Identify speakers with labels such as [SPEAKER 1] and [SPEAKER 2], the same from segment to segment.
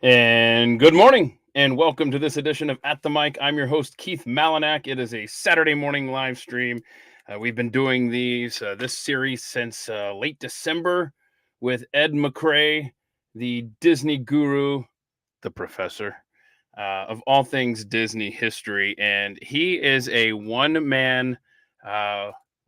[SPEAKER 1] And good morning, and welcome to this edition of At the Mic. I'm your host, Keith Malinak. It is a Saturday morning live stream. We've been doing this series since late December with Ed McCray, the Disney guru, the professor of all things Disney history. And he is a one-man,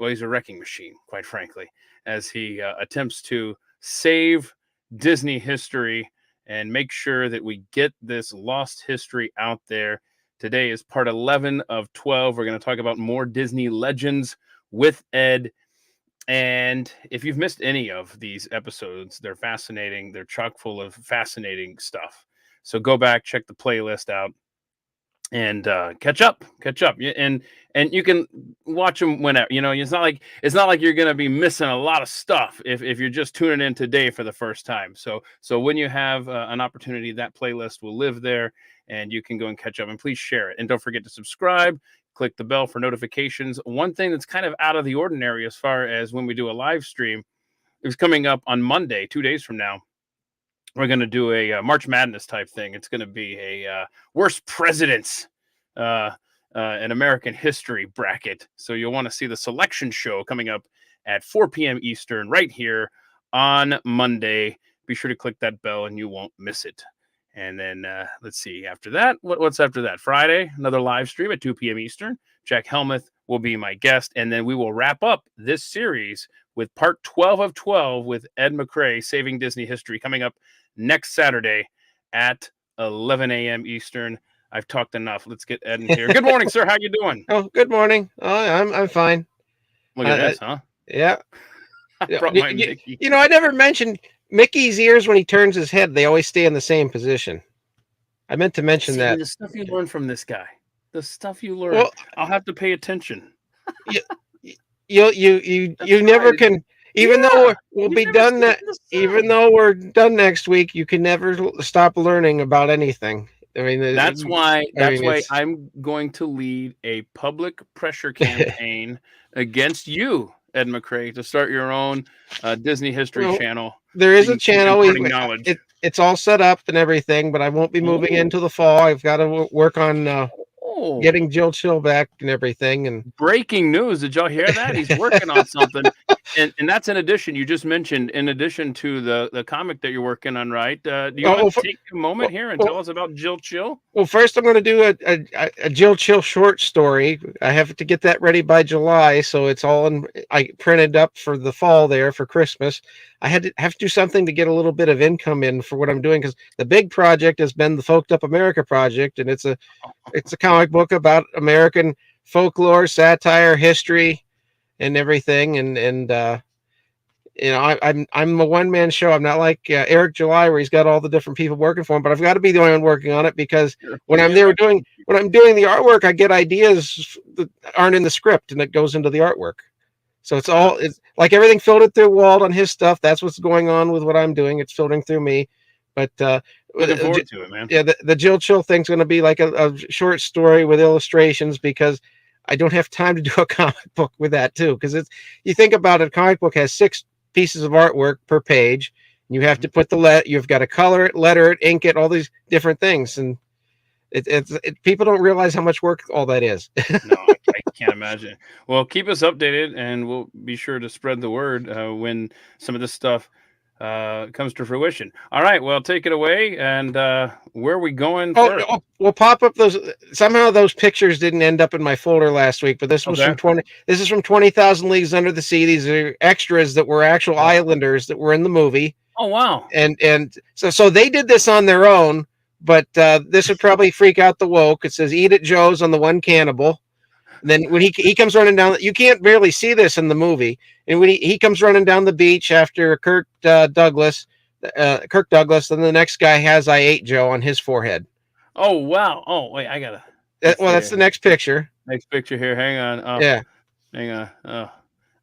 [SPEAKER 1] he's a wrecking machine, quite frankly, as he attempts to save Disney history and make sure that we get this lost history out there. Today is part 11 of 12. We're going to talk about more Disney legends with Ed. And if you've missed any of these episodes, they're fascinating. They're chock full of fascinating stuff. So go back, check the playlist out, and catch up. And you can watch them whenever. It's not like you're going to be missing a lot of stuff if you're just tuning in today for the first time. So when you have an opportunity, that playlist will live there, and you can go and catch up. And please share it, and don't forget to subscribe. Click the bell for notifications. One thing that's kind of out of the ordinary as far as when we do a live stream is coming up on Monday, 2 days from now. We're going to do a March Madness type thing. It's going to be a worst presidents in American history bracket. So you'll want to see the selection show coming up at 4 p.m. Eastern right here on Monday. Be sure to click that bell and you won't miss it. And then let's see, after that, what's after that? Friday, another live stream at 2 p.m. Eastern. Jack Helmuth will be my guest. And then we will wrap up this series with part 12 of 12 with Ed McCray, Saving Disney History, coming up next Saturday at 11 a.m. Eastern. I've talked enough. Let's get Ed in here. Good morning, sir. How you doing?
[SPEAKER 2] Oh, good morning. Oh, I'm fine.
[SPEAKER 1] Look at this, huh?
[SPEAKER 2] Yeah.
[SPEAKER 1] I brought my Mickey.
[SPEAKER 2] I never mentioned Mickey's ears when he turns his head. They always stay in the same position. I meant to mention that.
[SPEAKER 1] The stuff you learn from this guy. The stuff you learn. Well, I'll have to pay attention.
[SPEAKER 2] You never can. Even though we'll be done even though we're done next week, you can never stop learning about anything. I mean,
[SPEAKER 1] that's why I'm going to lead a public pressure campaign against you, Ed McCray, to start your own Disney History channel.
[SPEAKER 2] There is a channel. It's all set up and everything, but I won't be moving into the fall. I've got to work on getting Jill Chill back and everything. And
[SPEAKER 1] breaking news! Did y'all hear that? He's working on something, and that's in addition. You just mentioned in addition to the comic that you're working on, right? Do you want to take a moment here and tell us about Jill Chill?
[SPEAKER 2] Well, first I'm going to do a Jill Chill short story. I have to get that ready by July, so it's all I printed up for the fall there for Christmas. I have to do something to get a little bit of income in for what I'm doing, because the big project has been the Folked Up America project, and it's a comic book about American folklore, satire, history, and everything. And I'm a one-man show. I'm not like Eric July, where he's got all the different people working for him, but I've got to be the only one working on it, because when I'm doing the artwork, I get ideas that aren't in the script, and it goes into the artwork. So it's like everything filtered through Walt on his stuff. That's what's going on with what I'm doing. It's filtering through me. But
[SPEAKER 1] looking forward to it, man.
[SPEAKER 2] Yeah, the Jill Chill thing's going to be like a short story with illustrations, because I don't have time to do a comic book with that too. Because you think about it, a comic book has 6 pieces of artwork per page. And you have to put you've got to color it, letter it, ink it, all these different things, and people don't realize how much work all that is.
[SPEAKER 1] No, I can't imagine. Well, keep us updated, and we'll be sure to spread the word when some of this stuff comes to fruition. All right, well, take it away. And where are we going first?
[SPEAKER 2] We'll pop up those. Somehow those pictures didn't end up in my folder last week, but this was from This is from 20,000 Leagues Under the Sea. These are extras that were actual islanders that were in the movie.
[SPEAKER 1] Oh wow!
[SPEAKER 2] And so they did this on their own. But this would probably freak out the woke. It says "Eat at Joe's" on the one cannibal. And then when he comes running down, you can't barely see this in the movie. And when he comes running down the beach after Kirk Douglas, then the next guy has "I ate Joe" on his forehead.
[SPEAKER 1] Oh wow! Oh wait, I gotta.
[SPEAKER 2] That's the next picture.
[SPEAKER 1] Next picture here. Hang on. Oh,
[SPEAKER 2] yeah.
[SPEAKER 1] Hang on. Oh,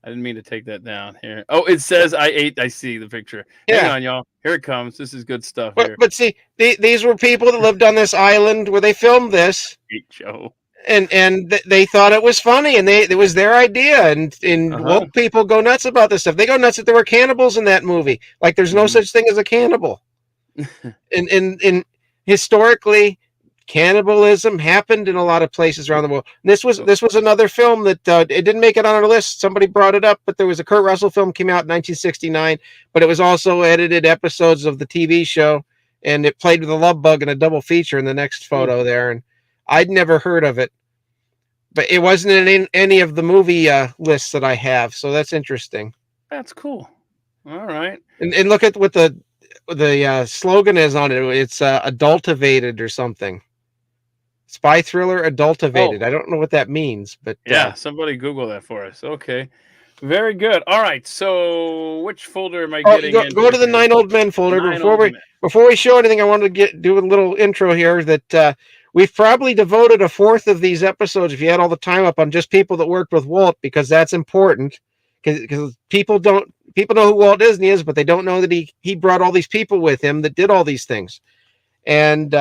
[SPEAKER 1] I didn't mean to take that down here. Oh, it says "I ate." I see the picture. Hang on, y'all. Here it comes. This is good stuff.
[SPEAKER 2] But see, these were people that lived on this island where they filmed this.
[SPEAKER 1] Eat Joe.
[SPEAKER 2] And they thought it was funny, and it was their idea. And woke people go nuts about this stuff. They go nuts that there were cannibals in that movie. Like there's no such thing as a cannibal. and historically, cannibalism happened in a lot of places around the world. And this was another film that it didn't make it on our list. Somebody brought it up, but there was a Kurt Russell film came out in 1969, but it was also edited episodes of the TV show, and it played with a love bug in a double feature in the next photo there. And I'd never heard of it, but it wasn't in any of the movie lists that I have. So that's interesting.
[SPEAKER 1] That's cool. All right.
[SPEAKER 2] And look at what the slogan is on it. It's adultivated or something. Spy thriller adultivated. I don't know what that means, but
[SPEAKER 1] yeah, somebody Google that for us. Okay. Very good. All right. So which folder am I getting into?
[SPEAKER 2] Go to the 9 Old Men folder. Before we show anything, I wanted to do a little intro here that we've probably devoted a fourth of these episodes, if you had all the time up, on just people that worked with Walt, because that's important. Because people know who Walt Disney is, but they don't know that he brought all these people with him that did all these things. And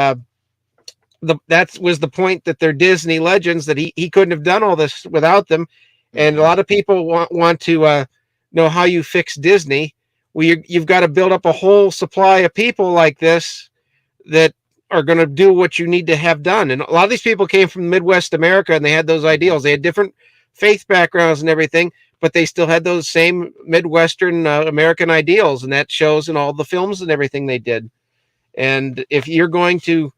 [SPEAKER 2] that was the point, that they're Disney legends, that he couldn't have done all this without them. And a lot of people want to know how you fix Disney. Well, you've got to build up a whole supply of people like this that are going to do what you need to have done. And a lot of these people came from Midwest America, and they had those ideals. They had different faith backgrounds and everything, but they still had those same Midwestern American ideals, and that shows in all the films and everything they did. And if you're going to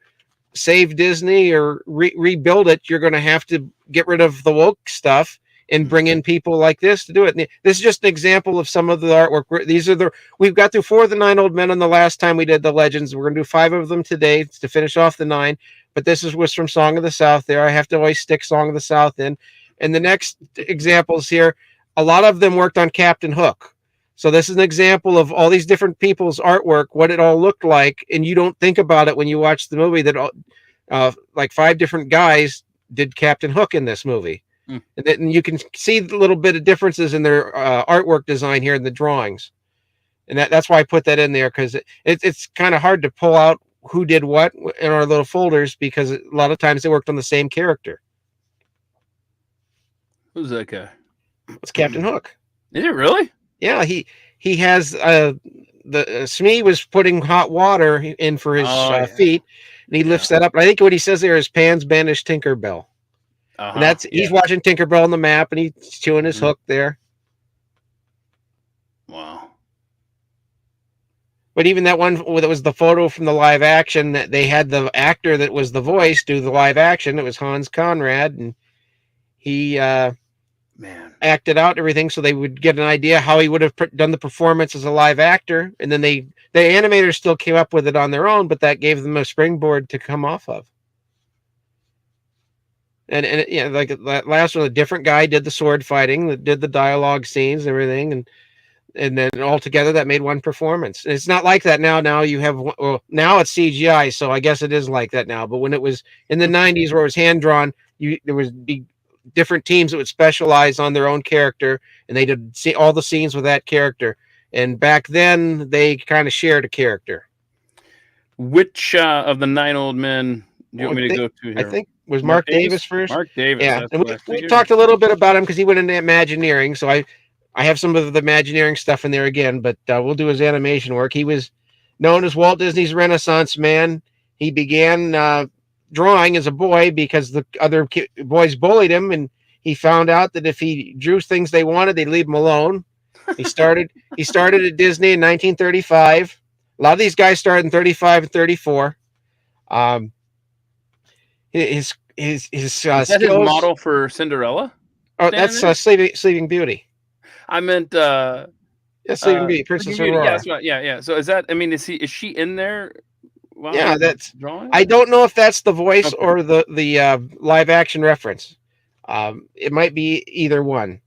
[SPEAKER 2] save Disney or rebuild it, you're going to have to get rid of the woke stuff and bring in people like this to do it. And this is just an example of some of the artwork. We've got through 4 of the 9 Old Men on the last time we did the legends. We're going to do 5 of them today to finish off the 9. But this was from Song of the South there. I have to always stick Song of the South in. And the next examples here, a lot of them worked on Captain Hook. So this is an example of all these different people's artwork, what it all looked like. And you don't think about it when you watch the movie that like 5 different guys did Captain Hook in this movie. And then you can see a little bit of differences in their artwork design here in the drawings. And that's why I put that in there, because it's kind of hard to pull out who did what in our little folders, because a lot of times they worked on the same character.
[SPEAKER 1] Who's that guy?
[SPEAKER 2] It's Captain Hook.
[SPEAKER 1] Is it really?
[SPEAKER 2] Yeah, he has the Smee was putting hot water in for his feet, and he lifts that up. And I think what he says there is "Pans banished Tinkerbell." And he's watching Tinkerbell on the map, and he's chewing his hook there.
[SPEAKER 1] Wow.
[SPEAKER 2] But even that one that was the photo from the live action, that they had the actor that was the voice do the live action. It was Hans Conrad, and he acted out everything so they would get an idea how he would have done the performance as a live actor. And then the animators still came up with it on their own, but that gave them a springboard to come off of. And like that last one, a different guy did the sword fighting, that did the dialogue scenes and everything, and then all together that made one performance. And it's not like that now. Now you have, well, now it's CGI, so I guess it is like that now. But when it was in the 90s, where it was hand drawn, there was different teams that would specialize on their own character, and they did see all the scenes with that character. And back then, they kind of shared a character.
[SPEAKER 1] Which of the 9 Old Men do you want me to go to here?
[SPEAKER 2] I think was Mark Davis first.
[SPEAKER 1] Mark Davis.
[SPEAKER 2] Yeah, and we talked a little bit about him because he went into Imagineering. So I have some of the Imagineering stuff in there again, but we'll do his animation work. He was known as Walt Disney's Renaissance man. He began drawing as a boy because the other boys bullied him, and he found out that if he drew things they wanted, they'd leave him alone. He started at Disney in 1935. A lot of these guys started in 35 and 34. His
[SPEAKER 1] skills, his model for Cinderella?
[SPEAKER 2] Oh, that's Sleeping Beauty.
[SPEAKER 1] I meant
[SPEAKER 2] Sleeping Beauty, Princess Aurora.
[SPEAKER 1] Yeah. So is she in there? Wow,
[SPEAKER 2] yeah, that's
[SPEAKER 1] drawing.
[SPEAKER 2] I don't know if that's the voice or the live action reference. It might be either one.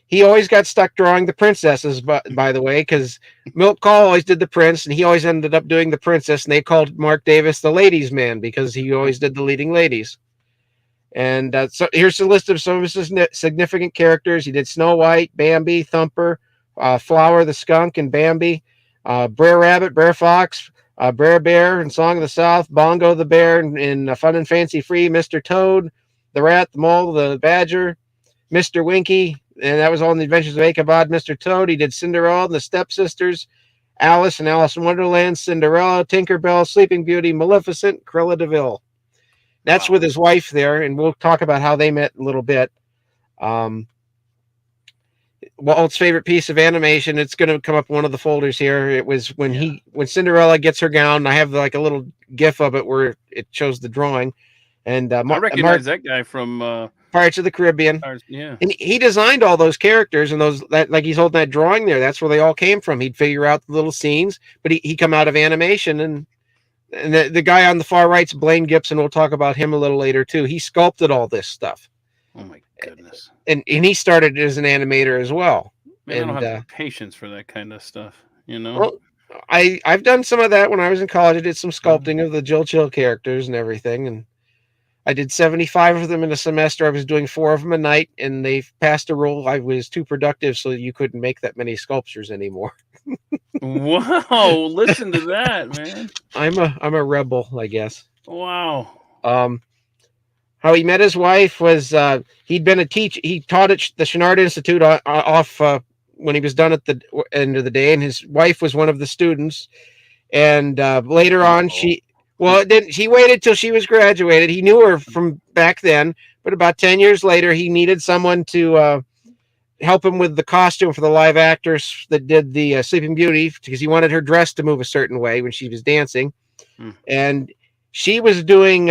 [SPEAKER 2] He always got stuck drawing the princesses, by the way, because Milt Kahl always did the prince, and he always ended up doing the princess, and they called Mark Davis the ladies' man because he always did the leading ladies. And so here's a list of some of his significant characters. He did Snow White, Bambi, Thumper, Flower the Skunk, and Bambi, Brer Rabbit, Brer Fox, Brer Bear in Song of the South, Bongo the Bear in Fun and Fancy Free, Mr. Toad, the Rat, the Mole, the Badger, Mr. Winky, and that was all in the Adventures of Ichabod, Mr. Toad. He did Cinderella and the Stepsisters, Alice and Alice in Wonderland, Cinderella, Tinkerbell, Sleeping Beauty, Maleficent, Cruella de Vil. That's
[SPEAKER 1] Wow.
[SPEAKER 2] with his wife there, and we'll talk about how they met in a little bit. Um, Walt's favorite piece of animation. It's going to come up in one of the folders here. It was when Cinderella gets her gown. I have like a little GIF of it where it shows the drawing, and
[SPEAKER 1] I recognize that guy from
[SPEAKER 2] Pirates of the Caribbean.
[SPEAKER 1] yeah.
[SPEAKER 2] And he designed all those characters and those that like he's holding that drawing there. That's where they all came from. He'd figure out the little scenes, but he come out of animation and the guy on the far right's Blaine Gibson. We'll talk about him a little later too. He sculpted all this stuff.
[SPEAKER 1] Oh my goodness.
[SPEAKER 2] And he started as an animator as well.
[SPEAKER 1] Man,
[SPEAKER 2] and
[SPEAKER 1] I don't have the patience for that kind of stuff, you know.
[SPEAKER 2] Well, I've done some of that when I was in college. I did some sculpting of the Jill Chill characters and everything, and I did 75 of them in a semester. I was doing 4 of them a night, and they passed a rule. I was too productive, so you couldn't make that many sculptures anymore.
[SPEAKER 1] Wow, listen to that, man.
[SPEAKER 2] I'm a rebel, I guess.
[SPEAKER 1] Wow.
[SPEAKER 2] How he met his wife was he'd been a teacher. He taught at the Chouinard Institute off when he was done at the end of the day, and his wife was one of the students. And later on, she waited till she was graduated. He knew her from back then, but about 10 years later, he needed someone to help him with the costume for the live actors that did the Sleeping Beauty, because he wanted her dress to move a certain way when she was dancing. And she was doing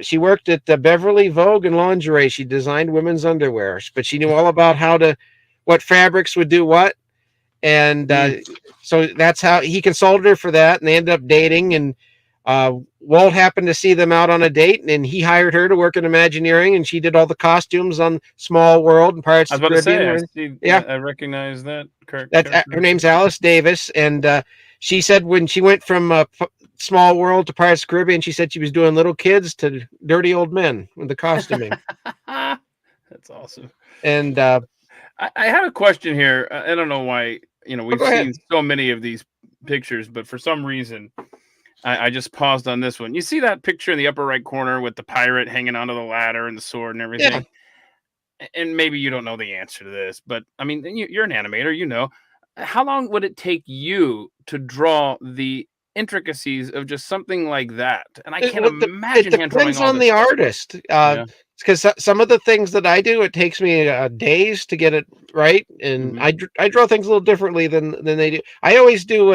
[SPEAKER 2] she worked at the Beverly Vogue and Lingerie. She designed women's underwear, but she knew all about what fabrics would do what. And so that's how he consulted her for that, and they ended up dating. And Walt happened to see them out on a date, and he hired her to work in Imagineering, and she did all the costumes on Small World and Pirates of the Caribbean.
[SPEAKER 1] I recognize that.
[SPEAKER 2] Her name's Alice Davis, and she said when she went from Small World to Pirates of the Caribbean, she said she was doing little kids to dirty old men with the costuming.
[SPEAKER 1] That's awesome.
[SPEAKER 2] And
[SPEAKER 1] I had a question here. I don't know why, we've seen so many of these pictures, but for some reason, I just paused on this one. You see that picture in the upper right corner with the pirate hanging onto the ladder and the sword and everything? Yeah. And maybe you don't know the answer to this, but I mean, you're an animator, How long would it take you to draw the intricacies of just something like that? And I can't imagine hand drawing all this.
[SPEAKER 2] It depends on the artist. Because some of the things that I do, it takes me days to get it right, and I draw things a little differently than they do. I always do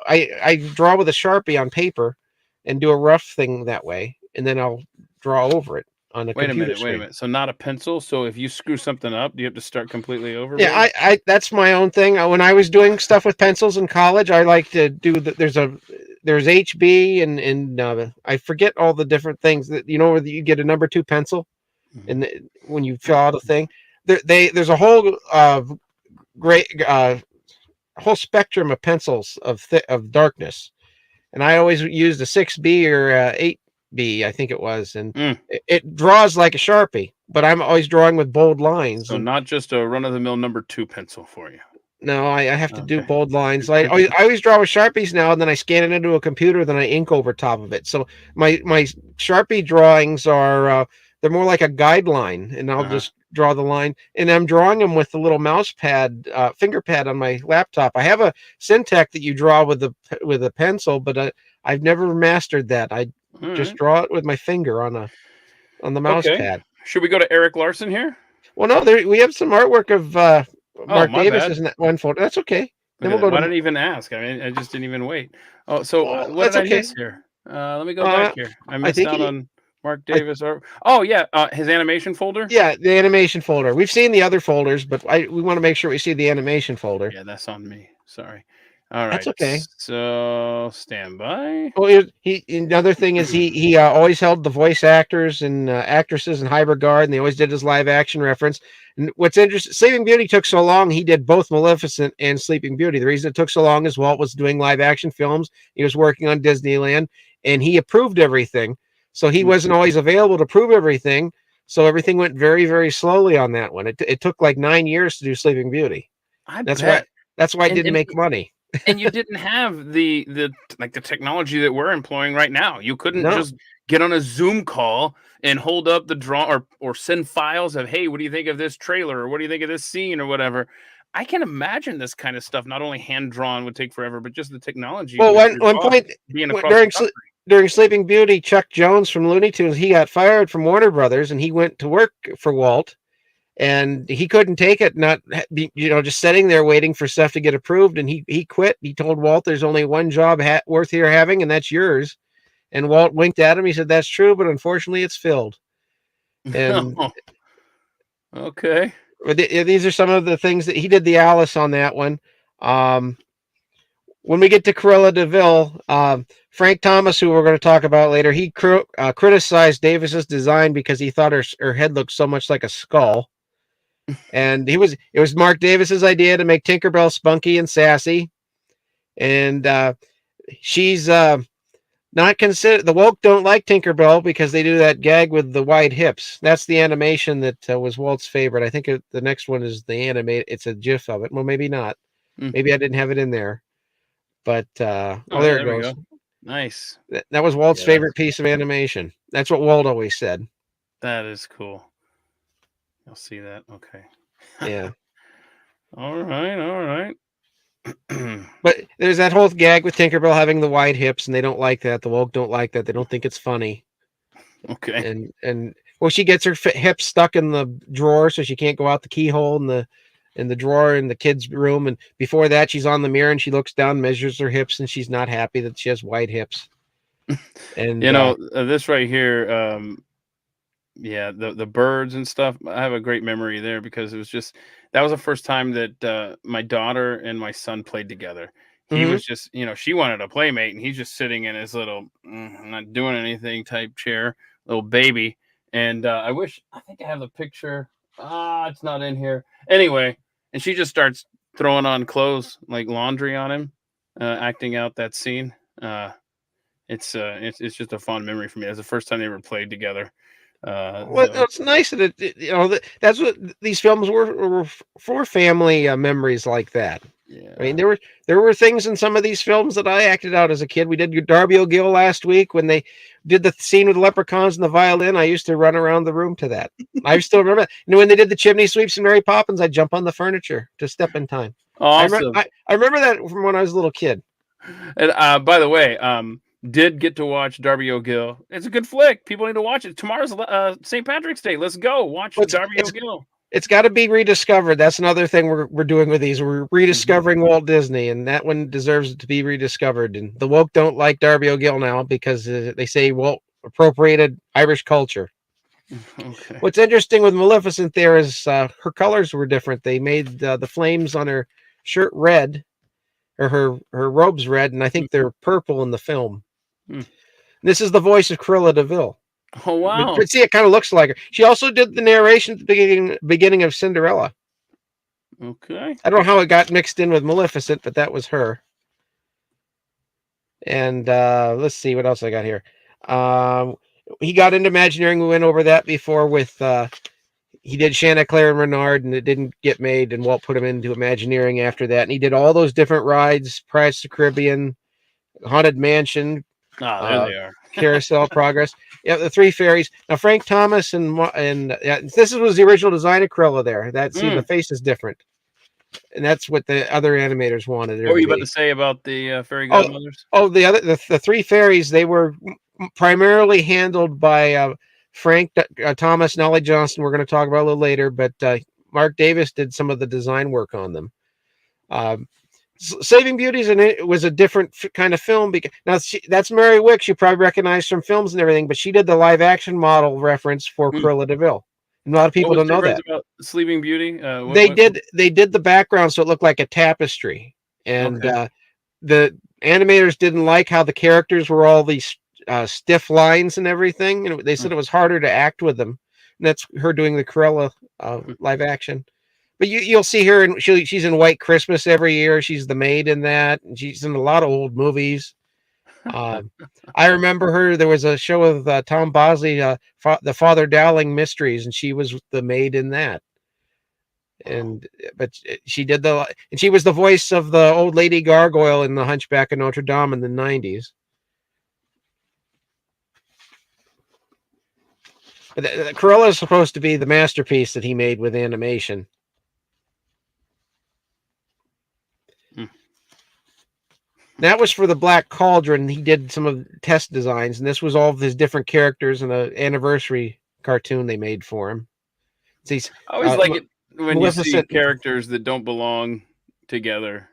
[SPEAKER 2] I draw with a Sharpie on paper, and do a rough thing that way, and then I'll draw over it on a computer screen.
[SPEAKER 1] Wait a minute. So not a pencil. So if you screw something up, do you have to start completely over?
[SPEAKER 2] Yeah, I that's my own thing. When I was doing stuff with pencils in college, I like to do there's HB and I forget all the different things that where you get a number 2 pencil. And when you fill out a thing, there's a whole whole spectrum of pencils of darkness, and I always used a 6B or 8B, I think it was, and it draws like a Sharpie, but I'm always drawing with bold lines.
[SPEAKER 1] So not just a run-of-the-mill number 2 pencil for you.
[SPEAKER 2] No, I have to do bold lines. I always draw with Sharpies now, and then I scan it into a computer, then I ink over top of it. So my Sharpie drawings are they're more like a guideline, and I'll just draw the line, and I'm drawing them with the little mouse pad, finger pad on my laptop. I have a Syntec that you draw with a pencil, but I've never mastered that. I just draw it with my finger on the mouse pad.
[SPEAKER 1] Should we go to Eric Larson here?
[SPEAKER 2] Well, no, we have some artwork of Mark Davis is in that one folder. That's okay.
[SPEAKER 1] Then we'll go to. I didn't even ask. I mean, I just didn't even wait. Oh, so what did I miss here? Let me go back here. I missed out on Mark Davis. His animation folder.
[SPEAKER 2] Yeah, the animation folder. We've seen the other folders, but we want to make sure we see the animation folder.
[SPEAKER 1] Yeah, that's on me. Sorry. All right.
[SPEAKER 2] That's okay.
[SPEAKER 1] So stand by.
[SPEAKER 2] Oh, another thing is he always held the voice actors and actresses in high regard, and they always did his live action reference. And what's interesting, Sleeping Beauty took so long, he did both Maleficent and Sleeping Beauty. The reason it took so long is Walt was doing live action films. He was working on Disneyland, and he approved everything. So he wasn't always available to prove everything. So everything went very, very slowly on that one. It took like 9 years to do Sleeping Beauty. That's why it didn't make money.
[SPEAKER 1] And you didn't have the technology that we're employing right now. You couldn't just get on a Zoom call and hold up the draw or send files of, hey, what do you think of this trailer, or what do you think of this scene, or whatever. I can imagine this kind of stuff. Not only hand drawn would take forever, but just the technology
[SPEAKER 2] Well,
[SPEAKER 1] with your
[SPEAKER 2] one
[SPEAKER 1] dog
[SPEAKER 2] point
[SPEAKER 1] being across the
[SPEAKER 2] during
[SPEAKER 1] country.
[SPEAKER 2] during Sleeping Beauty, Chuck Jones from Looney Tunes, he got fired from Warner Brothers, and he went to work for Walt, and he couldn't take it, not be, just sitting there waiting for stuff to get approved, and he quit. He told Walt, "There's only one job worth here having, and that's yours." And Walt winked at him. He said, "That's true, but unfortunately, it's filled." And
[SPEAKER 1] Okay.
[SPEAKER 2] these are some of the things that he did. The Alice on that one. When we get to Cruella de Vil, Frank Thomas, who we're going to talk about later, he criticized Davis's design because he thought her head looked so much like a skull. And it was Mark Davis's idea to make Tinkerbell spunky and sassy. And she's not considered. The woke don't like Tinkerbell because they do that gag with the wide hips. That's the animation that was Walt's favorite. I think the next one is the animate. It's a GIF of it. Well, maybe not. Maybe I didn't have it in there. But there it goes.
[SPEAKER 1] Go. Nice.
[SPEAKER 2] That was Walt's favorite piece of animation. That's what Walt always said.
[SPEAKER 1] That is cool. You'll see that. Okay.
[SPEAKER 2] Yeah.
[SPEAKER 1] All right.
[SPEAKER 2] But there's that whole gag with Tinkerbell having the wide hips, and they don't like that. The woke don't like that. They don't think it's funny.
[SPEAKER 1] Okay.
[SPEAKER 2] And well, she gets her hips stuck in the drawer, so she can't go out the keyhole in the drawer in the kids' room. And before that, she's on the mirror and she looks down, measures her hips, and she's not happy that she has wide hips. And
[SPEAKER 1] this right here, the birds and stuff. I have a great memory there because it was that was the first time that my daughter and my son played together. He was just, she wanted a playmate, and he's just sitting in his little not doing anything type chair, little baby. And I think I have the picture. It's not in here. Anyway, and she just starts throwing on clothes like laundry on him, acting out that scene. It's just a fond memory for me. It's the first time they ever played together.
[SPEAKER 2] Well, it's nice that that's what these films were for, family memories like that.
[SPEAKER 1] Yeah.
[SPEAKER 2] I mean, there were things in some of these films that I acted out as a kid. We did Darby O'Gill last week when they did the scene with the leprechauns and the violin. I used to run around the room to that. I still remember that. When they did the chimney sweeps and Mary Poppins, I'd jump on the furniture to Step in Time.
[SPEAKER 1] Awesome.
[SPEAKER 2] I remember that from when I was a little kid.
[SPEAKER 1] And by the way, did get to watch Darby O'Gill. It's a good flick. People need to watch it. Tomorrow's St. Patrick's Day. Let's go watch Darby O'Gill.
[SPEAKER 2] It's got to be rediscovered. That's another thing we're doing with these. We're rediscovering Walt Disney, and that one deserves to be rediscovered. And the woke don't like Darby O'Gill now because they say Walt appropriated Irish culture.
[SPEAKER 1] Okay.
[SPEAKER 2] What's interesting with Maleficent there is her colors were different. They made the flames on her shirt red, or her robes red, and I think they're purple in the film. This is the voice of Cruella de Vil.
[SPEAKER 1] Oh, wow.
[SPEAKER 2] But see, it kind of looks like her. She also did the narration at the beginning of Cinderella.
[SPEAKER 1] Okay.
[SPEAKER 2] I don't know how it got mixed in with Maleficent, but that was her. And let's see what else I got here. He got into Imagineering. We went over that before with he did Chanticleer and Renard, and it didn't get made, and Walt put him into Imagineering after that. And he did all those different rides: Pirates of the Caribbean, Haunted Mansion,
[SPEAKER 1] there they are.
[SPEAKER 2] Carousel, Progress. Yeah, the Three Fairies. Now Frank Thomas and this was the original design of Cruella there. The face is different, and that's what the other animators wanted.
[SPEAKER 1] What were you about to say about the fairy godmothers?
[SPEAKER 2] The Three Fairies, they were primarily handled by Frank Thomas and Ollie Johnston. We're going to talk about a little later, but Mark Davis did some of the design work on them. Saving Beauty was a different kind of film because now that's Mary Wicks. You probably recognize from films and everything, but she did the live action model reference for Cruella de Vil. A lot of people don't know that.
[SPEAKER 1] About Sleeping Beauty?
[SPEAKER 2] They did the background so it looked like a tapestry, and the animators didn't like how the characters were all these stiff lines and everything, and they said it was harder to act with them. And that's her doing the Cruella live action. But you'll see her, and she's in White Christmas every year. She's the maid in that, and she's in a lot of old movies. I remember her. There was a show with Tom Bosley, the Father Dowling Mysteries, and she was the maid in that. But she was the voice of the old lady gargoyle in The Hunchback of Notre Dame in the 90s. But Cruella is supposed to be the masterpiece that he made with animation. That was for the Black Cauldron. He did some of the test designs, and this was all of his different characters in an anniversary cartoon they made for him. See,
[SPEAKER 1] I always like it when you see
[SPEAKER 2] Maleficent,
[SPEAKER 1] characters that don't belong together.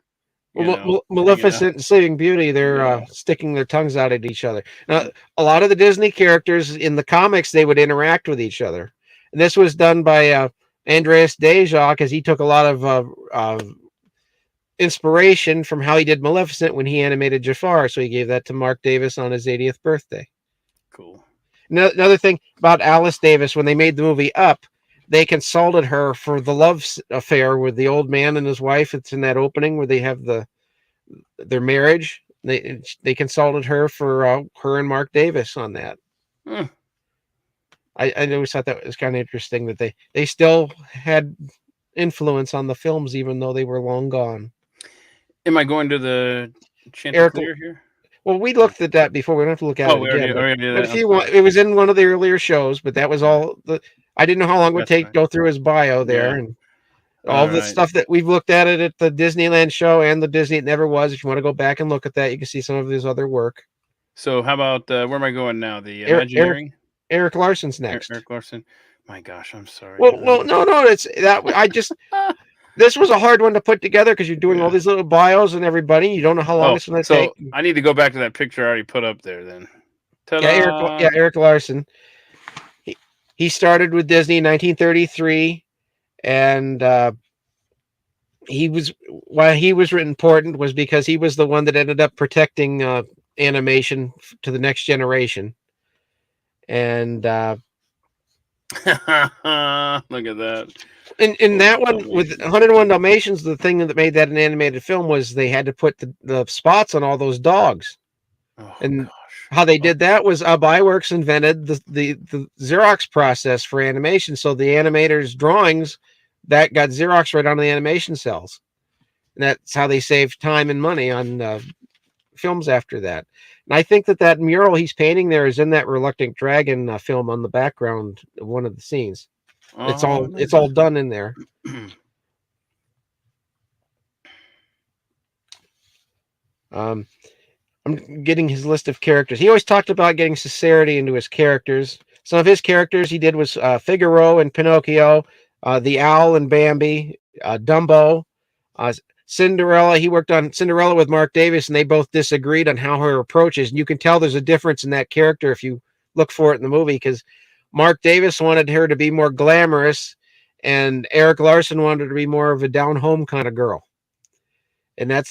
[SPEAKER 1] Hanging out.
[SPEAKER 2] Maleficent and Sleeping Beauty, they're
[SPEAKER 1] Yeah.
[SPEAKER 2] sticking their tongues out at each other. Now, a lot of the Disney characters in the comics, they would interact with each other. And this was done by Andreas Deja, because he took a lot of inspiration from how he did Maleficent when he animated Jafar. So he gave that to Mark Davis on his 80th birthday.
[SPEAKER 1] Cool.
[SPEAKER 2] Another thing about Alice Davis, when they made the movie Up, they consulted her for the love affair with the old man and his wife. It's in that opening where they have their marriage. They consulted her for her and Mark Davis on that.
[SPEAKER 1] Huh.
[SPEAKER 2] I always thought that was kind of interesting that they still had influence on the films even though they were long gone.
[SPEAKER 1] Am I going to the Chanticleer here?
[SPEAKER 2] Well, we looked at that before. We don't have to look at it again. But if you want, it was in one of the earlier shows. But that was all I didn't know how long it would take to go through his bio there and all the stuff that we've looked at it at the Disneyland show and the Disney It Never Was. If you want to go back and look at that, you can see some of his other work.
[SPEAKER 1] So how about where am I going now? The Imagineering?
[SPEAKER 2] Eric Larson's next.
[SPEAKER 1] Eric Larson. My gosh, I'm sorry.
[SPEAKER 2] Well, no, it's that. I just this was a hard one to put together because you're doing all these little bios and everybody. You don't know how long it's going to take.
[SPEAKER 1] I need to go back to that picture I already put up there then.
[SPEAKER 2] Eric Larson. He started with Disney in 1933, and why he was important was because he was the one that ended up protecting animation to the next generation. And look
[SPEAKER 1] at that.
[SPEAKER 2] In that one with 101 Dalmatians, the thing that made that an animated film was they had to put the spots on all those dogs. How they did that was Iwerks invented the Xerox process for animation. So the animators' drawings that got Xerox right onto the animation cells. And that's how they saved time and money on films after that. And I think that mural he's painting there is in that Reluctant Dragon film on the background of one of the scenes. It's all done in there. I'm getting his list of characters. He always talked about getting sincerity into his characters. Some of his characters he did was Figaro and Pinocchio, the Owl and Bambi, Dumbo, Cinderella. He worked on Cinderella with Mark Davis, and they both disagreed on how her approach is. And you can tell there's a difference in that character if you look for it in the movie, because Mark Davis wanted her to be more glamorous, and Eric Larson wanted her to be more of a down-home kind of girl. And I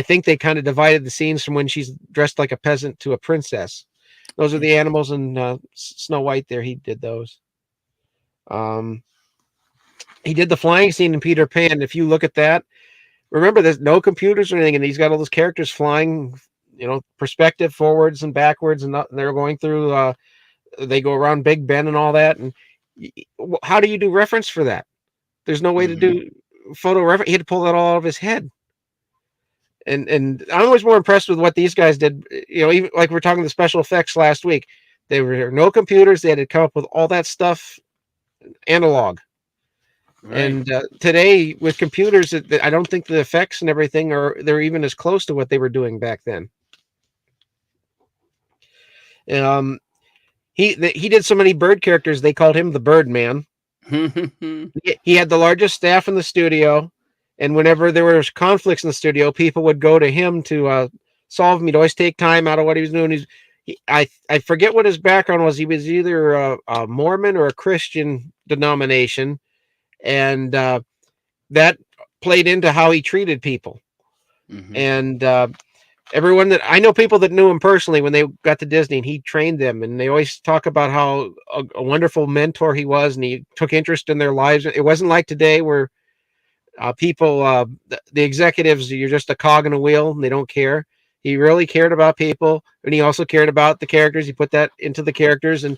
[SPEAKER 2] think they kind of divided the scenes from when she's dressed like a peasant to a princess. Those are the animals in Snow White there. He did those. He did the flying scene in Peter Pan. If you look at that, remember there's no computers or anything, and he's got all those characters flying, perspective forwards and backwards, and they're going through, they go around Big Ben and all that. And how do you do reference for that? There's no way to do photo reference. He had to pull that all out of his head. And I'm always more impressed with what these guys did. Even like we're talking the special effects last week, there were no computers. They had to come up with all that stuff analog. Right. And today with computers, I don't think the effects and everything they're even as close to what they were doing back then. He did so many bird characters, they called him the Bird Man. He had the largest staff in the studio. And whenever there was conflicts in the studio, people would go to him to solve them. He'd always take time out of what he was doing. I forget what his background was. He was either a Mormon or a Christian denomination. And that played into how he treated people. And everyone that I know, people that knew him personally when they got to Disney, and he trained them. And they always talk about how a wonderful mentor he was, and he took interest in their lives. It wasn't like today where people, the executives, you're just a cog in a wheel and they don't care. He really cared about people, and he also cared about the characters. He put that into the characters. And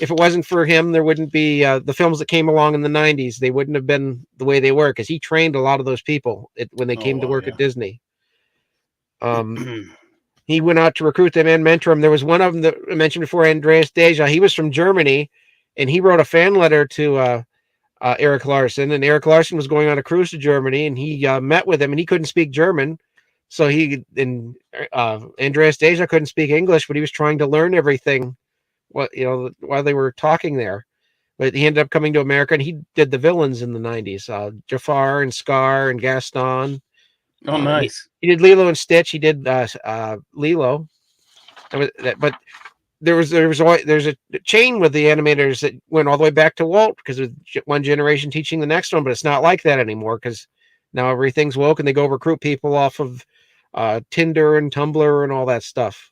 [SPEAKER 2] if it wasn't for him, there wouldn't be the films that came along in the 90s. They wouldn't have been the way they were, because he trained a lot of those people when they came to work at Disney. He went out to recruit them and mentor them. There was one of them that I mentioned before, Andreas Deja. He was from Germany, and he wrote a fan letter to Eric Larson, and Eric Larson was going on a cruise to Germany, and he met with him, and he couldn't speak German. So Andreas Deja couldn't speak English, but he was trying to learn everything while they were talking there. But he ended up coming to America, and he did the villains in the 90s. Jafar and Scar and Gaston.
[SPEAKER 1] Oh, nice.
[SPEAKER 2] He did Lilo and Stitch. He did Lilo. But there's a chain with the animators that went all the way back to Walt, because of one generation teaching the next one. But it's not like that anymore, because now everything's woke and they go recruit people off of Tinder and Tumblr and all that stuff.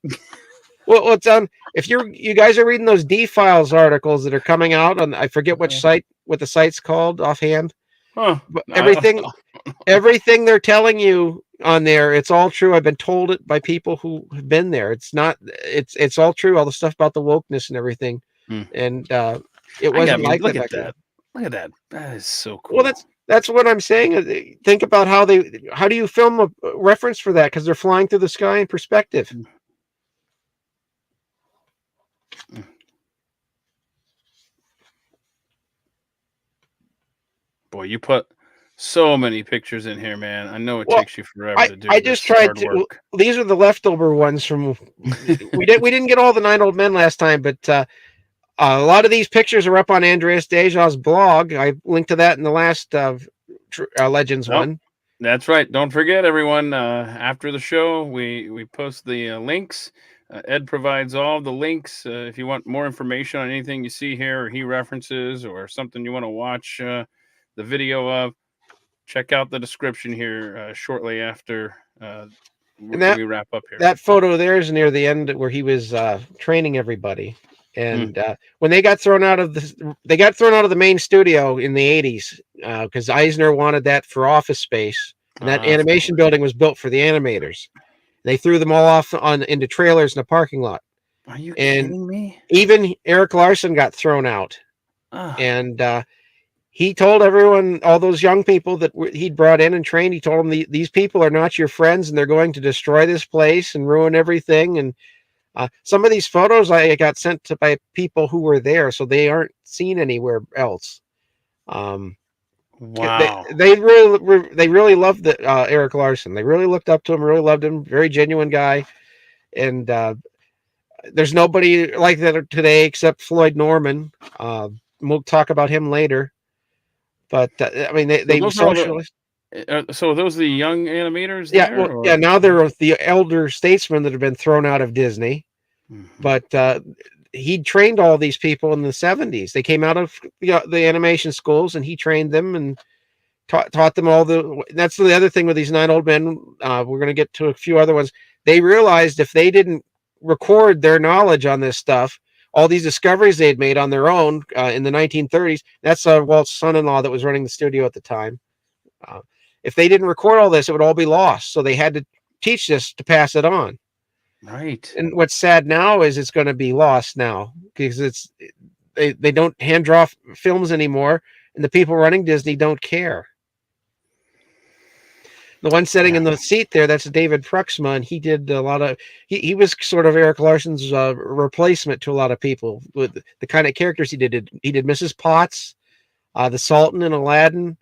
[SPEAKER 2] Well, it's on. If you guys are reading those D-Files articles that are coming out on, I forget what the site's called offhand.
[SPEAKER 1] Huh.
[SPEAKER 2] But everything they're telling you on there, it's all true. I've been told it by people who have been there. It's all true. All the stuff about the wokeness and everything. And it wasn't like
[SPEAKER 1] look
[SPEAKER 2] that.
[SPEAKER 1] At that. Look at that. That is so cool.
[SPEAKER 2] Well, that's what I'm saying. Think about how do you film a reference for that? Because they're flying through the sky in perspective.
[SPEAKER 1] Boy, you put so many pictures in here, man. I know it takes you forever to do.
[SPEAKER 2] I just tried to. Work. These are the leftover ones from. we didn't get all the 9 old men last time, but a lot of these pictures are up on Andreas Deja's blog. I linked to that in the last Legends one.
[SPEAKER 1] That's right. Don't forget, everyone. After the show, we post the links. Ed provides all the links. If you want more information on anything you see here, or he references, or something you want to watch the video of, check out the description here shortly after we wrap up here.
[SPEAKER 2] That photo there is near the end where he was training everybody. And when they got thrown out of the main studio in the 80s, because Eisner wanted that for office space, and that animation building was built for the animators. They threw them all off into trailers in a parking lot.
[SPEAKER 1] Are you kidding me?
[SPEAKER 2] Even Eric Larson got thrown out. And he told everyone, all those young people that he'd brought in and trained, he told them, these people are not your friends, and they're going to destroy this place and ruin everything. And some of these photos I got sent by people who were there, so they aren't seen anywhere else.
[SPEAKER 1] Wow.
[SPEAKER 2] They really loved Eric Larson. They really looked up to him, really loved him. Very genuine guy. And there's nobody like that today except Floyd Norman. We'll talk about him later. But I mean, they were socialists.
[SPEAKER 1] So are those the young animators?
[SPEAKER 2] Yeah, now they're the elder statesmen that have been thrown out of Disney. But he trained all these people in the 70s. They came out of the animation schools, and he trained them and taught them all that's the other thing with these 9 old men. We're going to get to a few other ones. They realized if they didn't record their knowledge on this stuff, all these discoveries they had made on their own in the 1930s, that's Walt's son-in-law that was running the studio at the time. If they didn't record all this, it would all be lost. So they had to teach this to pass it on.
[SPEAKER 1] Right.
[SPEAKER 2] And what's sad now is it's going to be lost now, because they don't hand draw films anymore, and the people running Disney don't care. The one sitting in the seat there, that's David Pruxma, and he did a lot of. He was sort of Eric Larson's replacement to a lot of people with the kind of characters he did. He did Mrs. Potts, the Sultan in Aladdin,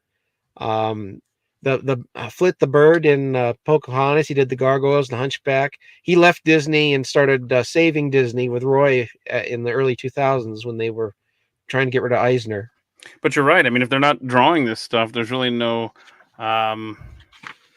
[SPEAKER 2] the Flit the Bird in Pocahontas. He did the Gargoyles and the Hunchback. He left Disney and started saving Disney with Roy in the early 2000s when they were trying to get rid of Eisner.
[SPEAKER 1] But you're right. I mean, if they're not drawing this stuff, there's really no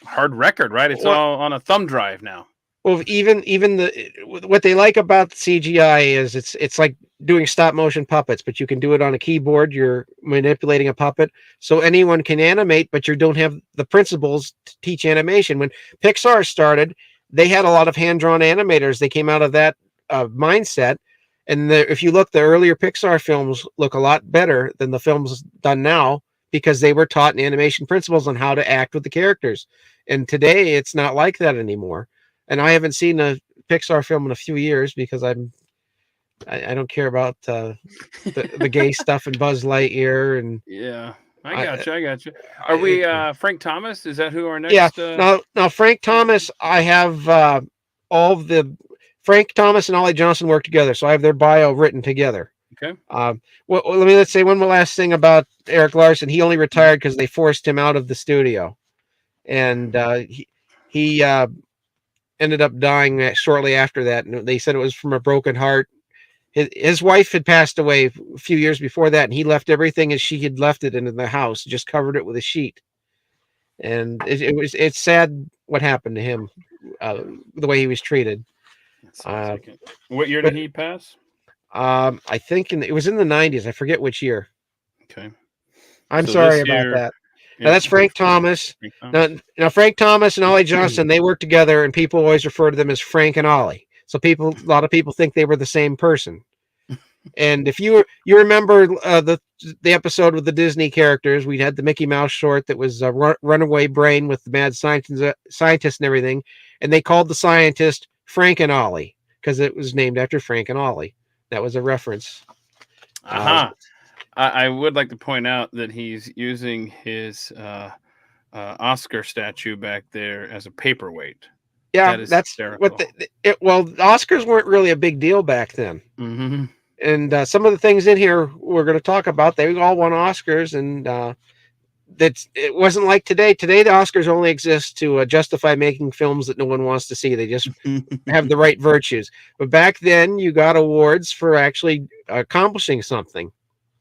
[SPEAKER 1] hard record, right? It's all on a thumb drive now.
[SPEAKER 2] Well, even what they like about CGI is it's like doing stop motion puppets, but you can do it on a keyboard. You're manipulating a puppet, so anyone can animate, but you don't have the principles to teach animation. When Pixar started, they had a lot of hand-drawn animators. They came out of that mindset, and if you look, the earlier Pixar films look a lot better than the films done now, because they were taught in animation principles on how to act with the characters. And today, it's not like that anymore. And I haven't seen a Pixar film in a few years because I don't care about the gay stuff and Buzz Lightyear and
[SPEAKER 1] I got you. Are we Frank Thomas? Is that who our next?
[SPEAKER 2] Yeah. Now Frank Thomas. I have all of the Frank Thomas and Ollie Johnson work together, so I have their bio written together.
[SPEAKER 1] Okay.
[SPEAKER 2] Let's say one more last thing about Eric Larson. He only retired because they forced him out of the studio, and he ended up dying shortly after that. And they said it was from a broken heart. His wife had passed away a few years before that, and he left everything as she had left it in the house, just covered it with a sheet. And it's sad what happened to him, the way he was treated.
[SPEAKER 1] Like it. What year
[SPEAKER 2] but,
[SPEAKER 1] did he pass?
[SPEAKER 2] I think it was in the 90s. I forget which year.
[SPEAKER 1] Okay.
[SPEAKER 2] I'm sorry about that. Now, that's Frank Thomas. Now, Frank Thomas and Ollie Johnston, they work together, and people always refer to them as Frank and Ollie. So a lot of people think they were the same person. And if you remember the episode with the Disney characters, we had the Mickey Mouse short that was Runaway Brain with the mad scientist and everything, and they called the scientist Frank and Ollie because it was named after Frank and Ollie. That was a reference.
[SPEAKER 1] I would like to point out that he's using his Oscar statue back there as a paperweight.
[SPEAKER 2] Yeah, that's hysterical. Well, the Oscars weren't really a big deal back then.
[SPEAKER 1] Mm-hmm.
[SPEAKER 2] And some of the things in here we're going to talk about, they all won Oscars, and it wasn't like today. Today, the Oscars only exist to justify making films that no one wants to see. They just have the right virtues. But back then, you got awards for actually accomplishing something.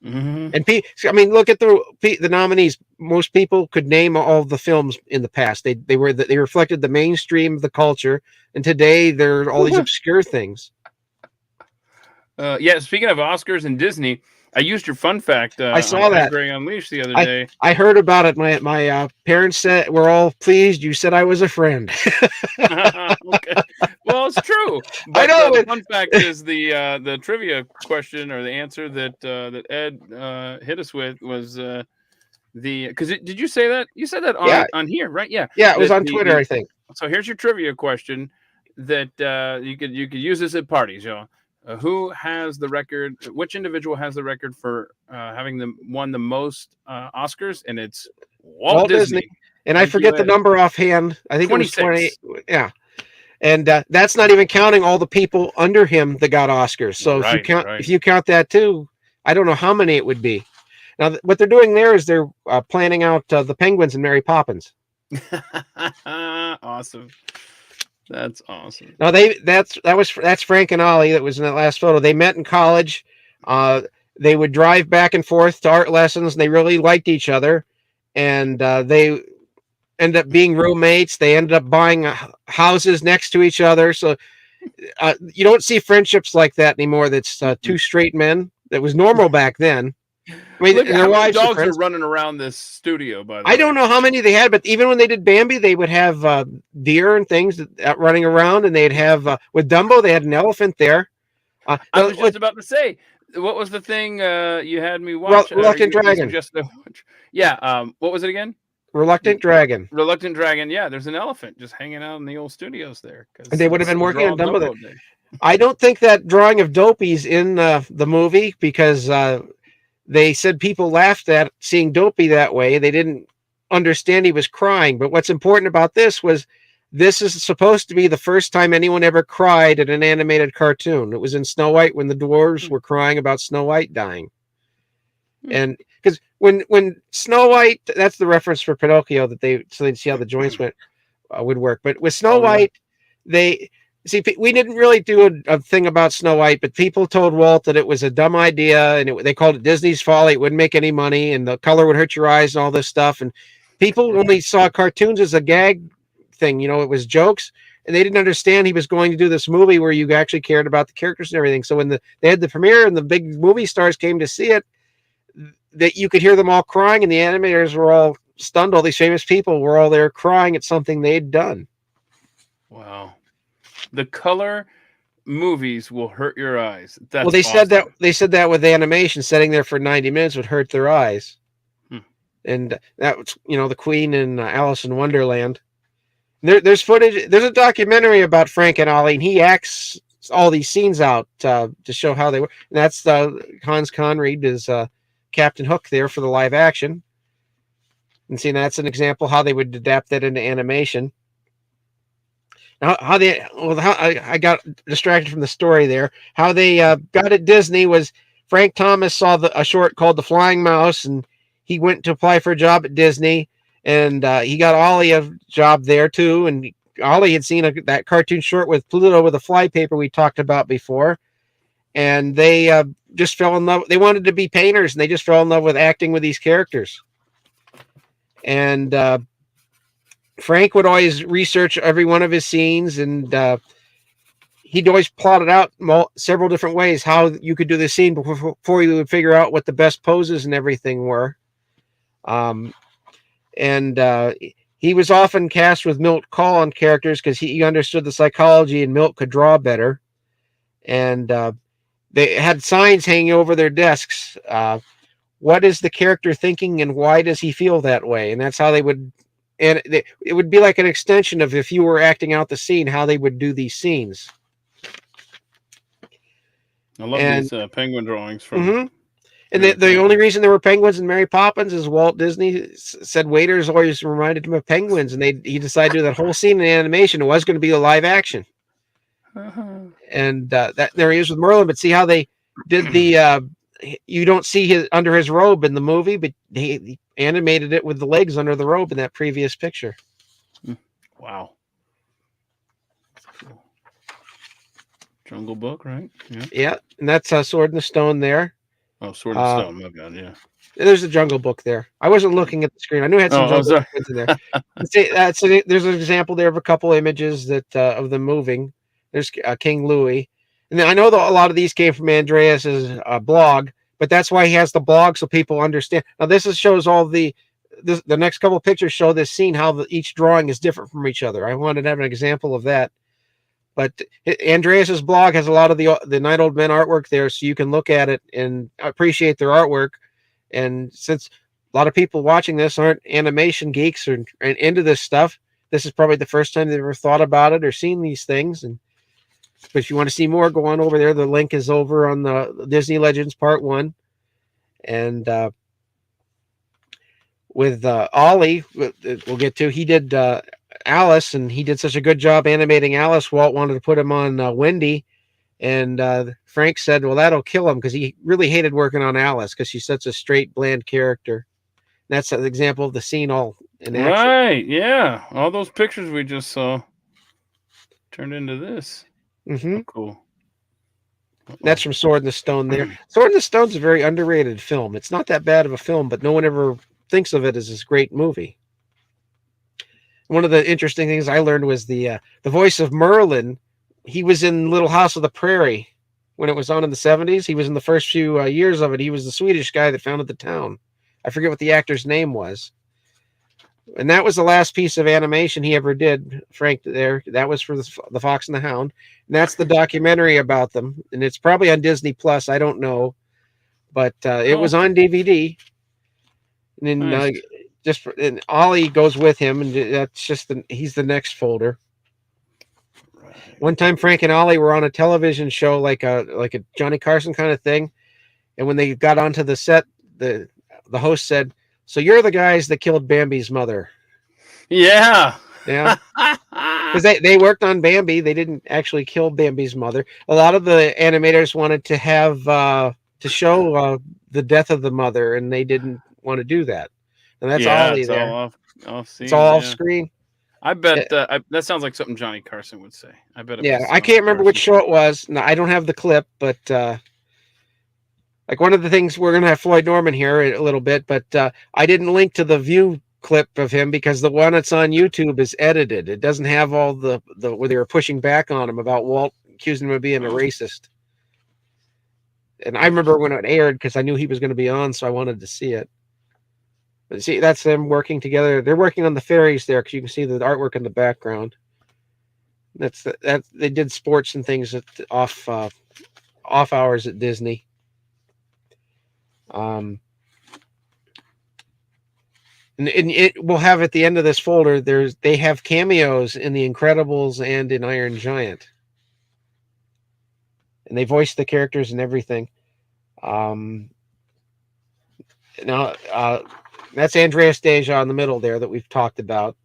[SPEAKER 1] Mm-hmm.
[SPEAKER 2] And look at the nominees. Most people could name all the films in the past. They reflected the mainstream of the culture, and today they're all these obscure things.
[SPEAKER 1] Yeah. Speaking of Oscars and Disney, I used your fun fact.
[SPEAKER 2] I saw that
[SPEAKER 1] McCray Unleashed the other day.
[SPEAKER 2] I heard about it. My parents said we're all pleased. You said I was a friend.
[SPEAKER 1] Okay. Well, it's true. But,
[SPEAKER 2] I know.
[SPEAKER 1] The fun fact is the trivia question or the answer that Ed hit us with was because did you say that? You said that on here, right? Yeah.
[SPEAKER 2] Yeah, it was on Twitter, I think.
[SPEAKER 1] So here's your trivia question that you could use this at parties, y'all. Who has the record? Which individual has the record for having won the most Oscars? And it's Walt Disney.
[SPEAKER 2] And I forget the number offhand. I think 26. It was 20. Yeah. And that's not even counting all the people under him that got Oscars. So if you count that too, I don't know how many it would be. Now, what they're doing there is they're planning out the Penguins and Mary Poppins.
[SPEAKER 1] Awesome. That's awesome.
[SPEAKER 2] Now that's Frank and Ollie. That was in that last photo. They met in college. They would drive back and forth to art lessons. And they really liked each other, and they ended up being roommates. They ended up buying houses next to each other. So you don't see friendships like that anymore. That's two straight men. That was normal back then. I mean,
[SPEAKER 1] how many dogs are running around this studio, by the way?
[SPEAKER 2] I don't know how many they had, but even when they did Bambi, they would have deer and things running around, and they'd have, with Dumbo, they had an elephant there.
[SPEAKER 1] I was just about to say, what was the thing you had me watch?
[SPEAKER 2] Reluctant Dragon.
[SPEAKER 1] Yeah, what was it again?
[SPEAKER 2] Reluctant Dragon.
[SPEAKER 1] Reluctant Dragon, yeah, there's an elephant just hanging out in the old studios there.
[SPEAKER 2] And they would have been working on Dumbo. I don't think that drawing of Dopey's in the movie because... they said people laughed at seeing Dopey that way. They didn't understand he was crying. But what's important about this is supposed to be the first time anyone ever cried at an animated cartoon. It was in Snow White when the dwarves were crying about Snow White dying. And because when Snow White, that's the reference for Pinocchio so they'd see how the joints would work. But with Snow White, we didn't really do a thing about Snow White, but people told Walt that it was a dumb idea, and they called it Disney's folly. It wouldn't make any money, and the color would hurt your eyes and all this stuff. And people only saw cartoons as a gag thing. It was jokes, and they didn't understand he was going to do this movie where you actually cared about the characters and everything. So when they had the premiere and the big movie stars came to see it, that you could hear them all crying, and the animators were all stunned. All these famous people were all there crying at something they'd done.
[SPEAKER 1] Wow. The color movies will hurt your eyes. That's
[SPEAKER 2] well, they
[SPEAKER 1] awesome.
[SPEAKER 2] said that with animation, sitting there for 90 minutes would hurt their eyes. And that was, the Queen and Alice in Wonderland. There's footage. There's a documentary about Frank and Ollie, and he acts all these scenes out to show how they were. And that's Hans Conried is Captain Hook there for the live action. And see, that's an example how they would adapt that into animation. Now, I got distracted from the story there. How they got at Disney was Frank Thomas saw a short called The Flying Mouse, and he went to apply for a job at Disney, and he got Ollie a job there too, and Ollie had seen that cartoon short with Pluto with a flypaper we talked about before, and they just fell in love. They wanted to be painters, and they just fell in love with acting with these characters. And Frank would always research every one of his scenes, and he'd always plotted out several different ways how you could do the scene before you would figure out what the best poses and everything were. He was often cast with Milt Kahl on characters because he understood the psychology, and Milt could draw better. And they had signs hanging over their desks. What is the character thinking, and why does he feel that way? And that's how they would. And it would be like an extension of if you were acting out the scene, how they would do these scenes.
[SPEAKER 1] I love these penguin drawings from.
[SPEAKER 2] Mm-hmm. And the only reason there were penguins in Mary Poppins is Walt Disney said waiters always reminded him of penguins, and he decided to do that whole scene in animation. It was going to be a live action. And that there he is with Merlin, but see how they did the you don't see under his robe in the movie, but he animated it with the legs under the robe in that previous picture.
[SPEAKER 1] Wow. Cool. Jungle Book, right?
[SPEAKER 2] Yeah, and that's Sword in the Stone there.
[SPEAKER 1] Oh, Sword in the Stone, my God, yeah.
[SPEAKER 2] There's a Jungle Book there. I wasn't looking at the screen. I knew it had some Jungle Book in there. There's an example there of a couple images that of them moving. There's King Louis. And then I know that a lot of these came from Andreas's blog, but that's why he has the blog so people understand. Now this shows all the next couple of pictures show this scene, how each drawing is different from each other. I wanted to have an example of that. But Andreas's blog has a lot of the Night Old Men artwork there, so you can look at it and appreciate their artwork. And since a lot of people watching this aren't animation geeks or into this stuff, this is probably the first time they've ever thought about it or seen these things. But if you want to see more, go on over there. The link is over on the Disney Legends Part 1. And with Ollie, we'll get to, he did Alice, and he did such a good job animating Alice. Walt wanted to put him on Wendy, and Frank said, well, that'll kill him, because he really hated working on Alice because she's such a straight, bland character. And that's an example of the scene all in action.
[SPEAKER 1] Right, yeah. All those pictures we just saw turned into this.
[SPEAKER 2] Mm-hmm.
[SPEAKER 1] Oh, cool.
[SPEAKER 2] That's from Sword in the Stone there. Sword in the Stone's a very underrated film. It's not that bad of a film, but no one ever thinks of it as this great movie. One of the interesting things I learned was the voice of Merlin. He was in Little House of the Prairie when it was on in the 70s. He was in the first few years of it. He was the Swedish guy that founded the town. I forget what the actor's name was. And that was the last piece of animation he ever did, Frank, there. That was for the Fox and the Hound. And that's the documentary about them. And it's probably on Disney Plus. I don't know. But it was on DVD. And then
[SPEAKER 1] nice.
[SPEAKER 2] And Ollie goes with him, and that's just he's the next folder. Right. One time Frank and Ollie were on a television show like a Johnny Carson kind of thing. And when they got onto the set, the host said, so you're the guys that killed Bambi's mother.
[SPEAKER 1] Yeah.
[SPEAKER 2] Yeah. Because they worked on Bambi. They didn't actually kill Bambi's mother. A lot of the animators wanted to have to show the death of the mother, and they didn't want to do that. And that's Ollie there.
[SPEAKER 1] All off scene,
[SPEAKER 2] it's all off screen.
[SPEAKER 1] I bet that sounds like something Johnny Carson would say. I bet.
[SPEAKER 2] I can't remember which show it was. No, I don't have the clip, but like one of the things, we're going to have Floyd Norman here a little bit, but I didn't link to the View clip of him because the one that's on YouTube is edited. It doesn't have all the where they were pushing back on him about Walt accusing him of being a racist. And I remember when it aired because I knew he was going to be on, so I wanted to see it. But see, that's them working together. They're working on the fairies there because you can see the artwork in the background. That they did sports and things at off hours at Disney. And it will have at the end of this folder. They have cameos in The Incredibles and in Iron Giant, and they voice the characters and everything. Now that's Andreas Deja in the middle there that we've talked about.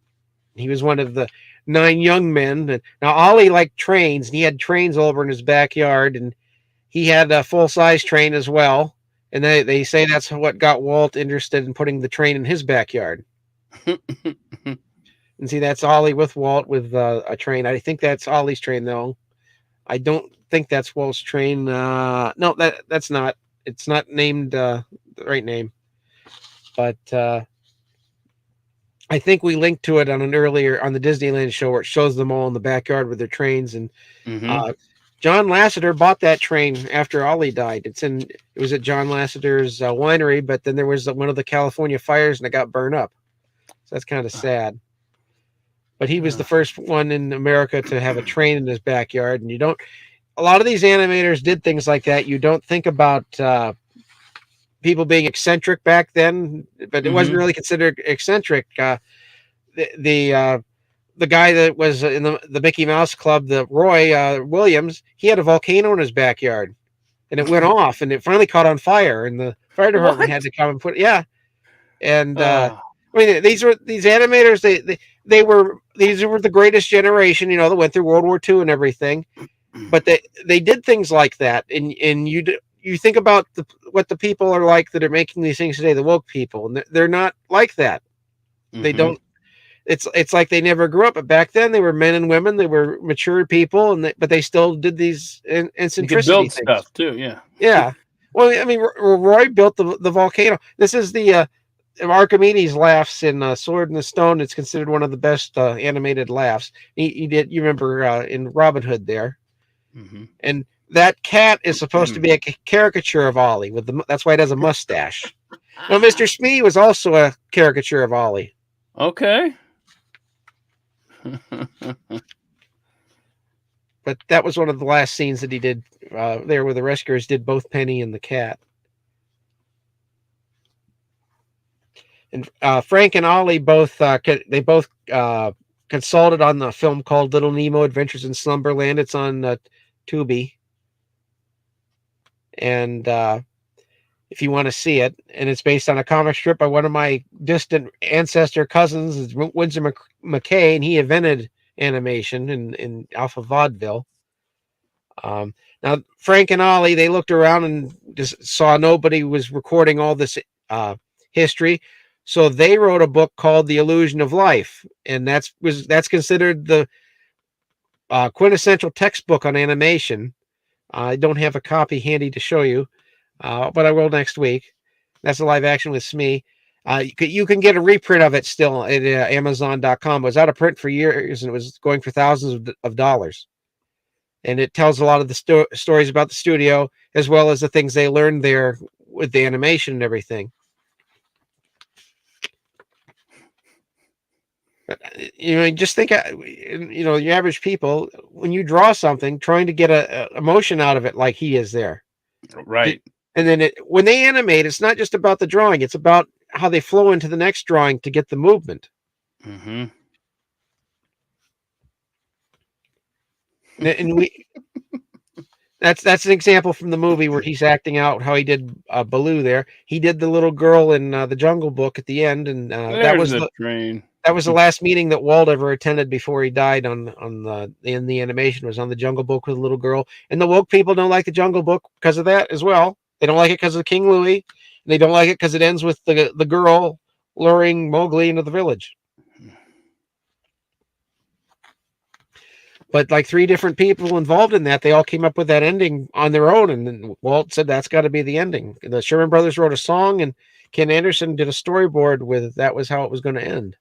[SPEAKER 2] He was one of the 9 young men. Now Ollie liked trains, and he had trains all over in his backyard, and he had a full-size train as well. And they say that's what got Walt interested in putting the train in his backyard. And see, that's Ollie with Walt with a train. I think that's Ollie's train, though. I don't think that's Walt's train. No, that's not. It's not named the right name. But I think we linked to it on an earlier on the Disneyland show where it shows them all in the backyard with their trains. And
[SPEAKER 1] Mm-hmm.
[SPEAKER 2] John Lasseter bought that train after Ollie died. It was at John Lasseter's winery, but then there was one of the California fires and it got burned up. So that's kind of sad. But he was the first one in America to have a train in his backyard. And a lot of these animators did things like that. You don't think about people being eccentric back then, but it wasn't really considered eccentric. The guy that was in the Mickey Mouse Club, the Roy Williams, he had a volcano in his backyard, and it went off, and it finally caught on fire, and the fire department had to come and And I mean, these animators. These were the greatest generation, that went through World War II and everything. But they did things like that, and you think about what the people are like that are making these things today, the woke people, and they're not like that. They don't. It's like they never grew up. But back then, they were men and women. They were mature people, but they still did these eccentricity things.
[SPEAKER 1] Stuff too. Yeah.
[SPEAKER 2] Yeah. Well, I mean, Roy built the volcano. This is the Archimedes laughs in Sword in the Stone. It's considered one of the best animated laughs. He did. You remember in Robin Hood there, and that cat is supposed to be a caricature of Ollie. That's why it has a mustache. Now, Mr. Smee was also a caricature of Ollie.
[SPEAKER 1] Okay.
[SPEAKER 2] But that was one of the last scenes that he did there, where the rescuers did both Penny and the cat. And Frank and Ollie both consulted on the film called Little Nemo Adventures in Slumberland. It's on Tubi. And if you want to see it, and it's based on a comic strip by one of my distant ancestor cousins, it's Winsor McCray, and he invented animation in Alpha Vaudeville. Now, Frank and Ollie, they looked around and just saw nobody was recording all this history. So they wrote a book called The Illusion of Life, and that's considered the quintessential textbook on animation. I don't have a copy handy to show you, but I will next week. That's a live action with Smee. You can get a reprint of it still at Amazon.com. It was out of print for years, and it was going for thousands of dollars. And it tells a lot of the stories about the studio, as well as the things they learned there with the animation and everything. Just think, your average people, when you draw something, trying to get a emotion out of it like he is there.
[SPEAKER 1] Right.
[SPEAKER 2] And then when they animate, it's not just about the drawing. It's about how they flow into the next drawing to get the movement. And that's an example from the movie where he's acting out how he did Baloo there. He did the little girl in the Jungle Book at the end, and that was the train. That was the last meeting that Walt ever attended before he died in the animation, was on the Jungle Book with a little girl. And the woke people don't like the Jungle Book because of that as well. They don't like it because of King Louie. And they don't like it because it ends with the girl luring Mowgli into the village. But like 3 different people involved in that, they all came up with that ending on their own. And then Walt said, that's got to be the ending. The Sherman Brothers wrote a song, and Ken Anderson did a storyboard with that was how it was going to end.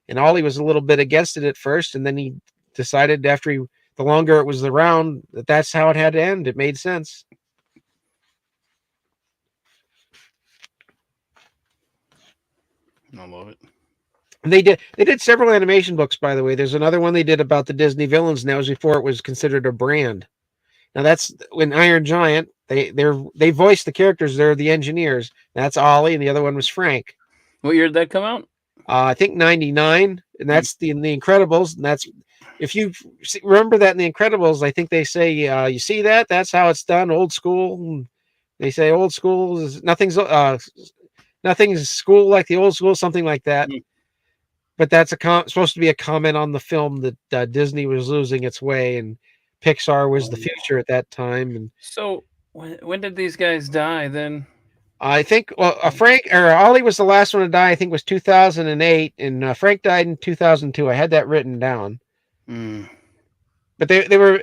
[SPEAKER 2] And Ollie was a little bit against it at first, and then he decided the longer it was around, that's how it had to end. It made sense.
[SPEAKER 1] I love it.
[SPEAKER 2] They did several animation books, by the way. There's another one they did about the Disney villains, and that was before it was considered a brand. Now that's when Iron Giant, they voiced the characters. They're the engineers. That's Ollie, and the other one was Frank.
[SPEAKER 1] What year did that come out?
[SPEAKER 2] I think 99, and that's the Incredibles. And that's, if you remember that in the Incredibles, I think they say, you see that? That's how it's done, old school. And they say old school is nothing's school like the old school, something like that. But that's supposed to be a comment on the film that Disney was losing its way, and Pixar was the future at that time. And
[SPEAKER 1] so when did these guys die then?
[SPEAKER 2] I think Frank or Ollie was the last one to die. I think it was 2008, and Frank died in 2002. I had that written down.
[SPEAKER 1] Mm.
[SPEAKER 2] But they were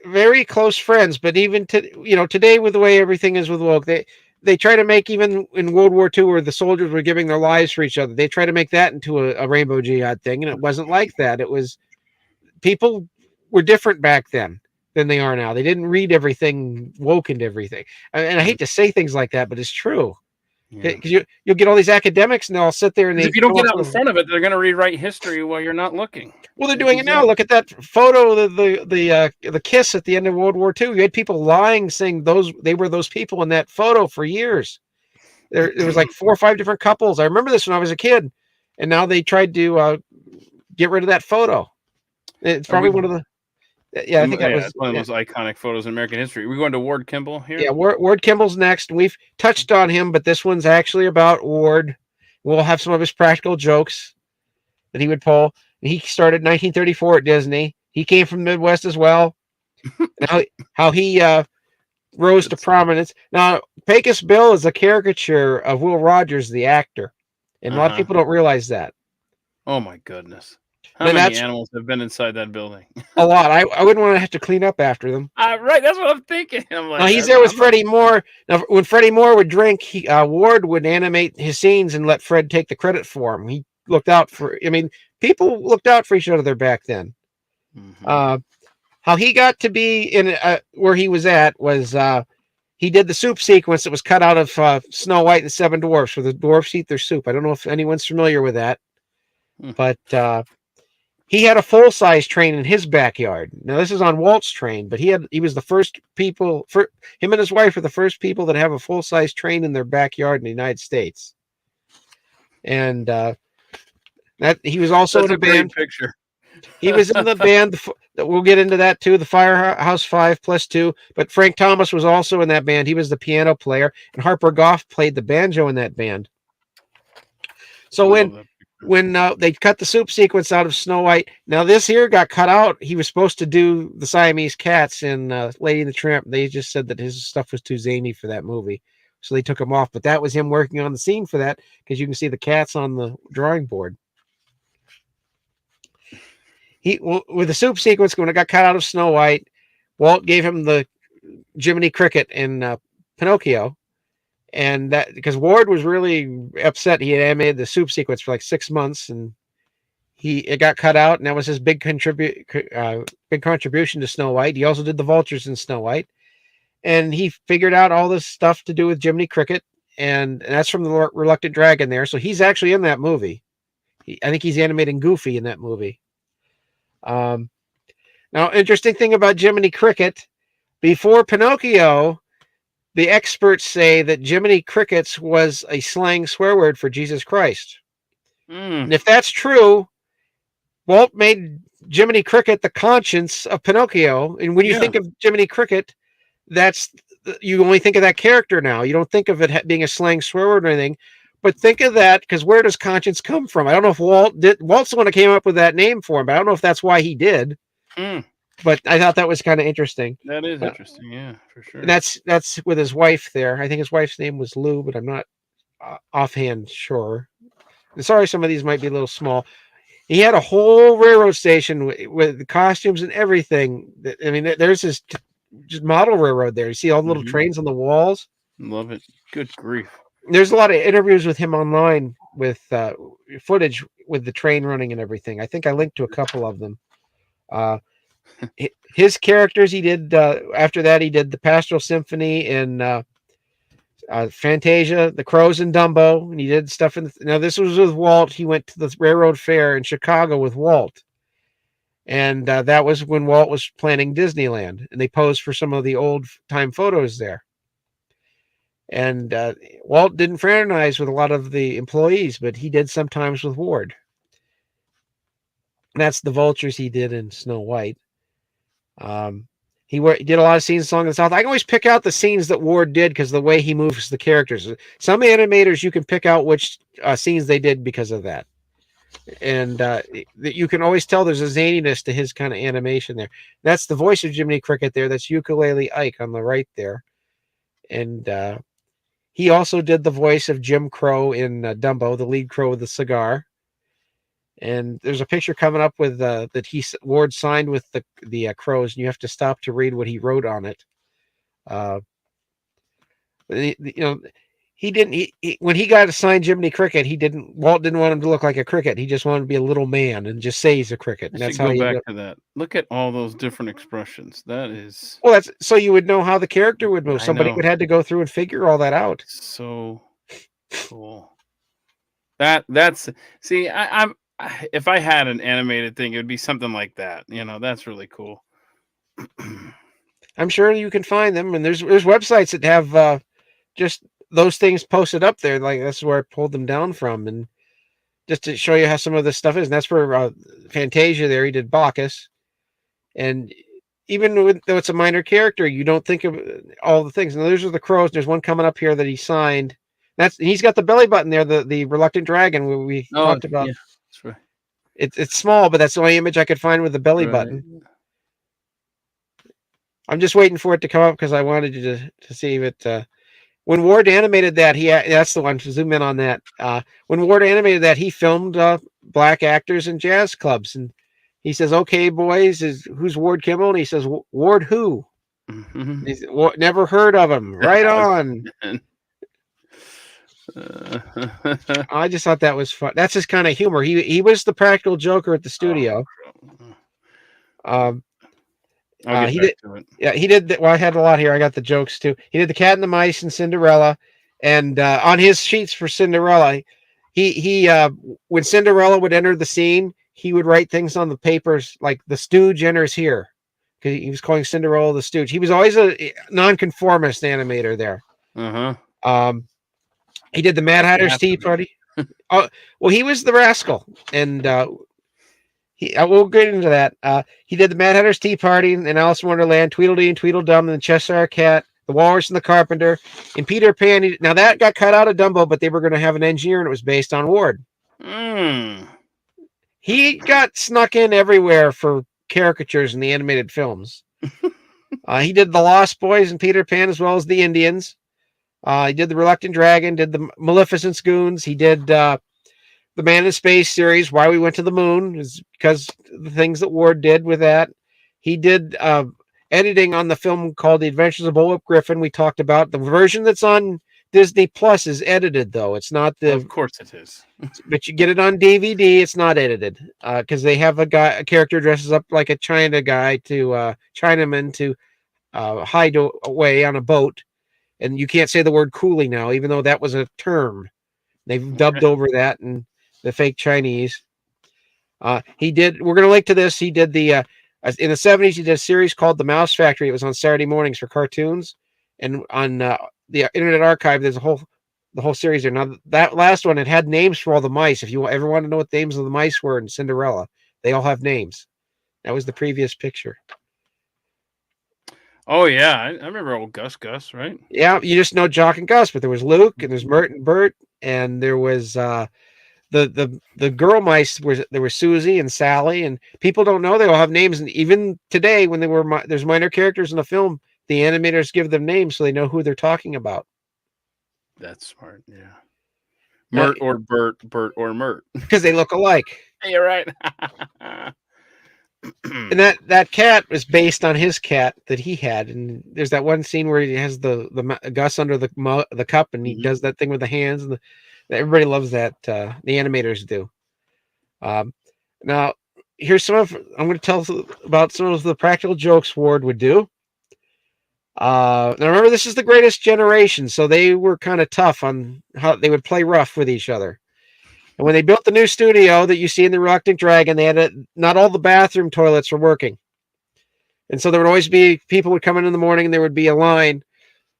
[SPEAKER 2] very close friends. But even today, with the way everything is with woke, they try to make, even in World War II, where the soldiers were giving their lives for each other, they try to make that into a rainbow jihad thing, and it wasn't like that. It was, people were different back then than they are now. They didn't read everything woke into everything. And I hate to say things like that, but it's true.
[SPEAKER 1] Yeah.
[SPEAKER 2] Because you'll get all these academics and they'll sit there and
[SPEAKER 1] If you don't get out in front of it, they're going to rewrite history while you're not looking.
[SPEAKER 2] Well, they're doing it now. Look at that photo of the kiss at the end of World War II. You had people lying, saying they were those people in that photo for years. There was like 4 or 5 different couples. I remember this when I was a kid, and now they tried to get rid of that photo. It's probably one of the I think that was
[SPEAKER 1] one of those iconic photos in American history. We're going to Ward Kimball here.
[SPEAKER 2] Yeah, Ward Kimball's next. We've touched on him, but this one's actually about Ward. We'll have some of his practical jokes that he would pull. He started in 1934 at Disney. He came from the Midwest as well. how he rose to prominence. Now, Pecos Bill is a caricature of Will Rogers, the actor, and a lot of people don't realize that.
[SPEAKER 1] Oh my goodness! How many animals have been inside that building?
[SPEAKER 2] A lot. I wouldn't want to have to clean up after them.
[SPEAKER 1] Right, that's what I'm thinking. I'm like,
[SPEAKER 2] now, he's there with Freddie Moore. Now, when Freddie Moore would drink, Ward would animate his scenes and let Fred take the credit for him. He looked out for. I mean, people looked out for each other back then. Mm-hmm. How he got to be in where he was at was he did the soup sequence that was cut out of Snow White and the Seven Dwarfs, where the dwarfs eat their soup. I don't know if anyone's familiar with that, but he had a full-size train in his backyard. Now, this is on Walt's train, but he was the first people, him and his wife were the first people that have a full-size train in their backyard in the United States. And that he was also in a band.
[SPEAKER 1] Picture.
[SPEAKER 2] He was in the band. We'll get into that too. The Firehouse 5+2. But Frank Thomas was also in that band. He was the piano player, and Harper Goff played the banjo in that band. So when they cut the soup sequence out of Snow White, now this here got cut out. He was supposed to do the Siamese cats in Lady and the Tramp. They just said that his stuff was too zany for that movie, so they took him off. But that was him working on the scene for that, because you can see the cats on the drawing board. With the soup sequence, when it got cut out of Snow White, Walt gave him the Jiminy Cricket in Pinocchio, and that because Ward was really upset. He had animated the soup sequence for like 6 months, and it got cut out, and that was his big contribution to Snow White. He also did the vultures in Snow White, and he figured out all this stuff to do with Jiminy Cricket, and that's from the Reluctant Dragon there. So he's actually in that movie. I think he's animating Goofy in that movie. Now, interesting thing about Jiminy Cricket, before Pinocchio, the experts say that Jiminy Crickets was a slang swear word for Jesus Christ. And if that's true, Walt made Jiminy Cricket the conscience of Pinocchio. And when you think of Jiminy Cricket, you only think of that character now. You don't think of it being a slang swear word or anything. But think of that, because where does conscience come from? I don't know if Walt's the one that came up with that name for him, but I don't know if that's why he did. But I thought that was kind of interesting.
[SPEAKER 1] That is interesting, yeah, for sure.
[SPEAKER 2] And that's with his wife there. I think his wife's name was Lou, but I'm not offhand sure. And sorry, some of these might be a little small. He had a whole railroad station with costumes and everything. I mean, there's this just model railroad there. You see all the little trains on the walls.
[SPEAKER 1] Love it. Good grief.
[SPEAKER 2] There's a lot of interviews with him online with footage with the train running and everything. I think I linked to a couple of them. His characters, he did after that, he did the Pastoral Symphony and Fantasia, the Crows and Dumbo, and he did stuff now this was with Walt. He went to the Railroad Fair in Chicago with Walt, and that was when Walt was planning Disneyland, and they posed for some of the old time photos there. And Walt didn't fraternize with a lot of the employees, but he did sometimes with Ward. And that's the vultures he did in Snow White. He did a lot of scenes along the South. I can always pick out the scenes that Ward did because the way he moves the characters. Some animators, you can pick out which scenes they did because of that. And you can always tell there's a zaniness to his kind of animation there. That's the voice of Jiminy Cricket there. That's Ukulele Ike on the right there. And He also did the voice of Jim Crow in Dumbo, the lead crow with the cigar. And there's a picture coming up with that Ward signed with the crows, and you have to stop to read what he wrote on it. He didn't. When he got assigned Jiminy Cricket, Walt didn't want him to look like a cricket. He just wanted to be a little man and just say he's a cricket. And
[SPEAKER 1] that's how you go back to that. Look at all those different expressions. That is
[SPEAKER 2] that's so you would know how the character would move. Somebody would have to go through and figure all that out.
[SPEAKER 1] So cool. That's see, I'm if I had an animated thing, it would be something like that. That's really cool.
[SPEAKER 2] I'm sure you can find them, and there's websites that have just those things posted up there. Like that's where I pulled them down from, and just to show you how some of this stuff is. And that's for Fantasia. There, he did Bacchus, and even though it's a minor character, you don't think of all the things. And those are the crows. There's one coming up here that he signed. He's got the belly button there, the reluctant dragon we talked about.
[SPEAKER 1] Yeah, that's right.
[SPEAKER 2] It's small, but that's the only image I could find with the belly button. I'm just waiting for it to come up because I wanted you to see it. When Ward animated that, that's the one to zoom in on that. When Ward animated that, he filmed black actors in jazz clubs, and he says, "Okay, boys, who's Ward Kimball?" And he says, "Ward who?" Mm-hmm. He's never heard of him. Right on. I just thought that was fun. That's his kind of humor. He was the practical joker at the studio. He did. Yeah, he did. Well, I had a lot here. I got the jokes too. He did the Cat and the Mice and Cinderella, and on his sheets for Cinderella, he when Cinderella would enter the scene, he would write things on the papers like "The Stooge enters here," because he was calling Cinderella the Stooge. He was always a nonconformist animator there. He did the Mad Hatter's Tea Party. Well, he was the rascal, and we'll get into that. He did the Mad Hatter's Tea Party and Alice in Wonderland, Tweedledee and Tweedledum, and the Cheshire Cat, the Walrus and the Carpenter, and Peter Pan. Now that got cut out of Dumbo, but they were going to have an engineer, and it was based on Ward. He got snuck in everywhere for caricatures in the animated films. He did the Lost Boys and Peter Pan, as well as the Indians. He did the Reluctant Dragon, did the Maleficent's Goons. He did the Man in Space series, Why We Went to the Moon, is because the things that Ward did with that. He did editing on the film called The Adventures of Bullwhip Griffin. We talked about the version that's on Disney Plus is edited, though. It's not the.
[SPEAKER 1] Of course it is.
[SPEAKER 2] But you get it on DVD. It's not edited because they have a character dresses up like a Chinaman to hide away on a boat. And you can't say the word coolie now, even though that was a term. They've dubbed over that in the fake Chinese. He did. We're going to link to this. He did in the 70s. He did a series called The Mouse Factory. It was on Saturday mornings for cartoons, and on the Internet Archive, there's the whole series there. Now that last one, it had names for all the mice. If you ever want to know what the names of the mice were in Cinderella, they all have names. That was the previous picture.
[SPEAKER 1] Oh yeah, I remember old Gus, right?
[SPEAKER 2] Yeah, you just know Jock and Gus, but there was Luke, and there's Mert and Bert, and there was the girl mice. There were Susie and Sally, and people don't know they all have names. And even today, when there's minor characters in the film, the animators give them names so they know who they're talking about. That's smart, yeah.
[SPEAKER 1] Mert or Bert, Bert or Mert,
[SPEAKER 2] because they look alike.
[SPEAKER 1] You're right.
[SPEAKER 2] And that cat was based on his cat that he had, and there's that one scene where he has the Gus under the cup, and he does that thing with the hands, and everybody loves that. The animators do. Now, here's I'm going to tell about some of the practical jokes Ward would do. Now remember, this is the Greatest Generation, so they were kind of tough on how they would play rough with each other. And when they built the new studio that you see in the Reluctant Dragon, they had not all the bathroom toilets were working. And so there would always be people would come in the morning and there would be a line.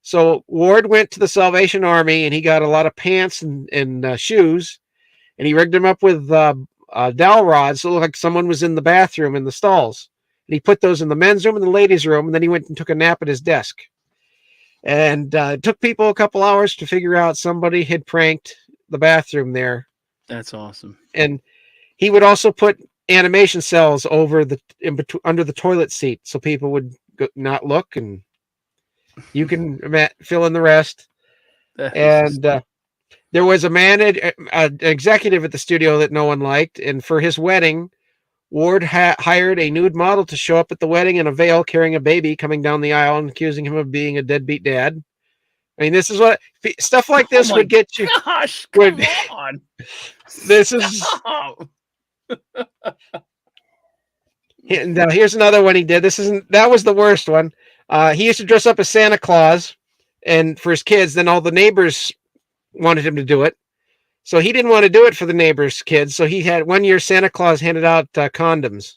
[SPEAKER 2] So Ward went to the Salvation Army and he got a lot of pants and shoes, and he rigged them up with dowel rods so it looked like someone was in the bathroom in the stalls. And he put those in the men's room and the ladies' room, and then he went and took a nap at his desk. And it took people a couple hours to figure out somebody had pranked the bathroom there.
[SPEAKER 1] That's awesome.
[SPEAKER 2] And he would also put animation cells over under the toilet seat so people would not look, and you can fill in the rest. And there was an executive at the studio that no one liked, and for his wedding, Ward hired a nude model to show up at the wedding in a veil carrying a baby coming down the aisle and accusing him of being a deadbeat dad. I mean, this is what stuff like this would get you.
[SPEAKER 1] Gosh, come on.
[SPEAKER 2] This is. And here's another one he did. That was the worst one. He used to dress up as Santa Claus and for his kids. Then all the neighbors wanted him to do it. So he didn't want to do it for the neighbors' kids. So he had one year Santa Claus handed out condoms.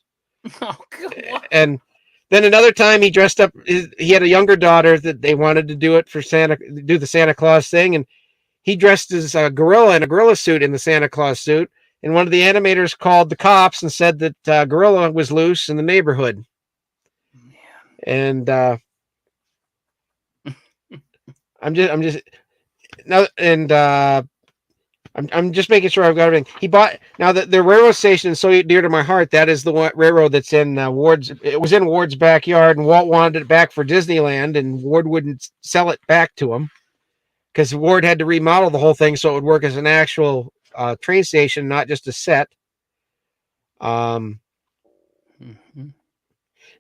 [SPEAKER 1] Oh, God.
[SPEAKER 2] And then another time he dressed up. He had a younger daughter that they wanted to do it for do the Santa Claus thing. And he dressed as a gorilla in a gorilla suit in the Santa Claus suit. And one of the animators called the cops and said that gorilla was loose in the neighborhood. Man. And I'm just making sure I've got everything. He bought now the railroad station is so dear to my heart. That is the one railroad that's in Ward's. It was in Ward's backyard, and Walt wanted it back for Disneyland, and Ward wouldn't sell it back to him because Ward had to remodel the whole thing so it would work as an actual train station, not just a set. Another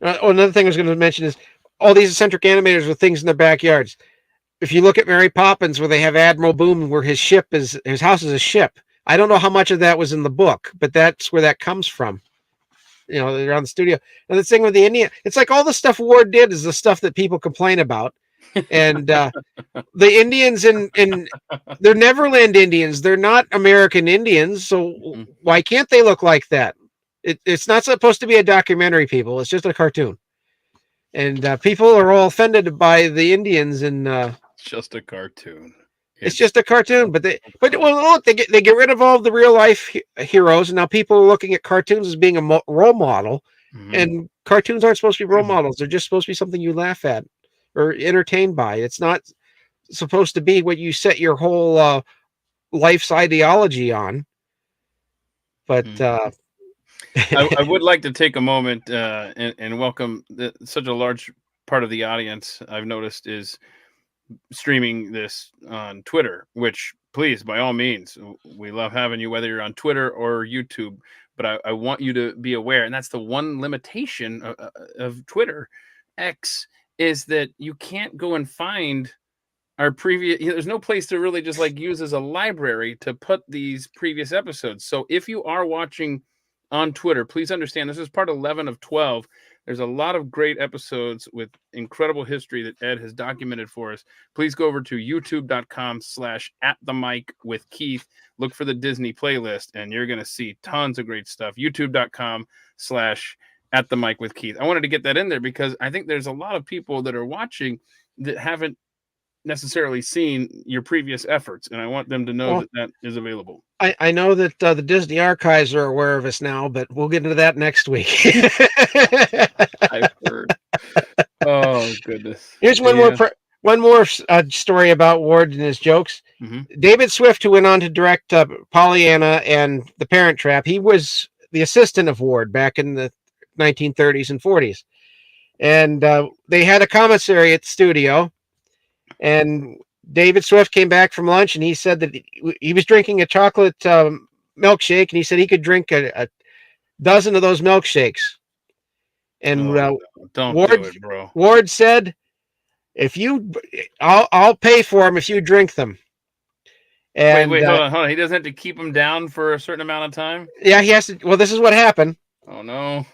[SPEAKER 2] thing I was going to mention is all these eccentric animators with things in their backyards. If you look at Mary Poppins, where they have Admiral Boom, where his house is a ship. I don't know how much of that was in the book, but that's where that comes from. Around the studio. And the thing with the Indian, it's like all the stuff Ward did is the stuff that people complain about. And the Indians in they're Neverland Indians. They're not American Indians. So why can't they look like that? It's not supposed to be a documentary, people. It's just a cartoon. And people are all offended by the Indians. And
[SPEAKER 1] it's just a cartoon.
[SPEAKER 2] It's just a cartoon. But look, they get rid of all the real life heroes. And now people are looking at cartoons as being a role model. Mm-hmm. And cartoons aren't supposed to be role models. They're just supposed to be something you laugh at or entertained by. It's not supposed to be what you set your whole life's ideology on. But
[SPEAKER 1] I would like to take a moment and welcome such a large part of the audience I've noticed is streaming this on Twitter, which please, by all means, we love having you, whether you're on Twitter or YouTube. But I want you to be aware, and that's the one limitation of Twitter X, is that you can't go and find our previous, there's no place to really just like use as a library to put these previous episodes. So if you are watching on Twitter, please understand this is part 11 of 12. There's a lot of great episodes with incredible history that Ed has documented for us. Please go over to youtube.com/@the-mic-with-Keith. Look for the Disney playlist, and you're going to see tons of great stuff. youtube.com/@the-mic-with-Keith. I wanted to get that in there because I think there's a lot of people that are watching that haven't necessarily seen your previous efforts, and I want them to know that is available.
[SPEAKER 2] I know that the Disney archives are aware of us now, but we'll get into that next week.
[SPEAKER 1] I've heard. Oh goodness!
[SPEAKER 2] Here's one more story about Ward and his jokes. Mm-hmm. David Swift, who went on to direct Pollyanna and The Parent Trap, he was the assistant of Ward back in the 1930s and 40s, and they had a commissary at the studio. And David Swift came back from lunch, and he said that he was drinking a chocolate milkshake, and he said he could drink a dozen of those milkshakes. And
[SPEAKER 1] don't do it, bro.
[SPEAKER 2] Ward said, I'll pay for them if you drink them. And
[SPEAKER 1] wait, hold on. He doesn't have to keep them down for a certain amount of time?
[SPEAKER 2] Yeah, he has to. Well, this is what happened.
[SPEAKER 1] Oh, no.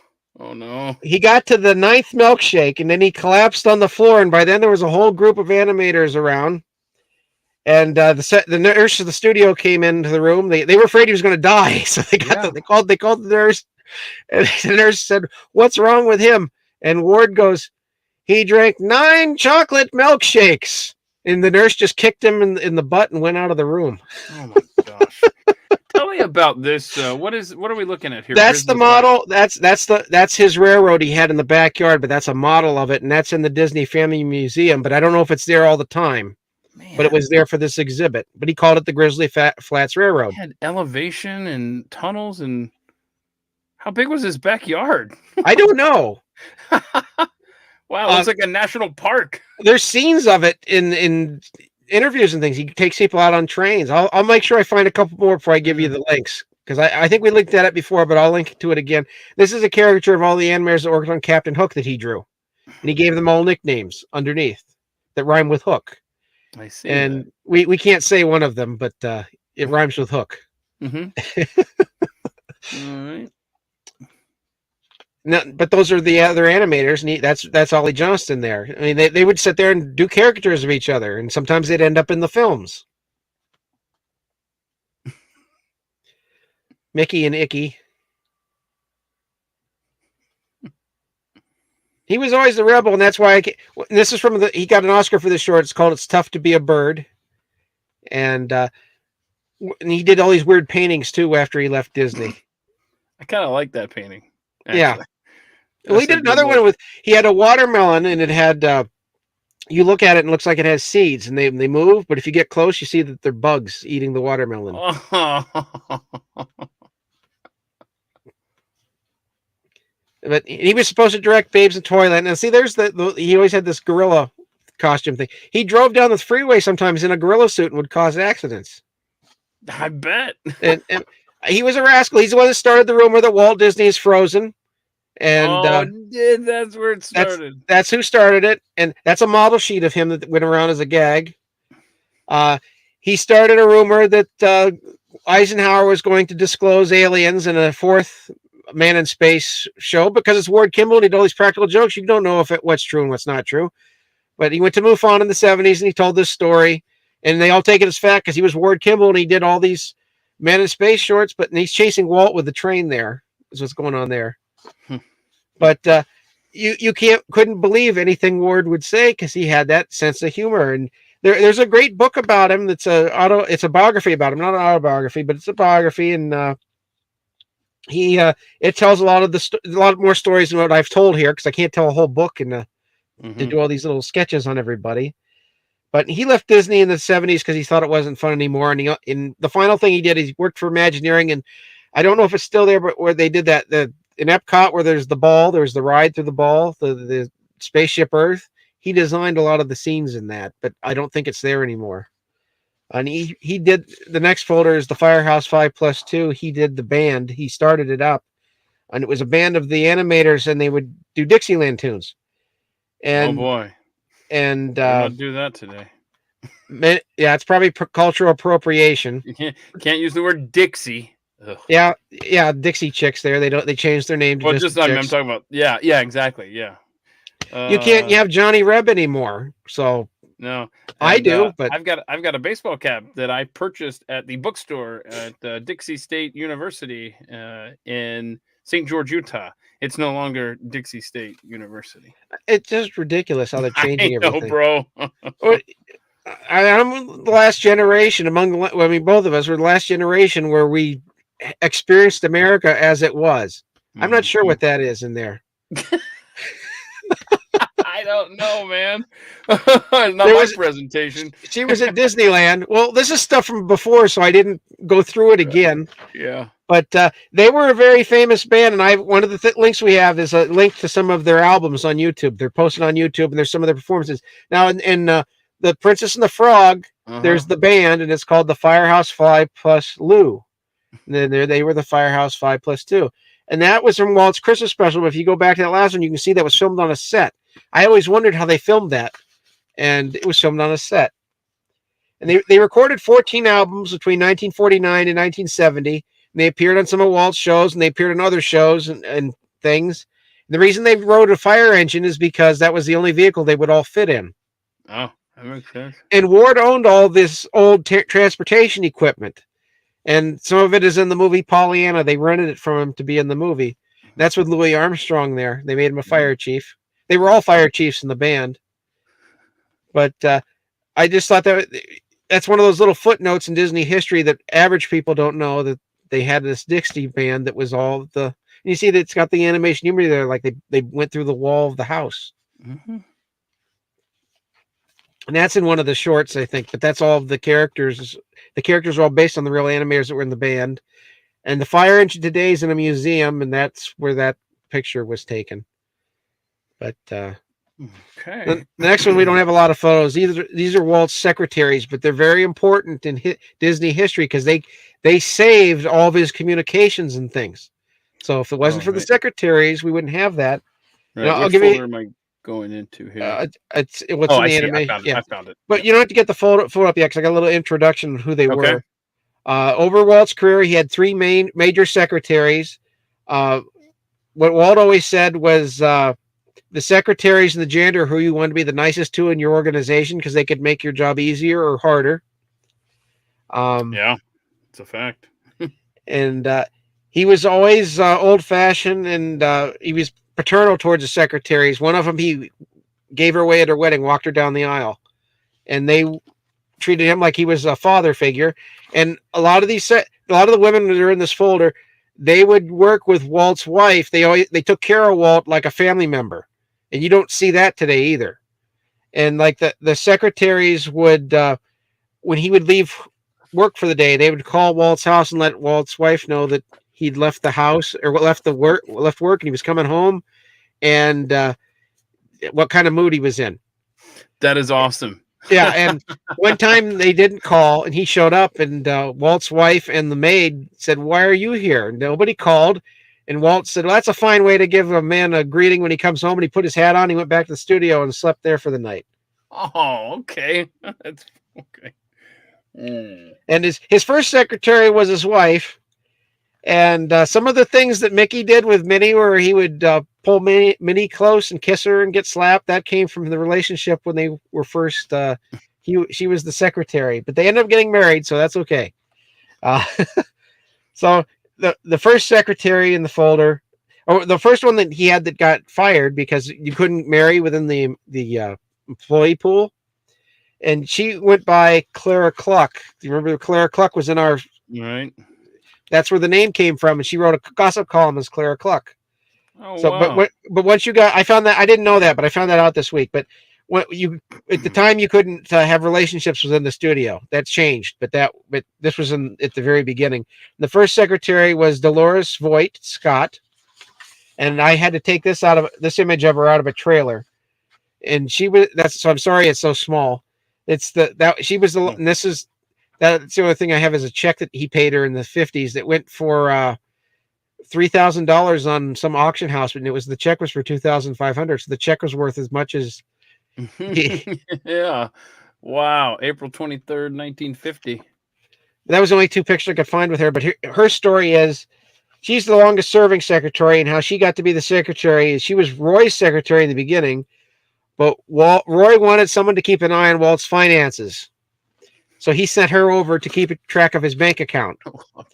[SPEAKER 1] He
[SPEAKER 2] got to the 9th milkshake, and then he collapsed on the floor, and by then there was a whole group of animators around. And the nurse of the studio came into the room. They were afraid he was going to die, so they called the nurse, and the nurse said, "What's wrong with him?" And Ward goes, "He drank 9 chocolate milkshakes." And the nurse just kicked him in the butt and went out of the room.
[SPEAKER 1] Oh my gosh! Tell me about this. What are we looking at here?
[SPEAKER 2] That's the model. That's his railroad he had in the backyard, but that's a model of it, and that's in the Disney Family Museum. But I don't know if it's there all the time. Man. But it was there for this exhibit. But he called it the Grizzly Flats Railroad.
[SPEAKER 1] It had elevation and tunnels, and how big was his backyard?
[SPEAKER 2] I don't know.
[SPEAKER 1] Wow, it's like a national park.
[SPEAKER 2] There's scenes of it in interviews and things. He takes people out on trains. I'll make sure I find a couple more before I give you the links, because I think we linked at it before, but I'll link to it again. This is a caricature of all the animators that worked on Captain Hook that he drew, and he gave them all nicknames underneath that rhyme with Hook.
[SPEAKER 1] I see.
[SPEAKER 2] And we can't say one of them, but it rhymes with Hook.
[SPEAKER 1] Mm-hmm. All right.
[SPEAKER 2] No, but those are the other animators, and that's Ollie Johnston there. I mean, they would sit there and do caricatures of each other, and sometimes they'd end up in the films. Mickey and Icky. He was always the rebel, and that's why this is from he got an Oscar for this short. It's called "It's Tough to Be a Bird," and he did all these weird paintings too after he left Disney.
[SPEAKER 1] I kind of like that painting. Actually.
[SPEAKER 2] Yeah. Well, he did another one he had a watermelon, and it had, you look at it and it looks like it has seeds, and they move, but if you get close, you see that they're bugs eating the watermelon. But he was supposed to direct Babes in Toyland. Now, see, there's he always had this gorilla costume thing. He drove down the freeway sometimes in a gorilla suit and would cause accidents.
[SPEAKER 1] I bet.
[SPEAKER 2] and he was a rascal. He's the one that started the rumor that Walt Disney is frozen. And
[SPEAKER 1] that's where it started.
[SPEAKER 2] That's who started it, and that's a model sheet of him that went around as a gag. He started a rumor that Eisenhower was going to disclose aliens in a fourth Man in Space show because it's Ward Kimball and he did all these practical jokes. You don't know what's true and what's not true. But he went to MUFON in the 70s and he told this story, and they all take it as fact because he was Ward Kimball and he did all these Man in Space shorts, but he's chasing Walt with the train there, is what's going on there. But you couldn't believe anything Ward would say because he had that sense of humor. And there's a great book about him that's it's a biography about him, not an autobiography, but it's a biography, and it tells a lot more stories than what I've told here because I can't tell a whole book and to do all these little sketches on everybody. But he left Disney in the 70s because he thought it wasn't fun anymore. And the final thing he did is he worked for Imagineering, and I don't know if it's still there, but where they did that in EPCOT, where there's the ball, there's the ride through the ball, the spaceship Earth. He designed a lot of the scenes in that, but I don't think it's there anymore. And he did the next folder is the Firehouse 5+2. He did the band. He started it up, and it was a band of the animators, and they would do Dixieland tunes. And
[SPEAKER 1] oh boy,
[SPEAKER 2] and
[SPEAKER 1] not do that today.
[SPEAKER 2] Yeah, it's probably cultural appropriation.
[SPEAKER 1] You can't use the word Dixie. Ugh.
[SPEAKER 2] Yeah, Dixie Chicks. They changed their name to
[SPEAKER 1] I'm talking about. Yeah, exactly. Yeah.
[SPEAKER 2] You can't have Johnny Reb anymore. So
[SPEAKER 1] no,
[SPEAKER 2] I do. But
[SPEAKER 1] I've got a baseball cap that I purchased at the bookstore at Dixie State University in St. George, Utah. It's no longer Dixie State University.
[SPEAKER 2] It's just ridiculous how they're changing everything.
[SPEAKER 1] bro.
[SPEAKER 2] I'm the last generation both of us were the last generation where we experienced America as it was. I'm not sure what that is in there.
[SPEAKER 1] I don't know, man. Not my presentation.
[SPEAKER 2] She was at Disneyland. Well, this is stuff from before, so I didn't go through it again.
[SPEAKER 1] Yeah.
[SPEAKER 2] But they were a very famous band, and one of the links we have is a link to some of their albums on YouTube. They're posted on YouTube, and there's some of their performances. Now, in The Princess and the Frog, there's the band, and it's called the Firehouse 5+Lou. And then they were the Firehouse 5+2. And that was from Walt's Christmas special. But if you go back to that last one, you can see that was filmed on a set. I always wondered how they filmed that. And it was filmed on a set. And they recorded 14 albums between 1949 and 1970. And they appeared on some of Walt's shows, and they appeared on other shows and things. And the reason they rode a fire engine is because that was the only vehicle they would all fit in.
[SPEAKER 1] Oh, that makes sense.
[SPEAKER 2] And Ward owned all this old transportation equipment. And some of it is in the movie Pollyanna. They rented it from him to be in the movie. That's with Louis Armstrong there. They made him a fire chief. They were all fire chiefs in the band. But I just thought that's one of those little footnotes in Disney history that average people don't know, that they had this Dixie band that was all the... You see that it's got the animation humor there, like they went through the wall of the house.
[SPEAKER 1] Mm-hmm.
[SPEAKER 2] And that's in one of the shorts, I think. But that's all of the characters. The characters are all based on the real animators that were in the band. And the fire engine today is in a museum, and that's where that picture was taken. But
[SPEAKER 1] Okay.
[SPEAKER 2] The next one, we don't have a lot of photos. These are Walt's secretaries, but they're very important in Disney history because they saved all of his communications and things. So if it wasn't
[SPEAKER 1] All
[SPEAKER 2] for the
[SPEAKER 1] right.
[SPEAKER 2] secretaries, we wouldn't have that.
[SPEAKER 1] Right.
[SPEAKER 2] I'll
[SPEAKER 1] What
[SPEAKER 2] give you
[SPEAKER 1] folder am I going into here?
[SPEAKER 2] it's what's
[SPEAKER 1] Oh,
[SPEAKER 2] in
[SPEAKER 1] I
[SPEAKER 2] the
[SPEAKER 1] see. I
[SPEAKER 2] anime.
[SPEAKER 1] found it.
[SPEAKER 2] Yeah,
[SPEAKER 1] I found it.
[SPEAKER 2] but
[SPEAKER 1] Yep.
[SPEAKER 2] you don't have to get the photo up yet because I got a little introduction of who they
[SPEAKER 1] Okay.
[SPEAKER 2] were. Over Walt's career, he had three major secretaries. Uh, what Walt always said was the secretaries and the janitor who you want to be the nicest to in your organization because they could make your job easier or harder.
[SPEAKER 1] Yeah, it's a fact.
[SPEAKER 2] And he was always old fashioned, and he was paternal towards the secretaries. One of them, he gave her away at her wedding, walked her down the aisle, and they treated him like he was a father figure. And a lot of the women that are in this folder, they would work with Walt's wife. They took care of Walt like a family member, and you don't see that today either. And like the secretaries would, when he would leave work for the day, they would call Walt's house and let Walt's wife know that he'd left the house or left work, and he was coming home, and what kind of mood he was in.
[SPEAKER 1] That is awesome.
[SPEAKER 2] Yeah, and one time they didn't call, and he showed up, and Walt's wife and the maid said, "Why are you here?" Nobody called, and Walt said, "Well, that's a fine way to give a man a greeting when he comes home." And he put his hat on. He went back to the studio and slept there for the night.
[SPEAKER 1] Oh, okay. That's okay. Mm.
[SPEAKER 2] And his first secretary was his wife. And some of the things that Mickey did with Minnie, where he would pull Minnie close and kiss her and get slapped, that came from the relationship when they were first. She was the secretary, but they ended up getting married, so that's okay. So the first secretary in the folder, or the first one that he had that got fired because you couldn't marry within the employee pool, and she went by Clara Cluck. Do you remember Clara Cluck was in our?
[SPEAKER 1] Right.
[SPEAKER 2] That's where the name came from, and she wrote a gossip column as Clara Cluck.
[SPEAKER 1] Oh,
[SPEAKER 2] So,
[SPEAKER 1] wow.
[SPEAKER 2] but once you got, I found that I didn't know that, but I found that out this week. But when you at the time you couldn't have relationships within the studio. That's changed, but this was at the very beginning. The first secretary was Dolores Voigt Scott, and I had to take this image of her out of a trailer, and she was so I'm sorry it's so small. It's she was the, and this is. That's the only thing I have is a check that he paid her in the 50s that went for $3,000 on some auction house, and the check was for $2,500. So the check was worth as much as
[SPEAKER 1] Yeah. Wow. April 23rd, 1950.
[SPEAKER 2] That was the only two pictures I could find with her. But her story is she's the longest serving secretary, and how she got to be the secretary. She was Roy's secretary in the beginning, but Roy wanted someone to keep an eye on Walt's finances. So he sent her over to keep track of his bank account.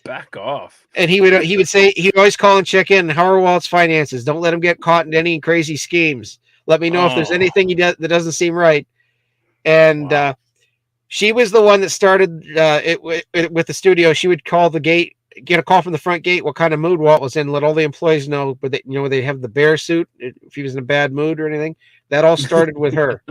[SPEAKER 1] Back off.
[SPEAKER 2] And he would say, he'd always call and check in. How are Walt's finances? Don't let him get caught in any crazy schemes. Let me know if there's anything that doesn't seem right. And she was the one that started with the studio. She would call the gate, get a call from the front gate, what kind of mood Walt was in, let all the employees know. But they have the bear suit if he was in a bad mood or anything. That all started with her.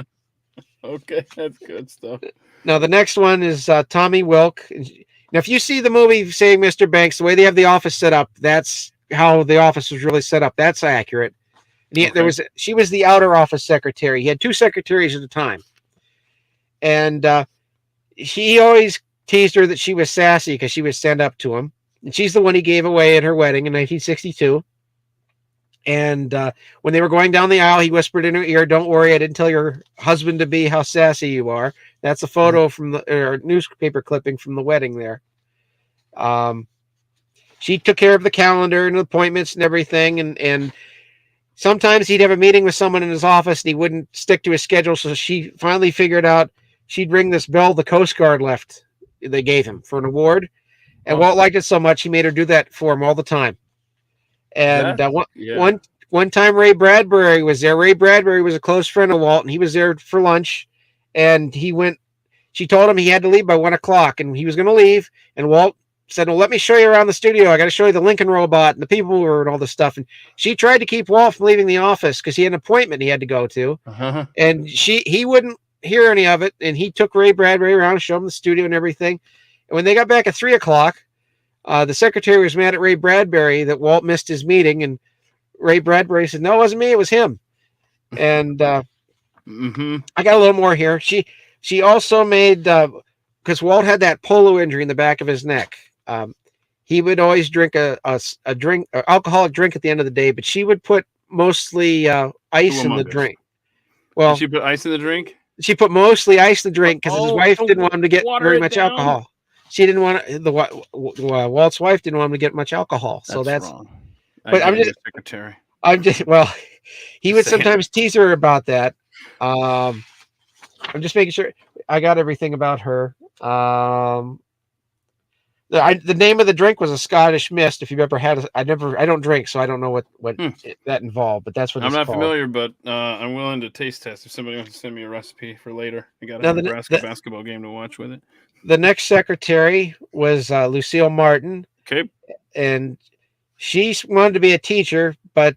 [SPEAKER 1] Okay, that's good stuff.
[SPEAKER 2] Now, the next one is Tommy Wilk. Now, if you see the movie Saving Mr. Banks, the way they have the office set up, that's how the office was really set up. That's accurate. And she was the outer office secretary. He had two secretaries at a time. And he always teased her that she was sassy because she would stand up to him. And she's the one he gave away at her wedding in 1962. And when they were going down the aisle, he whispered in her ear, "Don't worry, I didn't tell your husband-to-be how sassy you are." That's a photo from the newspaper clipping from the wedding there. She took care of the calendar and appointments and everything. And sometimes he'd have a meeting with someone in his office and he wouldn't stick to his schedule. So she finally figured out she'd ring this bell the Coast Guard left. They gave him for an award. And Walt liked it so much, he made her do that for him all the time. And one time Ray Bradbury was there. Ray Bradbury was a close friend of Walt, and he was there for lunch. And she told him he had to leave by 1:00, and he was going to leave. And Walt said, "Well, let me show you around the studio. I got to show you the Lincoln robot and the people and all this stuff." And she tried to keep Walt from leaving the office because he had an appointment he had to go to. And he wouldn't hear any of it. And he took Ray Bradbury around and showed him the studio and everything. And when they got back at 3:00, the secretary was mad at Ray Bradbury that Walt missed his meeting, and Ray Bradbury said, "No, it wasn't me, it was him." And
[SPEAKER 1] Mm-hmm.
[SPEAKER 2] I got a little more here. She also made because Walt had that polo injury in the back of his neck. He would always drink a drink, an alcoholic drink at the end of the day, but she would put mostly ice in the
[SPEAKER 1] Among Us.
[SPEAKER 2] Drink.
[SPEAKER 1] Did
[SPEAKER 2] Well,
[SPEAKER 1] she put ice in the drink?
[SPEAKER 2] she put mostly ice in the drink because his
[SPEAKER 1] Oh,
[SPEAKER 2] wife
[SPEAKER 1] to
[SPEAKER 2] didn't want him to get
[SPEAKER 1] water
[SPEAKER 2] very
[SPEAKER 1] it
[SPEAKER 2] much
[SPEAKER 1] down?
[SPEAKER 2] alcohol. She didn't want Walt's wife didn't want him to get much alcohol. So
[SPEAKER 1] That's
[SPEAKER 2] that's.
[SPEAKER 1] wrong. I
[SPEAKER 2] But
[SPEAKER 1] get you a secretary.
[SPEAKER 2] I'm just well. He would
[SPEAKER 1] Just saying.
[SPEAKER 2] sometimes tease her about that. I'm just making sure I got everything about her. The name of the drink was a Scottish Mist. If you've ever had, I don't drink, so I don't know what that involved. But that's what
[SPEAKER 1] I'm
[SPEAKER 2] it's
[SPEAKER 1] not
[SPEAKER 2] called.
[SPEAKER 1] familiar, but I'm willing to taste test if somebody wants to send me a recipe for later. I got a Nebraska basketball game to watch with it.
[SPEAKER 2] The next secretary was Lucille Martin.
[SPEAKER 1] Okay,
[SPEAKER 2] and she wanted to be a teacher, but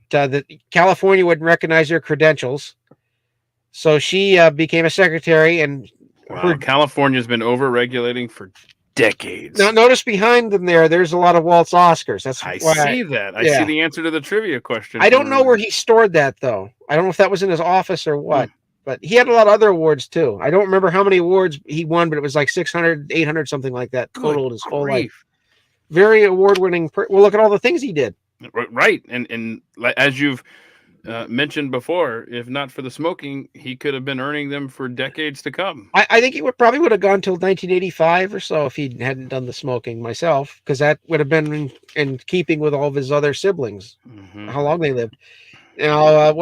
[SPEAKER 2] California wouldn't recognize her credentials, so she became a secretary. And
[SPEAKER 1] California's been over-regulating for decades.
[SPEAKER 2] Now, notice behind them there's a lot of Walt's Oscars. That's
[SPEAKER 1] I
[SPEAKER 2] why
[SPEAKER 1] see that. I see the answer to the trivia question.
[SPEAKER 2] I don't know where he stored that, though. I don't know if that was in his office or what. But he had a lot of other awards, too. I don't remember how many awards he won, but it was like 600, 800, something like that total in his whole life. Very award-winning. Well, look at all the things he did.
[SPEAKER 1] Right. And as you've mentioned before, if not for the smoking, he could have been earning them for decades to come.
[SPEAKER 2] I think he probably would have gone till 1985 or so if he hadn't done the smoking myself, because that would have been in keeping with all of his other siblings, how long they lived. Now,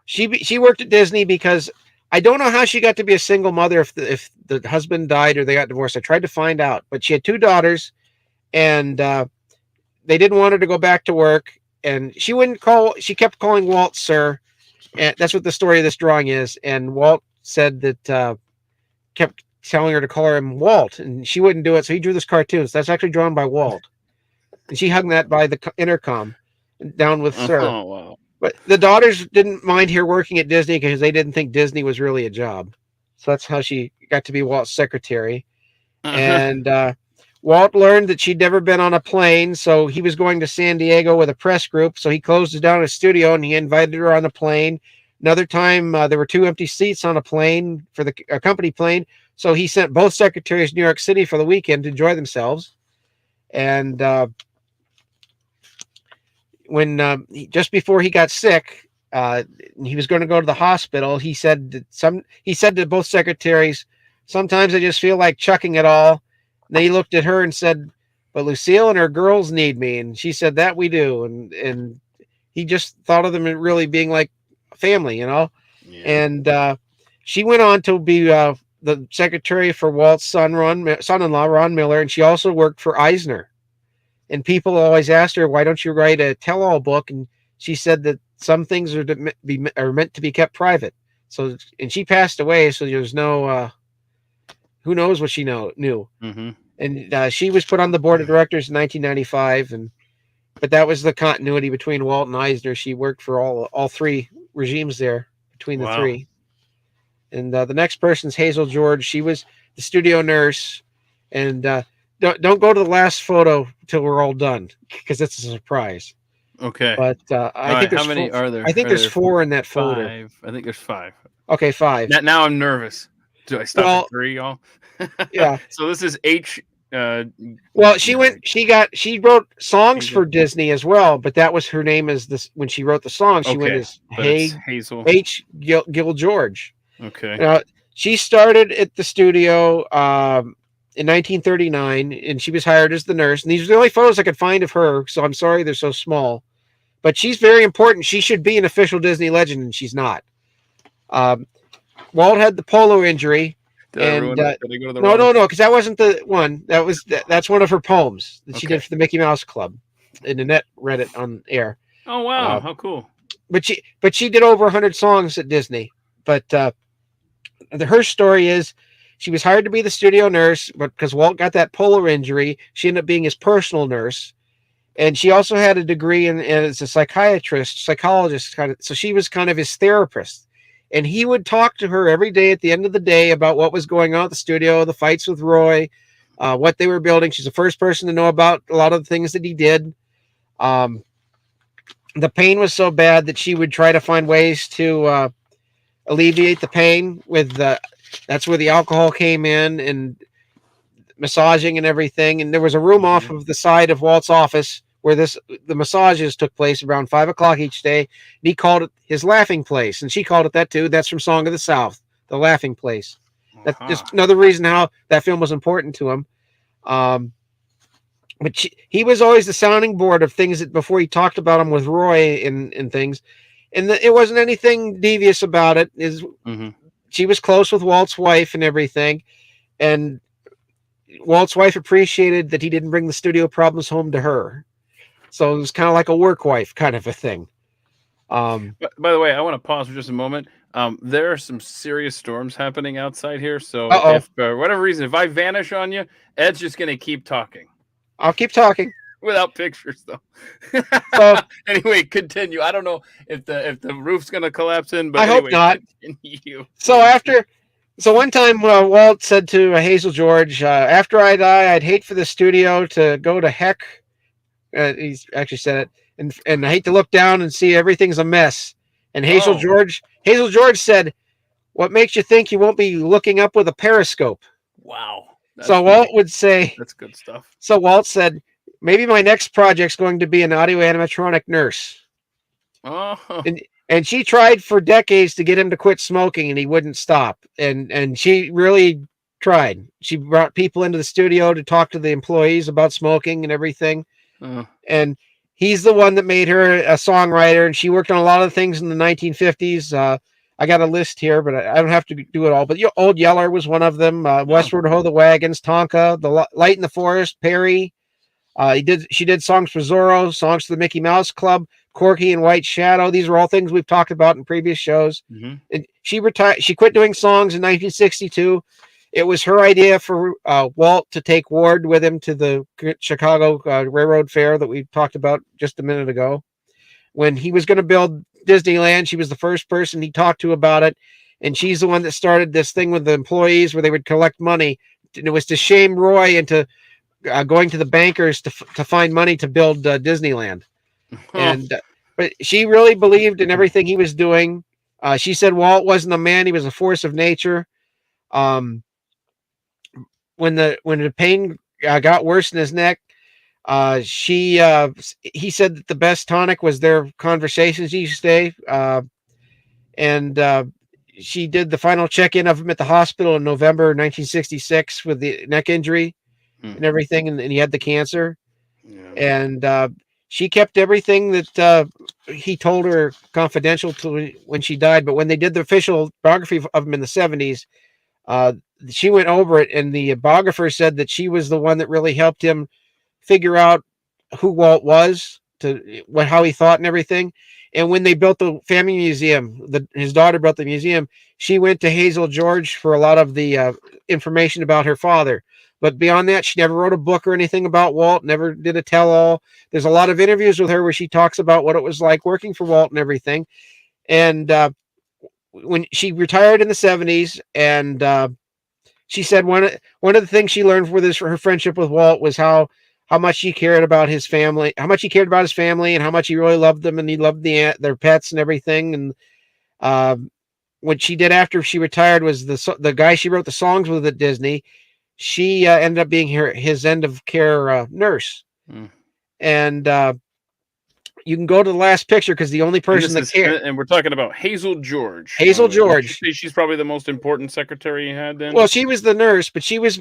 [SPEAKER 2] she worked at Disney because I don't know how she got to be a single mother if the husband died or they got divorced. I tried to find out, but she had 2 daughters, and they didn't want her to go back to work. And she kept calling Walt sir, and that's what the story of this drawing is. And Walt said that kept telling her to call him Walt, and she wouldn't do it, so he drew this cartoon. So that's actually drawn by Walt, and she hung that by the intercom down with sir.
[SPEAKER 1] Oh, wow.
[SPEAKER 2] But the daughters didn't mind her working at Disney because they didn't think Disney was really a job. So that's how she got to be Walt's secretary. And Walt learned that she'd never been on a plane, so he was going to San Diego with a press group. So he closed down his studio and he invited her on the plane. Another time, there were 2 empty seats on a plane for the company plane. So he sent both secretaries to New York City for the weekend to enjoy themselves. And when just before he got sick, he was going to go to the hospital. He said to both secretaries, "Sometimes I just feel like chucking it all." And then he looked at her and said, "But Lucille and her girls need me." And she said, "That we do." And he just thought of them really being like family, Yeah. And she went on to be the secretary for Walt's son-in-law, Ron Miller, and she also worked for Eisner. And people always asked her, "Why don't you write a tell-all book?" And she said that some things are meant to be kept private. So, and she passed away, so there's no who knows what she knew.
[SPEAKER 1] Mm-hmm.
[SPEAKER 2] And she was put on the board of directors in 1995, but that was the continuity between Walt and Eisner. She worked for all 3 regimes there between the 3. And the next person's Hazel George. She was the studio nurse. And don't go to the last photo till we're all done, because it's a surprise.
[SPEAKER 1] Okay.
[SPEAKER 2] But I think
[SPEAKER 1] how many are there?
[SPEAKER 2] I think there's 4 in that folder.
[SPEAKER 1] 5. I think there's 5.
[SPEAKER 2] Okay, 5.
[SPEAKER 1] Now I'm nervous. Do I stop at 3, y'all?
[SPEAKER 2] Yeah.
[SPEAKER 1] So this is H.
[SPEAKER 2] Well, she wrote songs for Disney as well, but that was her name as this when she wrote the song. She went as
[SPEAKER 1] Hazel
[SPEAKER 2] H. Gil George.
[SPEAKER 1] Okay.
[SPEAKER 2] Now she started at the studio in 1939, and she was hired as the nurse. And these are the only photos I could find of her, so I'm sorry they're so small. But she's very important. She should be an official Disney legend, and she's not. Walt had the polo injury. No, because that wasn't the one. That's one of her poems that she did for the Mickey Mouse Club, and Annette read it on air.
[SPEAKER 1] Oh wow, how cool!
[SPEAKER 2] But she did over 100 songs at Disney. But her story is she was hired to be the studio nurse, but because Walt got that polo injury, she ended up being his personal nurse, and she also had a degree as a psychologist kind of. So she was kind of his therapist. And he would talk to her every day at the end of the day about what was going on at the studio, the fights with Roy, what they were building. She's the first person to know about a lot of the things that he did. The pain was so bad that she would try to find ways to alleviate the pain with the. That's where the alcohol came in and massaging and everything. And there was a room off of the side of Walt's office where the massages took place around 5 o'clock each day. And he called it his laughing place, and she called it that too. That's from Song of the South, the laughing place. That's just another reason how that film was important to him. But he was always the sounding board of things that before he talked about them with Roy and things. And it wasn't anything devious about it. She was close with Walt's wife and everything. And Walt's wife appreciated that he didn't bring the studio problems home to her. So it was kind of like a work wife kind of a thing.
[SPEAKER 1] By the way, I want to pause for just a moment. There are some serious storms happening outside here. So if for whatever reason, if I vanish on you, Ed's just going to keep talking.
[SPEAKER 2] I'll keep talking.
[SPEAKER 1] Without pictures, though.
[SPEAKER 2] So,
[SPEAKER 1] anyway, continue. I don't know if the roof's going to collapse in, but
[SPEAKER 2] I hope not.
[SPEAKER 1] Continue.
[SPEAKER 2] So one time Walt said to Hazel George, after I die, I'd hate for the studio to go to heck. He's actually said it. And I hate to look down and see everything's a mess. And Hazel George said, what makes you think you won't be looking up with a periscope?
[SPEAKER 1] Wow.
[SPEAKER 2] So Walt would say,
[SPEAKER 1] that's good stuff.
[SPEAKER 2] So Walt said, maybe my next project's going to be an audio animatronic nurse.
[SPEAKER 1] Oh.
[SPEAKER 2] And she tried for decades to get him to quit smoking, and he wouldn't stop. And she really tried. She brought people into the studio to talk to the employees about smoking and everything. And he's the one that made her a songwriter, and she worked on a lot of things in the 1950s. I got a list here, but I don't have to do it all. But Old Yeller was one of them. Westward Ho the Wagons, Tonka, The Light in the Forest, Perry. She did songs for Zorro, songs for the Mickey Mouse Club, Corky and White Shadow. These are all things we've talked about in previous shows. And she retired. She quit doing songs in 1962. It was her idea for Walt to take Ward with him to the Chicago Railroad Fair that we talked about just a minute ago. When he was going to build Disneyland, she was the first person he talked to about it. And she's the one that started this thing with the employees where they would collect money. And it was to shame Roy into going to the bankers to find money to build Disneyland. But she really believed in everything he was doing. She said Walt wasn't a man, he was a force of nature. When the pain got worse in his neck, he said that the best tonic was their conversations each day. She did the final check-in of him at the hospital in November 1966 with the neck injury and everything, and he had the cancer. And she kept everything that he told her confidential to when she died. But when they did the official biography of him in the 70s, she went over it, and the biographer said that she was the one that really helped him figure out who Walt was, how he thought and everything. And when they built the family museum, his daughter built the museum, she went to Hazel George for a lot of the information about her father. But beyond that, she never wrote a book or anything about Walt, never did a tell-all. There's a lot of interviews with her where she talks about what it was like working for Walt and everything. And when she retired in the 70s, and she said one of the things she learned with her friendship with Walt was how much he cared about his family, and how much he really loved them, and he loved their pets and everything. And what she did after she retired was the guy she wrote the songs with at Disney. She ended up being his end of care nurse. And you can go to the last picture because the only person that cared.
[SPEAKER 1] And we're talking about Hazel George. She's probably the most important secretary he had then.
[SPEAKER 2] Well, she was the nurse, but she was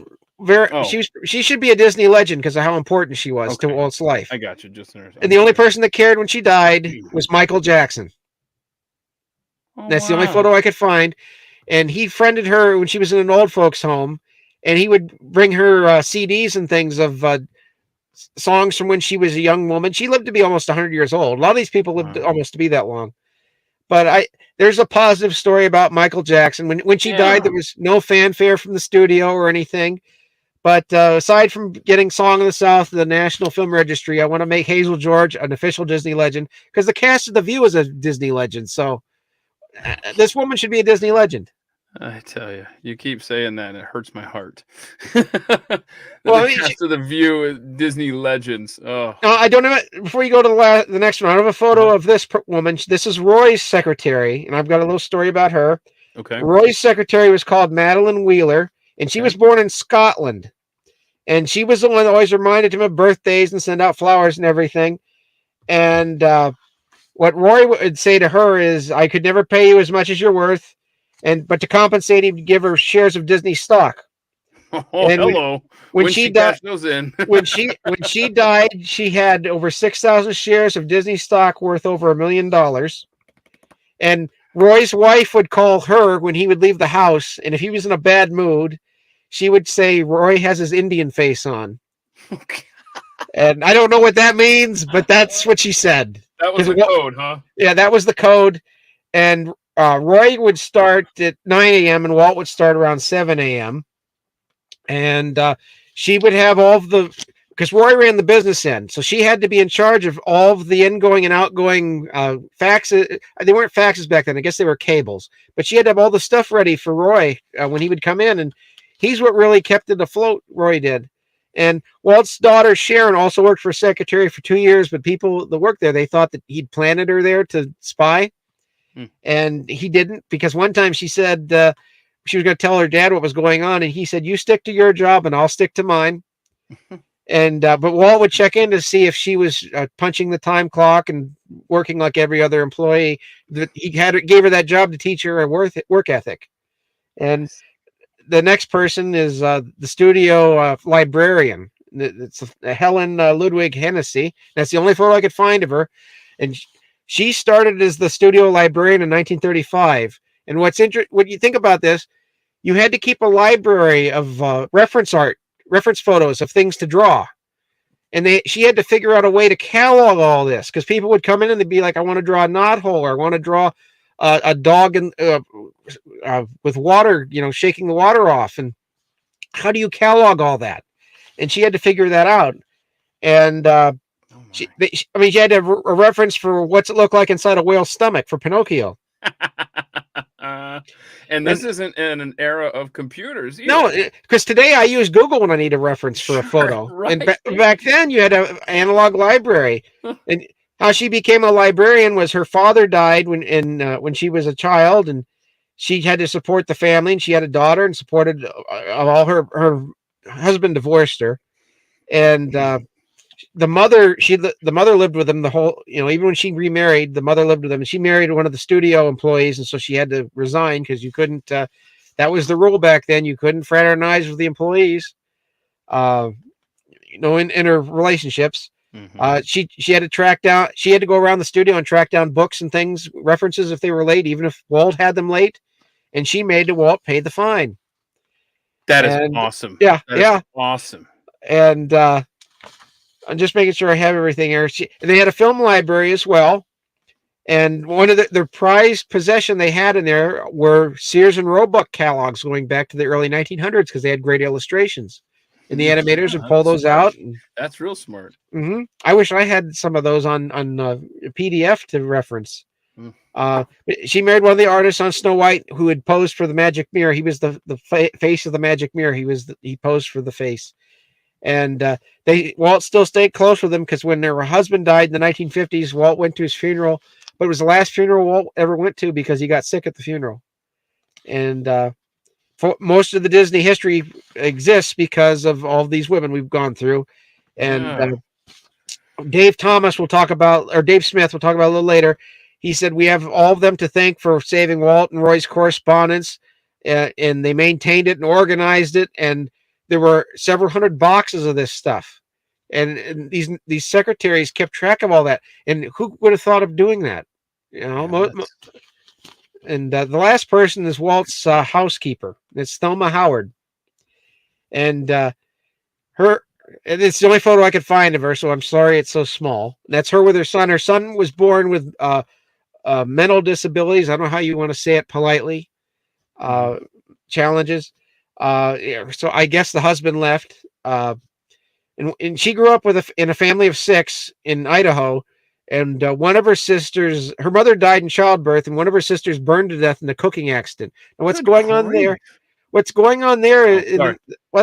[SPEAKER 2] she should be a Disney legend because of how important she was to Walt's life.
[SPEAKER 1] I got you, just nurse.
[SPEAKER 2] And the only person that cared when she died was Michael Jackson. That's the only photo I could find. And he friended her when she was in an old folks home. And he would bring her CDs and things of songs from when she was a young woman. She lived to be almost 100 years old. A lot of these people lived almost to be that long. But there's a positive story about Michael Jackson. When she died, there was no fanfare from the studio or anything. But aside from getting Song of the South, the National Film Registry, I want to make Hazel George an official Disney legend because the cast of The View is a Disney legend. So this woman should be a Disney legend.
[SPEAKER 1] I tell you, you keep saying that, and it hurts my heart.
[SPEAKER 2] Well,
[SPEAKER 1] the cast of The View is Disney legends. Oh,
[SPEAKER 2] I don't know. Before you go to the next one, I have a photo of this woman. This is Roy's secretary, and I've got a little story about her.
[SPEAKER 1] Okay.
[SPEAKER 2] Roy's secretary was called Madeline Wheeler, and she was born in Scotland. And she was the one that always reminded him of birthdays and sent out flowers and everything. And what Roy would say to her is, "I could never pay you as much as you're worth, but to compensate, he'd give her shares of Disney stock."
[SPEAKER 1] Oh,
[SPEAKER 2] And
[SPEAKER 1] hello.
[SPEAKER 2] when she died,
[SPEAKER 1] cash those in.
[SPEAKER 2] when she died, she had over 6,000 shares of Disney stock worth over $1 million. And Roy's wife would call her when he would leave the house, and if he was in a bad mood, she would say, "Roy has his Indian face on."
[SPEAKER 1] Okay.
[SPEAKER 2] And I don't know what that means, but that's what she said.
[SPEAKER 1] That was the code, huh?
[SPEAKER 2] Yeah, that was the code. And Roy would start at 9 a.m. and Walt would start around 7 a.m. And she would have all of the, because Roy ran the business end, so she had to be in charge of all of the ingoing and outgoing faxes. They weren't faxes back then. I guess they were cables. But she had to have all the stuff ready for Roy when he would come in. And he's what really kept it afloat, Roy did. And Walt's daughter, Sharon, also worked for secretary for 2 years, but people that worked there, they thought that he'd planted her there to spy. And he didn't, because one time she said she was going to tell her dad what was going on. And he said, "You stick to your job and I'll stick to mine." And but Walt would check in to see if she was punching the time clock and working like every other employee. He gave her that job to teach her a work ethic. And the next person is the studio librarian. It's Helen Ludwig Hennessy. That's the only photo I could find of her. And she started as the studio librarian in 1935. And what's interesting, when you think about this, you had to keep a library of reference photos of things to draw. And she had to figure out a way to catalog all this, because people would come in and they'd be like, "I want to draw a knothole, or I want to draw a dog with water, shaking the water off." And how do you catalog all that? And she had to figure that out. And she had to have a reference for what's it look like inside a whale's stomach for Pinocchio.
[SPEAKER 1] And this isn't in an era of computers either.
[SPEAKER 2] No, because today I use Google when I need a reference for a photo.
[SPEAKER 1] Right.
[SPEAKER 2] And back then you had an analog library. And how she became a librarian was her father died when she was a child, and she had to support the family, and she had a daughter and supported all her husband divorced her. And the mother lived with him the whole, even when she remarried, the mother lived with him, and she married one of the studio employees. And so she had to resign because you couldn't, that was the rule back then. You couldn't fraternize with the employees, in her relationships. She had to go around the studio and track down books and things, references if they were late, even if Walt had them late, and she made Walt pay the fine.
[SPEAKER 1] That is awesome.
[SPEAKER 2] Yeah.
[SPEAKER 1] Awesome.
[SPEAKER 2] And, I'm just making sure I have everything here. They had a film library as well. And one of their prized possession they had in there were Sears and Roebuck catalogs going back to the early 1900s, because they had great illustrations. And the animators would pull those out.
[SPEAKER 1] That's real smart.
[SPEAKER 2] I wish I had some of those on PDF to reference. She married one of the artists on Snow White who had posed for the magic mirror. He was the face of the magic mirror. He posed for the face. And Walt still stayed close with them, because when their husband died in the 1950s, Walt went to his funeral, but it was the last funeral Walt ever went to because he got sick at the funeral. And for most of the Disney history exists because of all of these women we've gone through. And Dave Smith will talk about a little later. He said, "We have all of them to thank for saving Walt and Roy's correspondence, and they maintained it and organized it, and there were several hundred boxes of this stuff, and these secretaries kept track of all that. And who would have thought of doing that? And the last person is Walt's housekeeper. It's Thelma Howard, and it's the only photo I could find of her. So I'm sorry it's so small. That's her with her son. Her son was born with mental disabilities. I don't know how you want to say it politely. Challenges. So I guess the husband left, and she grew up in a family of 6 in Idaho, and one of her sisters, her mother died in childbirth, and one of her sisters burned to death in a cooking accident. And what's going on there? That's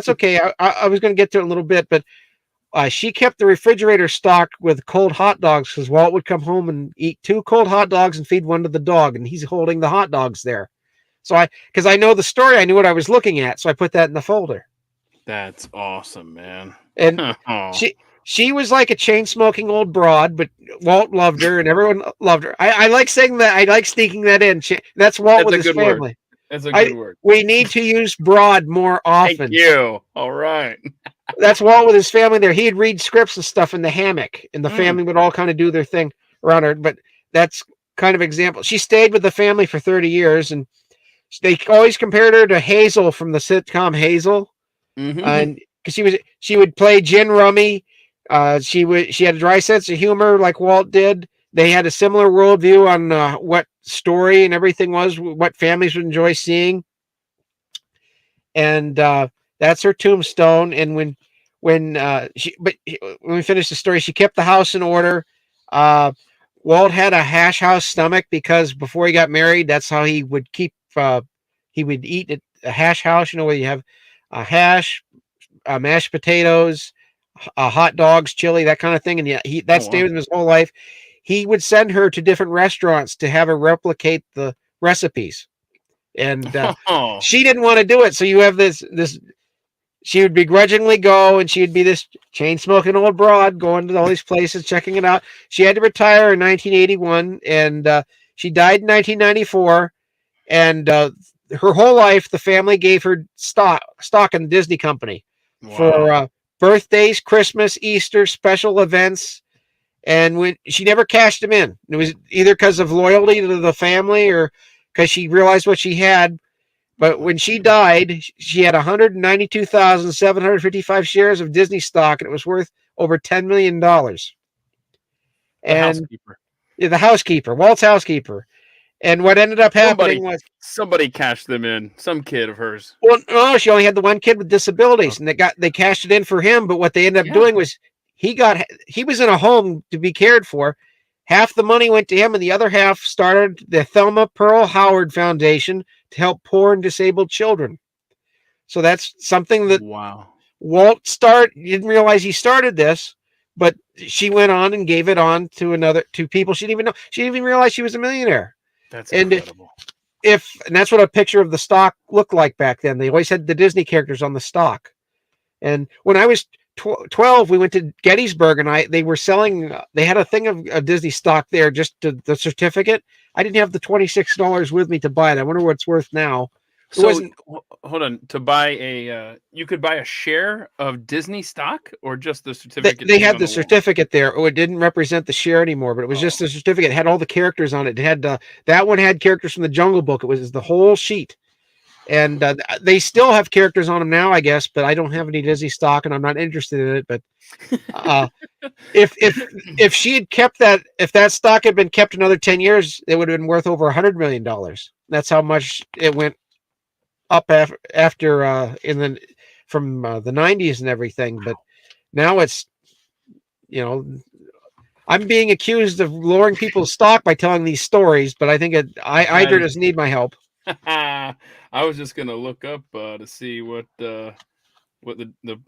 [SPEAKER 2] okay. I was going to get to it in a little bit, but she kept the refrigerator stocked with cold hot dogs, because Walt would come home and eat 2 cold hot dogs and feed one to the dog, and he's holding the hot dogs there. So because I know the story, I knew what I was looking at, so I put that in the folder.
[SPEAKER 1] That's awesome, man.
[SPEAKER 2] And
[SPEAKER 1] Oh.
[SPEAKER 2] she was like a chain smoking old broad, but Walt loved her and everyone loved her. I like saying that. I like sneaking that in. That's Walt
[SPEAKER 1] That's
[SPEAKER 2] with
[SPEAKER 1] a
[SPEAKER 2] his
[SPEAKER 1] good word.
[SPEAKER 2] family.
[SPEAKER 1] That's a good word.
[SPEAKER 2] We need to use broad more
[SPEAKER 1] Thank
[SPEAKER 2] often.
[SPEAKER 1] you. All right.
[SPEAKER 2] That's Walt with his family there. He'd read scripts and stuff in the hammock, and the family would all kind of do their thing around her. But that's kind of example. She stayed with the family for 30 years, and they always compared her to Hazel from the sitcom Hazel. And because she would play gin rummy. She had a dry sense of humor like Walt did. They had a similar worldview on what story and everything was, what families would enjoy seeing. And that's her tombstone. And when we finished the story, she kept the house in order. Walt had a hash house stomach because before he got married, that's how he would keep. He would eat a hash house. You know, where you have a hash, mashed potatoes, hot dogs, chili, that kind of thing. And that stayed with him his whole life. He would send her to different restaurants to have her replicate the recipes. And she didn't want to do it. So you have this, she would begrudgingly go, and she'd be this chain smoking old broad going to all these places, checking it out. She had to retire in 1981, and she died in 1994. And her whole life, the family gave her stock in the Disney company for birthdays, Christmas, Easter, special events. And when she never cashed them in, it was either because of loyalty to the family or because she realized what she had. But when she died, she had 192,755 shares of Disney stock, and it was worth over $10 million. And the housekeeper, Walt's housekeeper. And what ended up happening was
[SPEAKER 1] somebody cashed them in. Some kid of hers.
[SPEAKER 2] Well, no, she only had the one kid with disabilities, and they cashed it in for him. But what they ended up doing was he was in a home to be cared for. Half the money went to him, and the other half started the Thelma Pearl Howard Foundation to help poor and disabled children. So that's something that Walt didn't realize he started this, but she went on and gave it on to people she didn't even know. She didn't even realize she was a millionaire.
[SPEAKER 1] That's incredible.
[SPEAKER 2] And that's what a picture of the stock looked like back then. They always had the Disney characters on the stock. And when I was 12, we went to Gettysburg, and they were selling. They had a thing of Disney stock there, just the certificate. I didn't have the $26 with me to buy it. I wonder what it's worth now.
[SPEAKER 1] So hold on, to buy you could buy a share of Disney stock or just the certificate?
[SPEAKER 2] They had the certificate there. Oh, it didn't represent the share anymore, but it was just the certificate. It had all the characters on it. It had that one had characters from the Jungle Book. It was the whole sheet. And they still have characters on them now, I guess, but I don't have any Disney stock, and I'm not interested in it. But if she had kept that, if that stock had been kept another 10 years, it would have been worth over $100 million. That's how much it went up after from the 90s and everything. But now it's, I'm being accused of lowering people's stock by telling these stories, but I think Idra doesn't need my help.
[SPEAKER 1] I was just gonna look up to see what the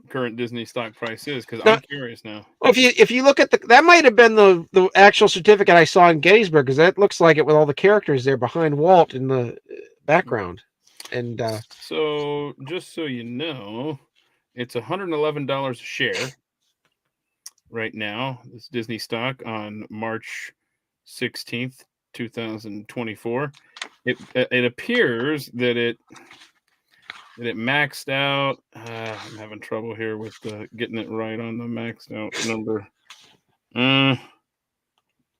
[SPEAKER 1] current Disney stock price is, because I'm curious now.
[SPEAKER 2] Well, if you look at that might have been the actual certificate I saw in Gettysburg, because that looks like it with all the characters there behind Walt in the background. And
[SPEAKER 1] so just so you know, it's $111 a share right now. This Disney stock on March 16th, 2024. It appears that it maxed out. I'm having trouble here with getting it right on the maxed out number. I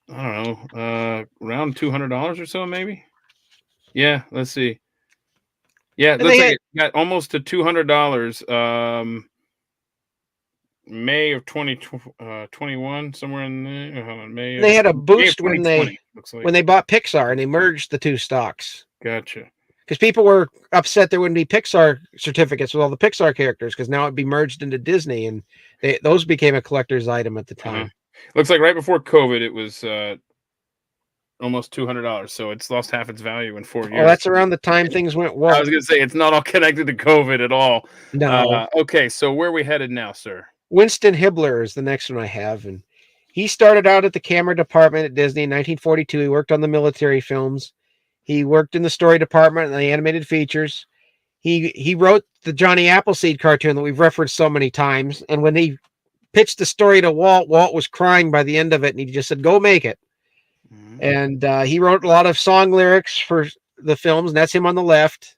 [SPEAKER 1] don't know, around $200 or so, maybe. Yeah, let's see. Yeah, it looks like it got almost to $200. May of 2021, somewhere in there. Hold on, May.
[SPEAKER 2] They had a boost when they bought Pixar, and they merged the two stocks.
[SPEAKER 1] Gotcha.
[SPEAKER 2] Because people were upset there wouldn't be Pixar certificates with all the Pixar characters, because now it'd be merged into Disney, and those became a collector's item at the time.
[SPEAKER 1] Looks like right before COVID, it was almost $200, so it's lost half its value in 4 years.
[SPEAKER 2] Oh, that's around the time things went well.
[SPEAKER 1] I was going to say, it's not all connected to COVID at all.
[SPEAKER 2] No.
[SPEAKER 1] Okay, so where are we headed now, sir?
[SPEAKER 2] Winston Hibbler is the next one I have, and he started out at the camera department at Disney in 1942. He worked on the military films. He worked in the story department and the animated features. He wrote the Johnny Appleseed cartoon that we've referenced so many times. And when he pitched the story to Walt, Walt was crying by the end of it, and he just said, "Go make it."
[SPEAKER 1] Mhm.
[SPEAKER 2] And he wrote a lot of song lyrics for the films, and that's him on the left.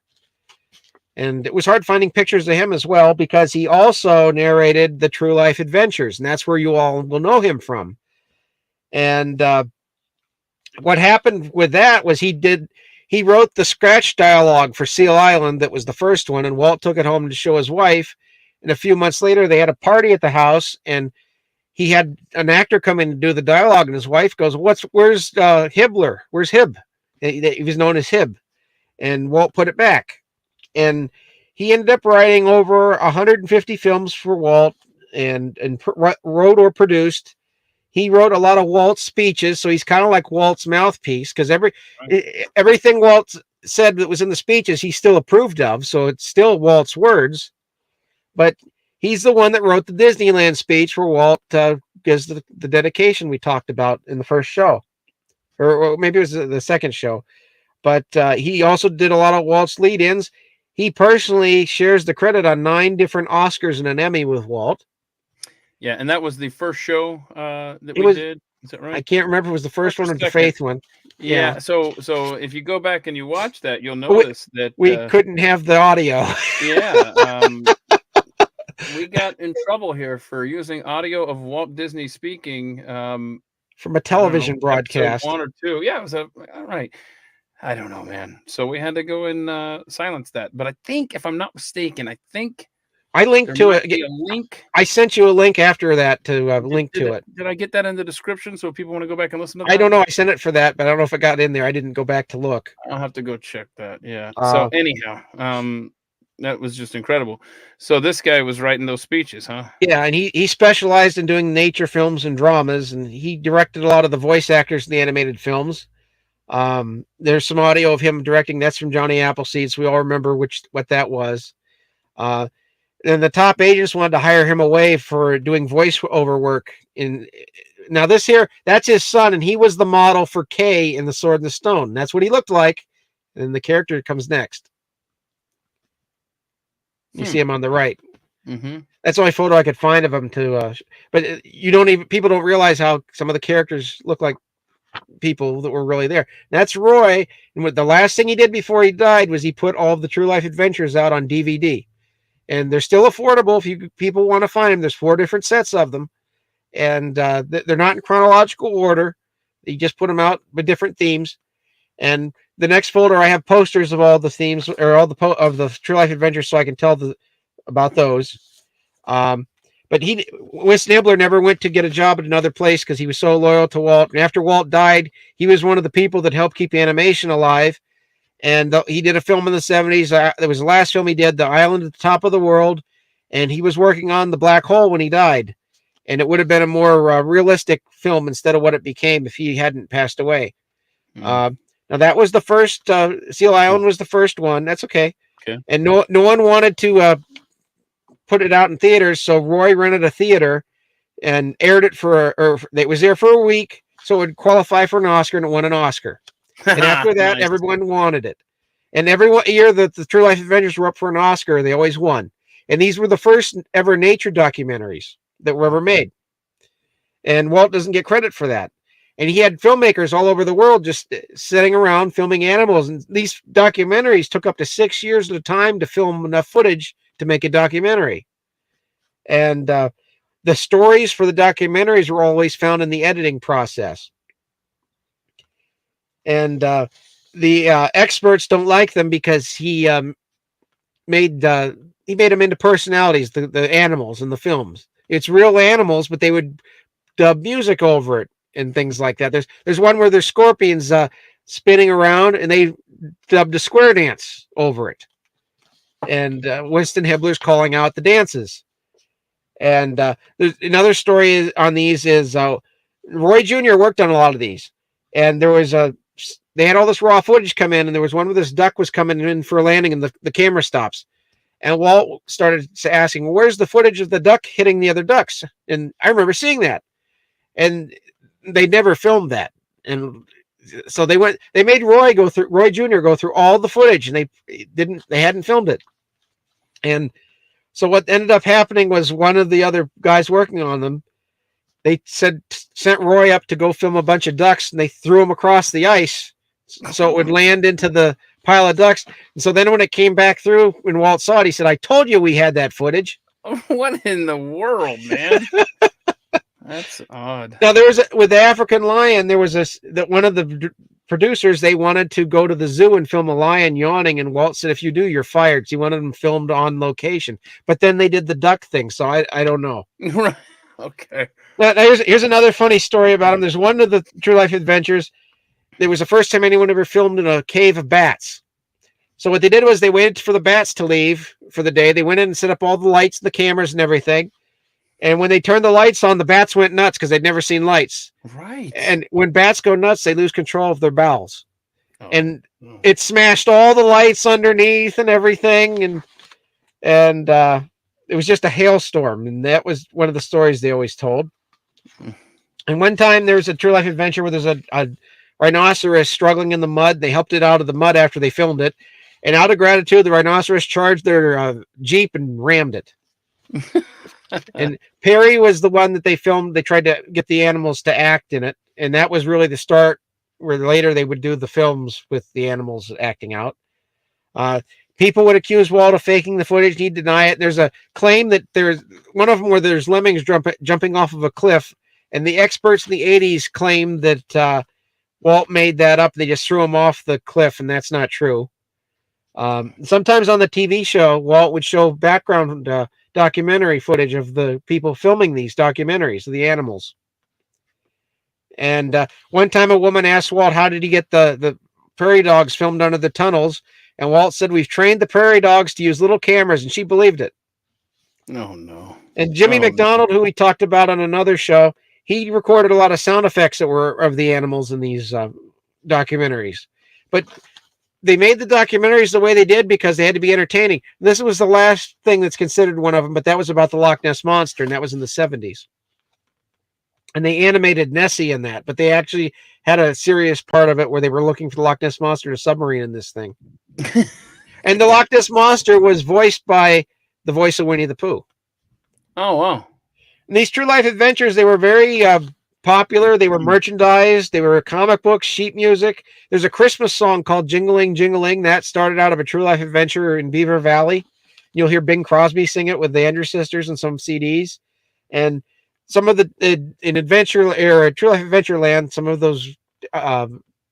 [SPEAKER 2] And it was hard finding pictures of him as well, because he also narrated the True Life Adventures, and that's where you all will know him from. And what happened with that was he wrote the scratch dialogue for Seal Island. That was the first one, and Walt took it home to show his wife. And a few months later, they had a party at the house, and he had an actor come in to do the dialogue, and his wife goes, "Where's Hibbler? Where's Hib?" He was known as Hib, and Walt put it back. And he ended up writing over 150 films for Walt, and wrote or produced. He wrote a lot of Walt's speeches, so he's kind of like Walt's mouthpiece, because everything Walt said that was in the speeches he still approved of, so it's still Walt's words. But he's the one that wrote the Disneyland speech where Walt gives the dedication we talked about in the first show, or maybe it was the second show. But he also did a lot of Walt's lead-ins. He personally shares the credit on 9 different Oscars and an Emmy with Walt.
[SPEAKER 1] Yeah, and that was the first show that we did. Is that right?
[SPEAKER 2] I can't remember if it was the first one or the Faith one.
[SPEAKER 1] Yeah. So if you go back and you watch that, you'll notice that
[SPEAKER 2] we couldn't have the audio.
[SPEAKER 1] Yeah. We got in trouble here for using audio of Walt Disney speaking
[SPEAKER 2] from a television broadcast.
[SPEAKER 1] 1 or 2. Yeah, it was all right. I don't know, man. So we had to go and silence that. But I think, if I'm not mistaken,
[SPEAKER 2] I linked to it.
[SPEAKER 1] A link.
[SPEAKER 2] I sent you a link after that to link to it.
[SPEAKER 1] Did I get that in the description so people want to go back and listen to that?
[SPEAKER 2] I don't know. I sent it for that, but I don't know if it got in there. I didn't go back to look.
[SPEAKER 1] I'll have to go check that. Yeah. So anyhow, that was just incredible. So this guy was writing those speeches, huh?
[SPEAKER 2] Yeah, and he specialized in doing nature films and dramas, and he directed a lot of the voice actors in the animated films. There's some audio of him directing. That's from Johnny Appleseed, so we all remember what that was. And the top agents wanted to hire him away for doing voiceover work. Now this here, that's his son, and he was the model for Kay in The Sword and the Stone. That's what he looked like. And the character comes next. You see him on the right.
[SPEAKER 1] Mm-hmm.
[SPEAKER 2] That's the only photo I could find of him but people don't realize how some of the characters look like people that were really there. That's Roy. And the last thing he did before he died was he put all of the True Life Adventures out on DVD. And they're still affordable if people want to find them. There's 4 different sets of them. And they're not in chronological order. You just put them out with different themes. And the next folder, I have posters of all the themes, or all of the True Life Adventures, so I can tell about those. But Wes Nibbler never went to get a job at another place because he was so loyal to Walt. And after Walt died, he was one of the people that helped keep animation alive. And he did a film in the 70s. That was the last film he did, The Island at the Top of the World. And he was working on The Black Hole when he died. And it would have been a more realistic film instead of what it became if he hadn't passed away.
[SPEAKER 1] Mm.
[SPEAKER 2] Now, that was the first. Seal Island was the first one. That's okay. And no one wanted to put it out in theaters, so Roy rented a theater and aired it it was there for a week, so it would qualify for an Oscar, and it won an Oscar. And after that, nice. Everyone wanted it. And every year that the True Life Adventures were up for an Oscar, they always won. And these were the first ever nature documentaries that were ever made. And Walt doesn't get credit for that. And he had filmmakers all over the world just sitting around filming animals. And these documentaries took up to 6 years at a time to film enough footage to make a documentary. And the stories for the documentaries were always found in the editing process. And the experts don't like them because he made them into personalities, the animals in the films. It's real animals, but they would dub music over it and things like that. There's one where there's scorpions spinning around, and they dubbed a square dance over it. And Winston Hibbler's calling out the dances. And there's another story on these is Roy Jr. worked on a lot of these. And there was they had all this raw footage come in, and there was one where this duck was coming in for a landing, and the camera stops. And Walt started asking, well, where's the footage of the duck hitting the other ducks? And I remember seeing that. And they never filmed that. And so they made Roy Jr. go through all the footage, and they hadn't filmed it. And so what ended up happening was one of the other guys working on them, they sent Roy up to go film a bunch of ducks, and they threw him across the ice so it would land into the pile of ducks. And so then when it came back through, when Walt saw it, he said, "I told you we had that footage."
[SPEAKER 1] What in the world, man? That's odd.
[SPEAKER 2] Now with the African lion, there was that one of the producers, they wanted to go to the zoo and film a lion yawning, and Walt said, "If you do, you're fired." So he wanted them filmed on location, but then they did the duck thing, so I don't know.
[SPEAKER 1] Right. Okay.
[SPEAKER 2] Now, here's another funny story about him. There's one of the True Life Adventures. It was the first time anyone ever filmed in a cave of bats. So what they did was they waited for the bats to leave for the day. They went in and set up all the lights and the cameras and everything. And when they turned the lights on, the bats went nuts because they'd never seen lights.
[SPEAKER 1] Right.
[SPEAKER 2] And when bats go nuts, they lose control of their bowels. And it smashed all the lights underneath and everything. And it was just a hailstorm. And that was one of the stories they always told. And one time there was a True Life Adventure where there's a rhinoceros struggling in the mud. They helped it out of the mud after they filmed it. And out of gratitude, the rhinoceros charged their Jeep and rammed it. And Perry was the one that they filmed. They tried to get the animals to act in it. And that was really the start where later they would do the films with the animals acting out. People would accuse Walt of faking the footage. He'd deny it. There's a claim that there's one of them where there's lemmings jumping off of a cliff. And the experts in the 80s claimed that Walt made that up. They just threw him off the cliff, and that's not true. Sometimes on the TV show, Walt would show background documentary footage of the people filming these documentaries of the animals. And one time a woman asked Walt, how did he get the prairie dogs filmed under the tunnels? And Walt said, "We've trained the prairie dogs to use little cameras," and she believed it.
[SPEAKER 1] Oh, no.
[SPEAKER 2] And Jimmy McDonald, who we talked about on another show, he recorded a lot of sound effects that were of the animals in these documentaries. But they made the documentaries the way they did because they had to be entertaining. This was the last thing that's considered one of them, but that was about the Loch Ness Monster, and that was in the 70s. And they animated Nessie in that, but they actually had a serious part of it where they were looking for the Loch Ness Monster to submarine in this thing. And the Loch Ness Monster was voiced by the voice of Winnie the Pooh.
[SPEAKER 1] Oh, wow.
[SPEAKER 2] And these True Life Adventures, they were very popular. They were merchandised. They were comic books, sheet music. There's a Christmas song called Jingling, Jingling. That started out of a True Life Adventure in Beaver Valley. You'll hear Bing Crosby sing it with the Andrews Sisters and some CDs. And some of the, in Adventure era, True Life Adventureland, some of those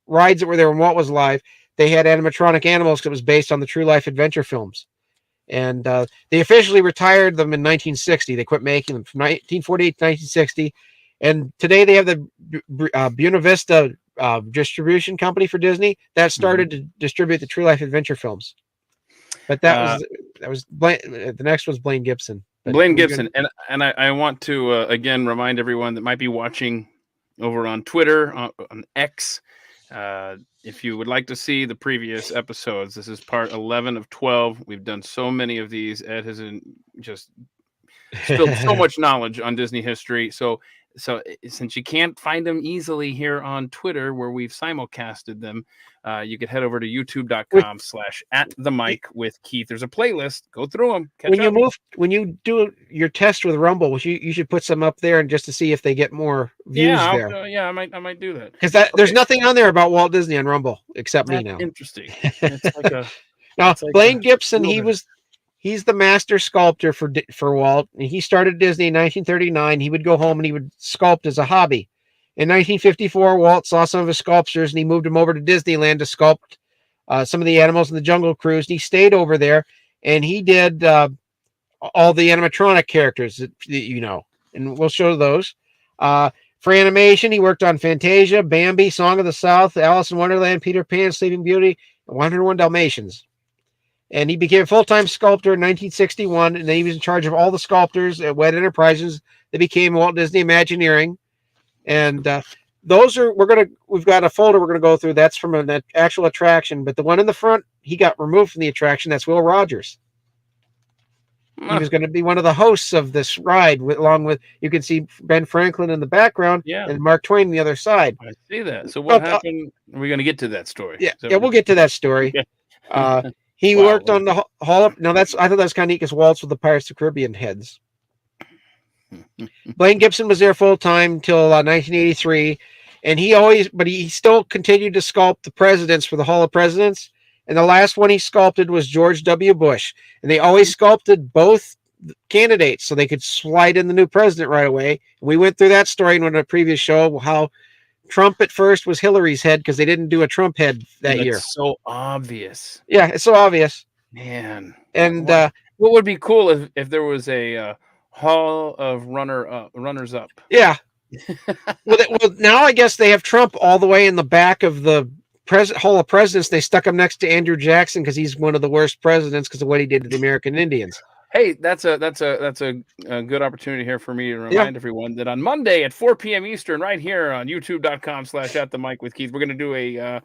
[SPEAKER 2] rides that were there when Walt was alive, they had animatronic animals because it was based on the True Life Adventure films. And they officially retired them in 1960. They quit making them from 1948 to 1960. And today they have the Buena Vista distribution company for Disney that started to distribute the True Life Adventure films. But that was the next was Blaine Gibson.
[SPEAKER 1] Blaine Gibson. And I want to again remind everyone that might be watching over on Twitter, on X. If you would like to see the previous episodes, this is part 11 of 12. We've done so many of these. Ed has just spilled so much knowledge on Disney history. So since you can't find them easily here on Twitter, where we've simulcasted them, you could head over to youtube.com/@themic with Keith. There's a playlist. Go through them.
[SPEAKER 2] When you do your test with Rumble, which you should put some up there and just to see if they get more views there.
[SPEAKER 1] I might do that.
[SPEAKER 2] Because there's nothing on there about Walt Disney on Rumble except me now.
[SPEAKER 1] Interesting. It's like
[SPEAKER 2] now Blaine Gibson, he's the master sculptor for Walt, and he started Disney in 1939. He would go home and he would sculpt as a hobby. In 1954, Walt saw some of his sculptures and he moved them over to Disneyland to sculpt some of the animals in the Jungle Cruise. And he stayed over there and he did all the animatronic characters that you know, and we'll show those. For animation, he worked on Fantasia, Bambi, Song of the South, Alice in Wonderland, Peter Pan, Sleeping Beauty, and 101 Dalmatians. And he became a full-time sculptor in 1961, and then he was in charge of all the sculptors at Wet Enterprises that became Walt Disney Imagineering. And those are we've got a folder we're gonna go through. That's from an actual attraction, but the one in the front, he got removed from the attraction. That's Will Rogers. he was going to be one of the hosts of this ride, along with, you can see Ben Franklin in the background
[SPEAKER 1] Yeah,
[SPEAKER 2] and Mark Twain on the other side.
[SPEAKER 1] I see that. So what happened? Are we going to get to that story?
[SPEAKER 2] Yeah,
[SPEAKER 1] Is that
[SPEAKER 2] yeah,
[SPEAKER 1] what
[SPEAKER 2] we'll get to that story.
[SPEAKER 1] Okay.
[SPEAKER 2] He
[SPEAKER 1] Wow.
[SPEAKER 2] worked on the Hall of. Now I thought that's kind of neat because Walt's with the Pirates of the Caribbean heads. Blaine Gibson was there full time until 1983, and he still continued to sculpt the presidents for the Hall of Presidents. And the last one he sculpted was George W. Bush, and they always sculpted both candidates so they could slide in the new president right away. We went through that story in a previous show, how Trump at first was Hillary's head because they didn't do a Trump head that year.
[SPEAKER 1] It's so obvious.
[SPEAKER 2] Yeah, it's so obvious.
[SPEAKER 1] Man.
[SPEAKER 2] And
[SPEAKER 1] what would be cool if there was a Hall of runners up?
[SPEAKER 2] Yeah. well, now I guess they have Trump all the way in the back of the Hall of Presidents. They stuck him next to Andrew Jackson because he's one of the worst presidents because of what he did to the American Indians.
[SPEAKER 1] Hey, that's a good opportunity here for me to remind everyone that on Monday at 4 p.m. Eastern, right here on youtube.com/@the-mic with Keith, we're going to do a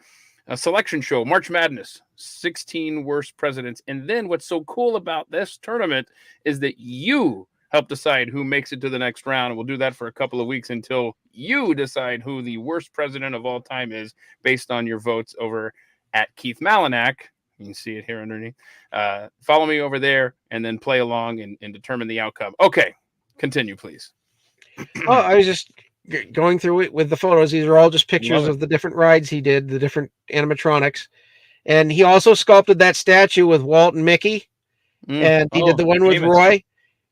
[SPEAKER 1] selection show, March Madness, 16 worst presidents. And then what's so cool about this tournament is that you help decide who makes it to the next round. And we'll do that for a couple of weeks until you decide who the worst president of all time is based on your votes over at Keith Malinak. You can see it here underneath. Follow me over there and then play along and determine the outcome. Okay, continue, please.
[SPEAKER 2] Oh, I was just going through it with the photos. These are all just pictures of the different rides he did, the different animatronics. And he also sculpted that statue with Walt and Mickey. And he did the one with Roy.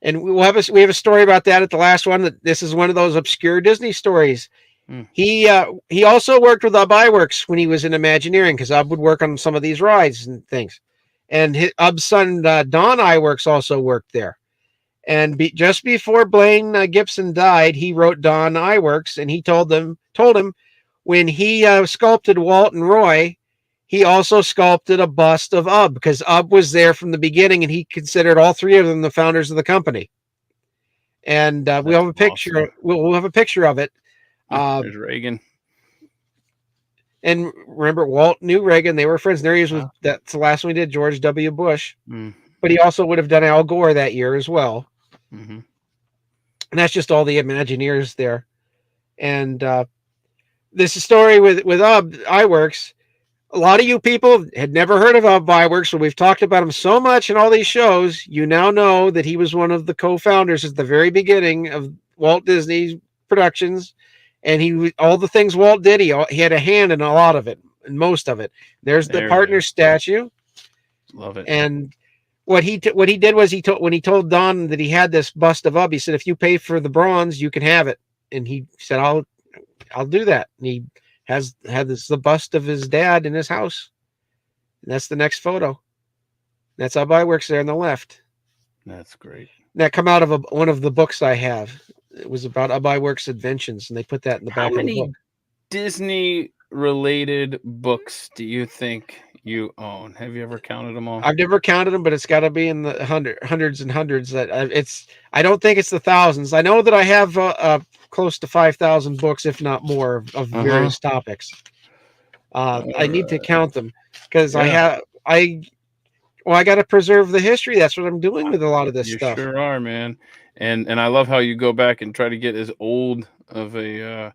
[SPEAKER 2] And we have a story about that at the last one. That this is one of those obscure Disney stories. He also worked with Ub Iwerks when he was in Imagineering because Ub would work on some of these rides and things. And Ub's son Don Iwerks also worked there. And just before Blaine Gibson died, he wrote Don Iwerks, and he told him when he sculpted Walt and Roy, he also sculpted a bust of Ub because Ub was there from the beginning, and he considered all three of them the founders of the company. And we'll have a picture. Awesome. We'll have a picture of it.
[SPEAKER 1] There's Reagan.
[SPEAKER 2] And remember, Walt knew Reagan. They were friends. There he is. That's the last one he did, George W. Bush. But he also would have done Al Gore that year as well. And that's just all the Imagineers there. And this story with Ub Iwerks. A lot of you people had never heard of Ub Iwerks, so we've talked about him so much in all these shows. You now know that he was one of the co-founders at the very beginning of Walt Disney Productions. And all the things Walt did, he had a hand in a lot of it, and most of it. There's the partner statue.
[SPEAKER 1] Love it. And
[SPEAKER 2] what he did was when he told Don that he had this bust of Ub, he said, "If you pay for the bronze, you can have it." And he said, "I'll do that." And he had the bust of his dad in his house. And that's the next photo. That's Ub Iwerks there on the left.
[SPEAKER 1] That's great.
[SPEAKER 2] That come out of one of the books I have. It was about Ub Iwerks' inventions, and they put that in the back of the book.
[SPEAKER 1] Disney-related books do you think you own? Have you ever counted them all?
[SPEAKER 2] I've never counted them, but it's got to be in the hundreds and hundreds. I don't think it's the thousands. I know that I have close to 5,000 books, if not more, of various topics. I need to count them because I got to preserve the history. That's what I'm doing with a lot of this stuff.
[SPEAKER 1] You sure are, man. And I love how you go back and try to get as old of a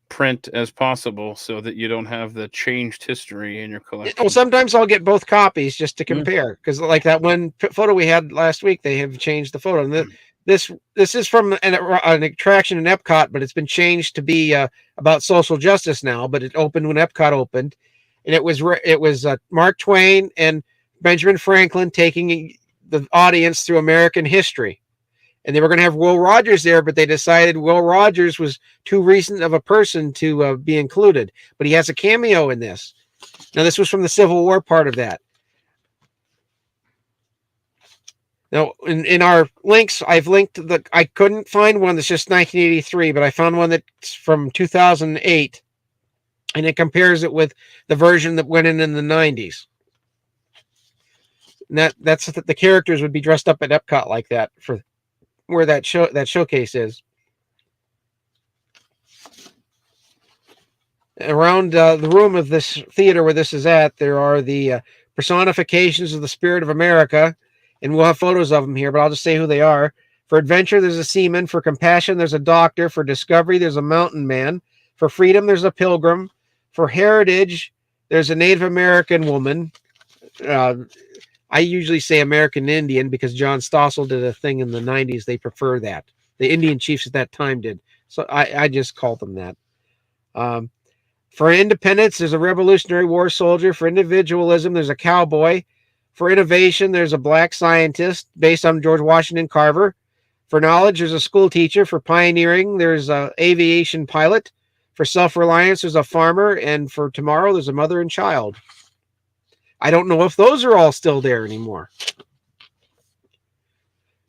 [SPEAKER 1] print as possible so that you don't have the changed history in your collection.
[SPEAKER 2] Well, sometimes I'll get both copies just to compare because, like that one photo we had last week, they have changed the photo. And this is from an attraction in EPCOT, but it's been changed to be about social justice now. But it opened when EPCOT opened, and it was Mark Twain and Benjamin Franklin taking the audience through American history. And they were going to have Will Rogers there, but they decided Will Rogers was too recent of a person to be included. But he has a cameo in this. Now, this was from the Civil War part of that. Now, in our links, I've linked I couldn't find one that's just 1983, but I found one that's from 2008. And it compares it with the version that went in the 90s. And that's the characters would be dressed up at EPCOT like that for where that showcase is. Around the room of this theater where this is at, there are the personifications of the spirit of America, and we'll have photos of them here, but I'll just say who they are. For adventure, there's a seaman. For compassion, there's a doctor. For discovery, there's a mountain man. For freedom, there's a pilgrim. For heritage, there's a Native American woman. I usually say American Indian because John Stossel did a thing in the 90s. They prefer that. The Indian chiefs at that time did. So I just called them that. For independence, there's a Revolutionary War soldier. For individualism, there's a cowboy. For innovation, there's a black scientist based on George Washington Carver. For knowledge, there's a school teacher. For pioneering, there's an aviation pilot. For self-reliance, there's a farmer. And for tomorrow, there's a mother and child. I don't know if those are all still there anymore.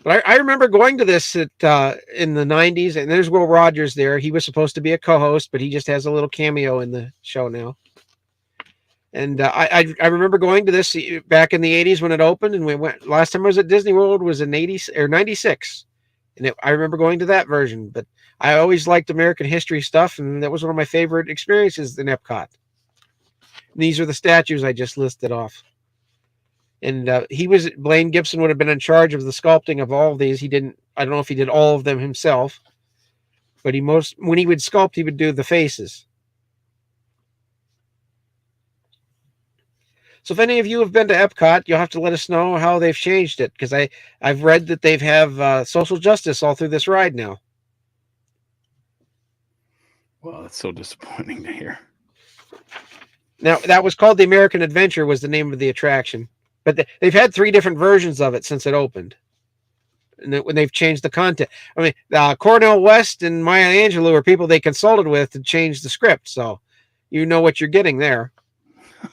[SPEAKER 2] But I remember going to this in the 90s, and there's Will Rogers there. He was supposed to be a co-host, but he just has a little cameo in the show now. And I remember going to this back in the 80s when it opened, and we went. Last time I was at Disney World was in 96, and I remember going to that version. But I always liked American history stuff, and that was one of my favorite experiences in EPCOT. And these are the statues I just listed off. And Blaine Gibson would have been in charge of the sculpting of all of these. He didn't, I don't know if he did all of them himself, but when he would sculpt, he would do the faces. So if any of you have been to EPCOT, you'll have to let us know how they've changed it, because I've read that they've have social justice all through this ride now.
[SPEAKER 1] Well, that's so disappointing to hear.
[SPEAKER 2] Now, that was called the American Adventure, was the name of the attraction. But they've had 3 different versions of it since it opened. And when they've changed the content. I mean, Cornel West and Maya Angelou are people they consulted with to change the script. So you know what you're getting there.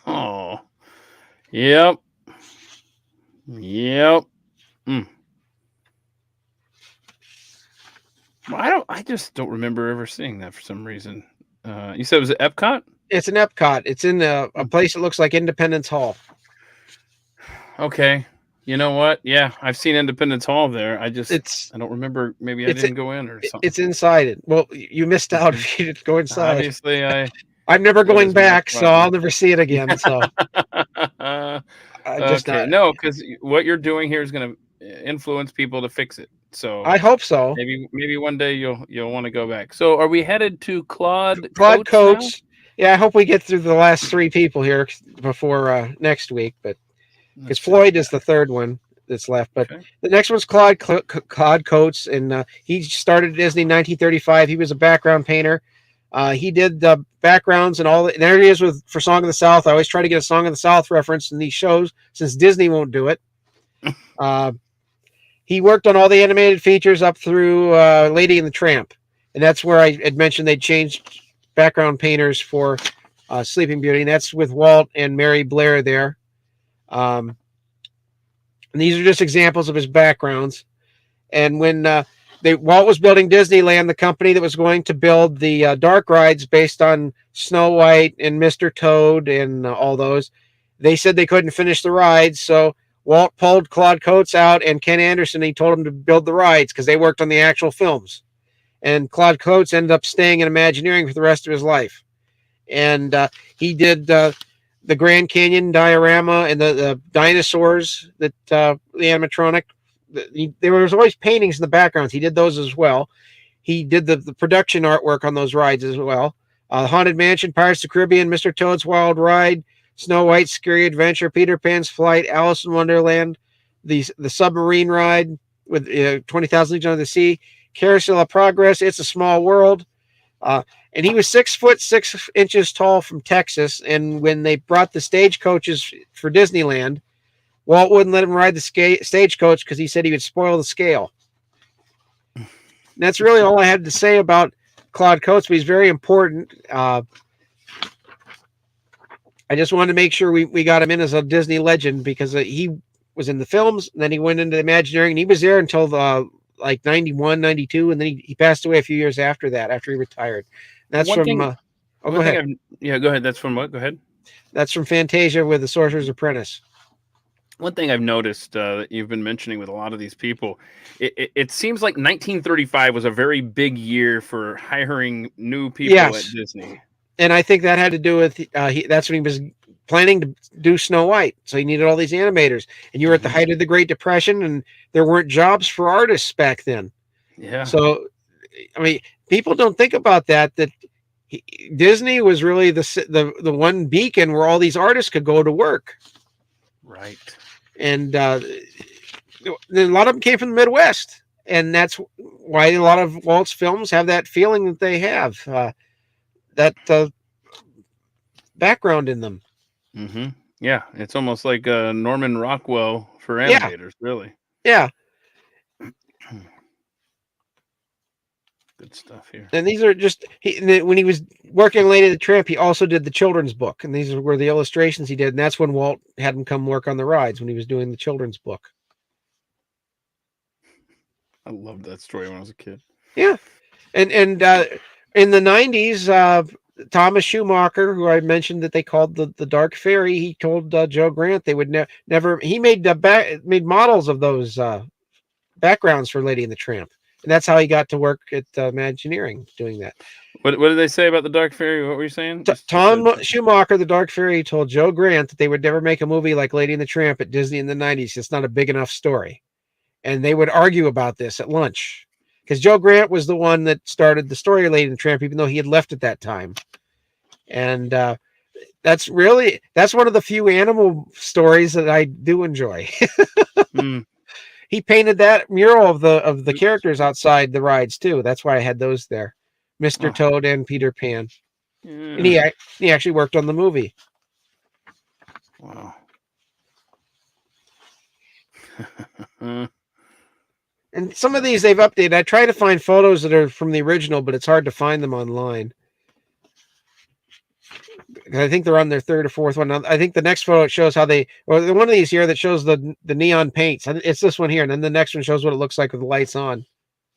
[SPEAKER 1] Oh, yep. Yep. Well, I just don't remember ever seeing that for some reason. You said it was at Epcot?
[SPEAKER 2] It's an Epcot. It's in a place that looks like Independence Hall.
[SPEAKER 1] Okay. You know what? Yeah, I've seen Independence Hall there. I don't remember. Maybe I didn't go in or something.
[SPEAKER 2] It's inside it. Well, you missed out if you didn't go inside.
[SPEAKER 1] Obviously,
[SPEAKER 2] I'm never going back, so I'll never see it again. So
[SPEAKER 1] okay. No, because what you're doing here is going to influence people to fix it. So
[SPEAKER 2] I hope so.
[SPEAKER 1] Maybe one day you'll want to go back. So are we headed to Claude
[SPEAKER 2] Coates? Yeah, I hope we get through the last 3 people here before next week, but because Floyd is the 3rd one that's left. But the next one's Claude Coates, and he started at Disney in 1935. He was a background painter. He did the backgrounds and all. There he is for Song of the South. I always try to get a Song of the South reference in these shows since Disney won't do it. He worked on all the animated features up through Lady and the Tramp, and that's where I had mentioned they changed background painters for Sleeping Beauty, and that's with Walt and Mary Blair there. And these are just examples of his backgrounds. And when Walt was building Disneyland, the company that was going to build the dark rides based on Snow White and Mr. Toad and all those, they said they couldn't finish the rides. So Walt pulled Claude Coates out and Ken Anderson. He told him to build the rides because they worked on the actual films. And Claude Coates ended up staying in Imagineering for the rest of his life. And he did the Grand Canyon diorama and the dinosaurs that the animatronic. There was always paintings in the backgrounds. He did those as well. He did the production artwork on those rides as well. Haunted Mansion, Pirates of the Caribbean, Mr. Toad's Wild Ride, Snow White's Scary Adventure, Peter Pan's Flight, Alice in Wonderland, the submarine ride with 20,000 Leagues Under the Sea, Carousel of Progress, It's a Small World. And he was 6 foot 6 inches tall from Texas. And when they brought the stagecoaches for Disneyland, Walt wouldn't let him ride the stagecoach because he said he would spoil the scale. And that's really all I had to say about Claude Coates, but he's very important. I just wanted to make sure we got him in as a Disney legend because he was in the films, and then he went into Imagineering, and he was there until like 91, 92, and then he passed away a few years after that, after he retired. That's go ahead.
[SPEAKER 1] Go ahead. That's from what? Go ahead.
[SPEAKER 2] That's from Fantasia with the Sorcerer's Apprentice.
[SPEAKER 1] One thing I've noticed that you've been mentioning with a lot of these people, it seems like 1935 was a very big year for hiring new people at Disney.
[SPEAKER 2] And I think that had to do with that's when he was planning to do Snow White, so he needed all these animators. And you were at the height of the Great Depression, and there weren't jobs for artists back then.
[SPEAKER 1] Yeah.
[SPEAKER 2] So, I mean, people don't think about that. Disney was really the one beacon where all these artists could go to work.
[SPEAKER 1] Right.
[SPEAKER 2] And a lot of them came from the Midwest, and that's why a lot of Walt's films have that feeling that they have, that background in them.
[SPEAKER 1] Mm-hmm. Yeah, it's almost like Norman Rockwell for animators, really.
[SPEAKER 2] Yeah.
[SPEAKER 1] Good stuff here.
[SPEAKER 2] And these are just when he was working Lady the Tramp, he also did the children's book, and these were the illustrations he did, and that's when Walt had him come work on the rides when he was doing the children's book.
[SPEAKER 1] I loved that story when I was a kid.
[SPEAKER 2] Yeah, and in the 90s, Thomas Schumacher, who I mentioned that they called the Dark Fairy, he told Joe Grant they would never. He made made models of those backgrounds for Lady and the Tramp. And that's how he got to work at Imagineering, doing that.
[SPEAKER 1] What did they say about the Dark Fairy? What were you saying?
[SPEAKER 2] Tom Schumacher, the Dark Fairy, told Joe Grant that they would never make a movie like Lady and the Tramp at Disney in the 90s. It's not a big enough story. And they would argue about this at lunch. Because Joe Grant was the one that started the story of Lady and the Tramp, even though he had left at that time. And that's one of the few animal stories that I do enjoy. He painted that mural of the characters outside the rides too. That's why I had those there, Mr. Toad and Peter Pan. And he actually worked on the movie.
[SPEAKER 1] Wow.
[SPEAKER 2] And some of these they've updated. I try to find photos that are from the original, but it's hard to find them online. I think they're on their third or fourth one. I think the next photo shows how one of these here that shows the neon paints. It's this one here, and then the next one shows what it looks like with the lights on.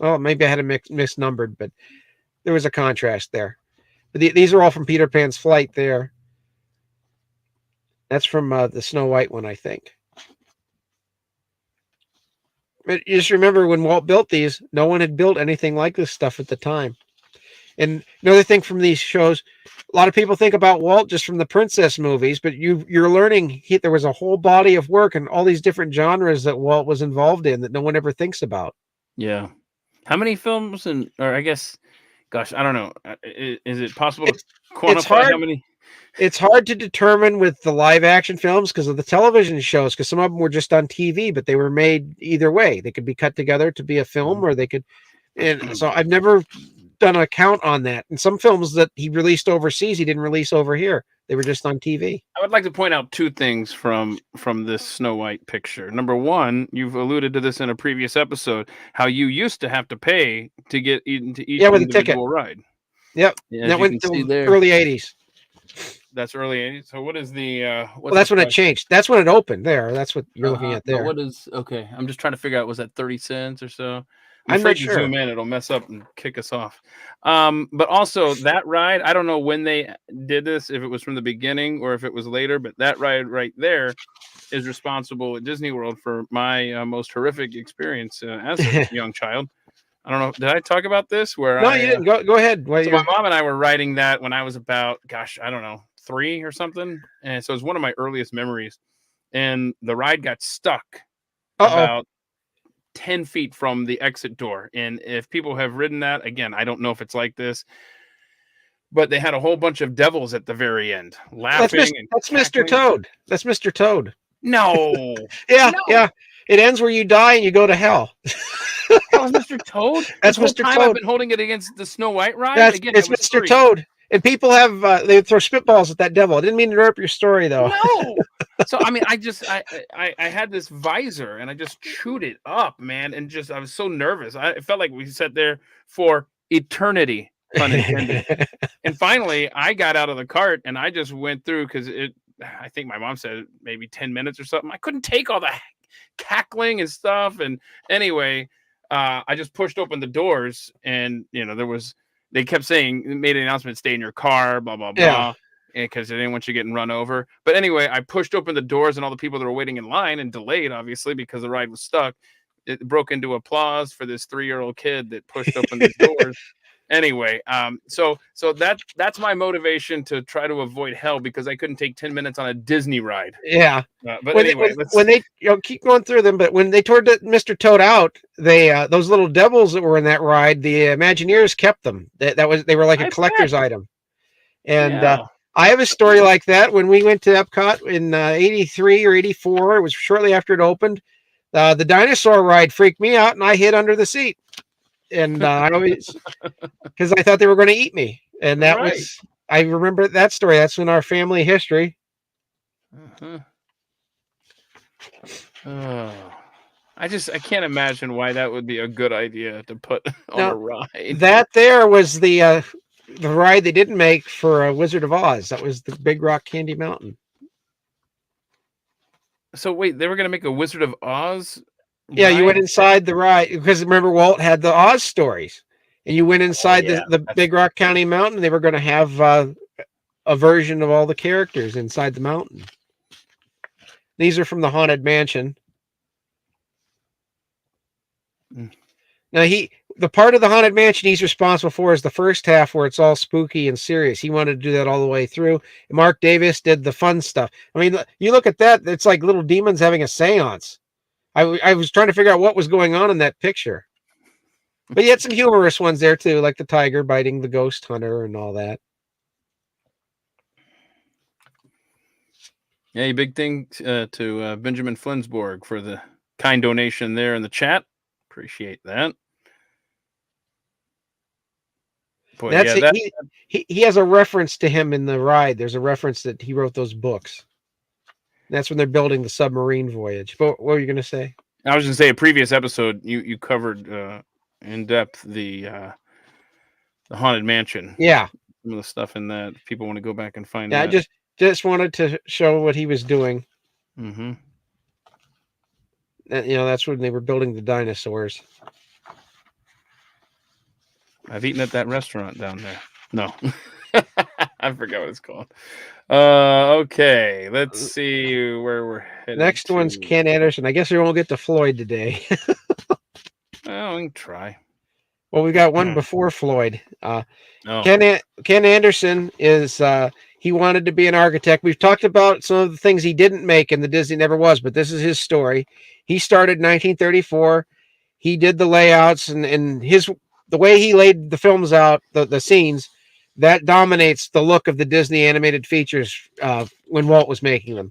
[SPEAKER 2] Oh, maybe I had it misnumbered, but there was a contrast there. But these are all from Peter Pan's Flight there. That's from the Snow White one, I think. But you just remember when Walt built these, no one had built anything like this stuff at the time. And another thing from these shows, a lot of people think about Walt just from the princess movies, but you're learning there was a whole body of work and all these different genres that Walt was involved in that no one ever thinks about.
[SPEAKER 1] Yeah. How many films or I guess, gosh, I don't know. Is it possible to quantify how many?
[SPEAKER 2] It's hard to determine with the live action films because of the television shows, because some of them were just on TV, but they were made either way. They could be cut together to be a film, or they could. And so I've never done a count on that. And some films that he released overseas, he didn't release over here. They were just on TV.
[SPEAKER 1] I would like to point out two things from this Snow White picture. Number one, you've alluded to this in a previous episode, how you used to have to pay to get into each individual ride.
[SPEAKER 2] Yep. That went to early 80s.
[SPEAKER 1] That's early 80s. So what is the
[SPEAKER 2] that's when it changed. That's when it opened there. That's what you're looking at there.
[SPEAKER 1] What is okay? I'm just trying to figure out, was that 30 cents or so?
[SPEAKER 2] I'm not sure.
[SPEAKER 1] Zoom in, it'll mess up and kick us off. But also that ride, I don't know when they did this, if it was from the beginning or if it was later, but that ride right there is responsible at Disney World for my most horrific experience as a young child. I don't know. Did I talk about this?
[SPEAKER 2] No, you didn't. Go ahead.
[SPEAKER 1] So my mom and I were riding that when I was about, I don't know, 3 or something. And so it was one of my earliest memories. And the ride got stuck about 10 feet from the exit door. And if people have ridden that, again, I don't know if it's like this, but they had a whole bunch of devils at the very end laughing.
[SPEAKER 2] That's Mr. Toad. That's Mr. Toad.
[SPEAKER 1] No.
[SPEAKER 2] Yeah. It ends where you die and you go to hell.
[SPEAKER 1] That was Mr. Toad?
[SPEAKER 2] That's Mr. Toad.
[SPEAKER 1] I've been holding it against the Snow White ride.
[SPEAKER 2] It's Mr. Toad. And people have they throw spitballs at that devil. I didn't mean to interrupt your story though.
[SPEAKER 1] No. So I mean, I had this visor and I just chewed it up, man, and I was so nervous. It felt like we sat there for eternity, pun intended. And finally, I got out of the cart and I just went through because I think my mom said maybe 10 minutes or something. I couldn't take all the cackling and stuff. And anyway, I just pushed open the doors, and they kept saying, made an announcement, stay in your car, blah blah blah. Because they didn't want you getting run over. But anyway, I pushed open the doors, and all the people that were waiting in line and delayed, obviously, because the ride was stuck, it broke into applause for this 3-year-old kid that pushed open the doors. Anyway, so that's my motivation to try to avoid hell because I couldn't take 10 minutes on a Disney ride.
[SPEAKER 2] Yeah.
[SPEAKER 1] But
[SPEAKER 2] when
[SPEAKER 1] anyway,
[SPEAKER 2] when they keep going through them, but when they toured Mr. Toad out, they those little devils that were in that ride, the Imagineers kept them. They were like a collector's item. And I have a story like that. When we went to Epcot in 83 or 84, it was shortly after it opened. The dinosaur ride freaked me out, and I hid under the seat. And I always, because I thought they were going to eat me. And that was, I remember that story. That's in our family history.
[SPEAKER 1] I can't imagine why that would be a good idea to put on a ride.
[SPEAKER 2] That there was the ride they didn't make for Wizard of Oz. That was the Big Rock Candy Mountain.
[SPEAKER 1] So wait, they were going to make a Wizard of Oz?
[SPEAKER 2] Yeah, you went inside the ride because remember Walt had the Oz stories, and you went inside the Big Rock County Mountain. They were going to have a version of all the characters inside the mountain. These are from the Haunted Mansion. Now the part of the Haunted Mansion he's responsible for is the first half where it's all spooky and serious. He wanted to do that all the way through. And Mark Davis did the fun stuff. I mean, you look at that; it's like little demons having a seance. I was trying to figure out what was going on in that picture. But you had some humorous ones there too, like the tiger biting the ghost hunter and all that.
[SPEAKER 1] Yeah, big thing to Benjamin Flinsborg for the kind donation there in the chat. Appreciate that. Boy,
[SPEAKER 2] he has a reference to him in the ride. There's a reference that he wrote those books. That's when they're building the submarine voyage. But what were you going to say?
[SPEAKER 1] I was going to say a previous episode you covered in depth the Haunted Mansion.
[SPEAKER 2] Yeah,
[SPEAKER 1] some of the stuff in that. If people want to go back and find.
[SPEAKER 2] Yeah, I just wanted to show what he was doing.
[SPEAKER 1] Mm-hmm.
[SPEAKER 2] That's when they were building the dinosaurs.
[SPEAKER 1] I've eaten at that restaurant down there. No, I forgot what it's called. Okay, let's see where we're headed.
[SPEAKER 2] Next one's Ken Anderson. I guess we won't get to Floyd today.
[SPEAKER 1] Well, we can try.
[SPEAKER 2] Well, we got one before Floyd.
[SPEAKER 1] Oh.
[SPEAKER 2] Ken Anderson is he wanted to be an architect. We've talked about some of the things he didn't make and the Disney never was, but this is his story. He started in 1934. He did the layouts and the way he laid the films out, the scenes, that dominates the look of the Disney animated features when Walt was making them.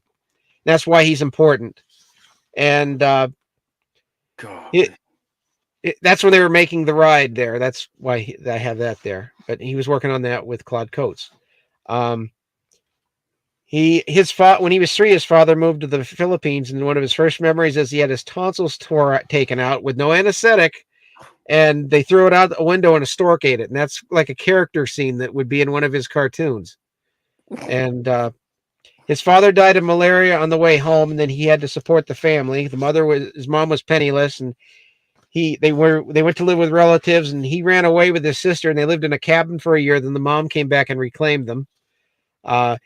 [SPEAKER 2] That's why he's important. And that's when they were making the ride there. That's why I have that there. But he was working on that with Claude Coates. When he was 3, his father moved to the Philippines, and one of his first memories is he had his tonsils taken out with no anesthetic, and they threw it out a window and a stork ate it. And that's like a character scene that would be in one of his cartoons. And his father died of malaria on the way home, and then he had to support the family. His mom was penniless, and they went to live with relatives, and he ran away with his sister, and they lived in a cabin for a year. Then the mom came back and reclaimed them.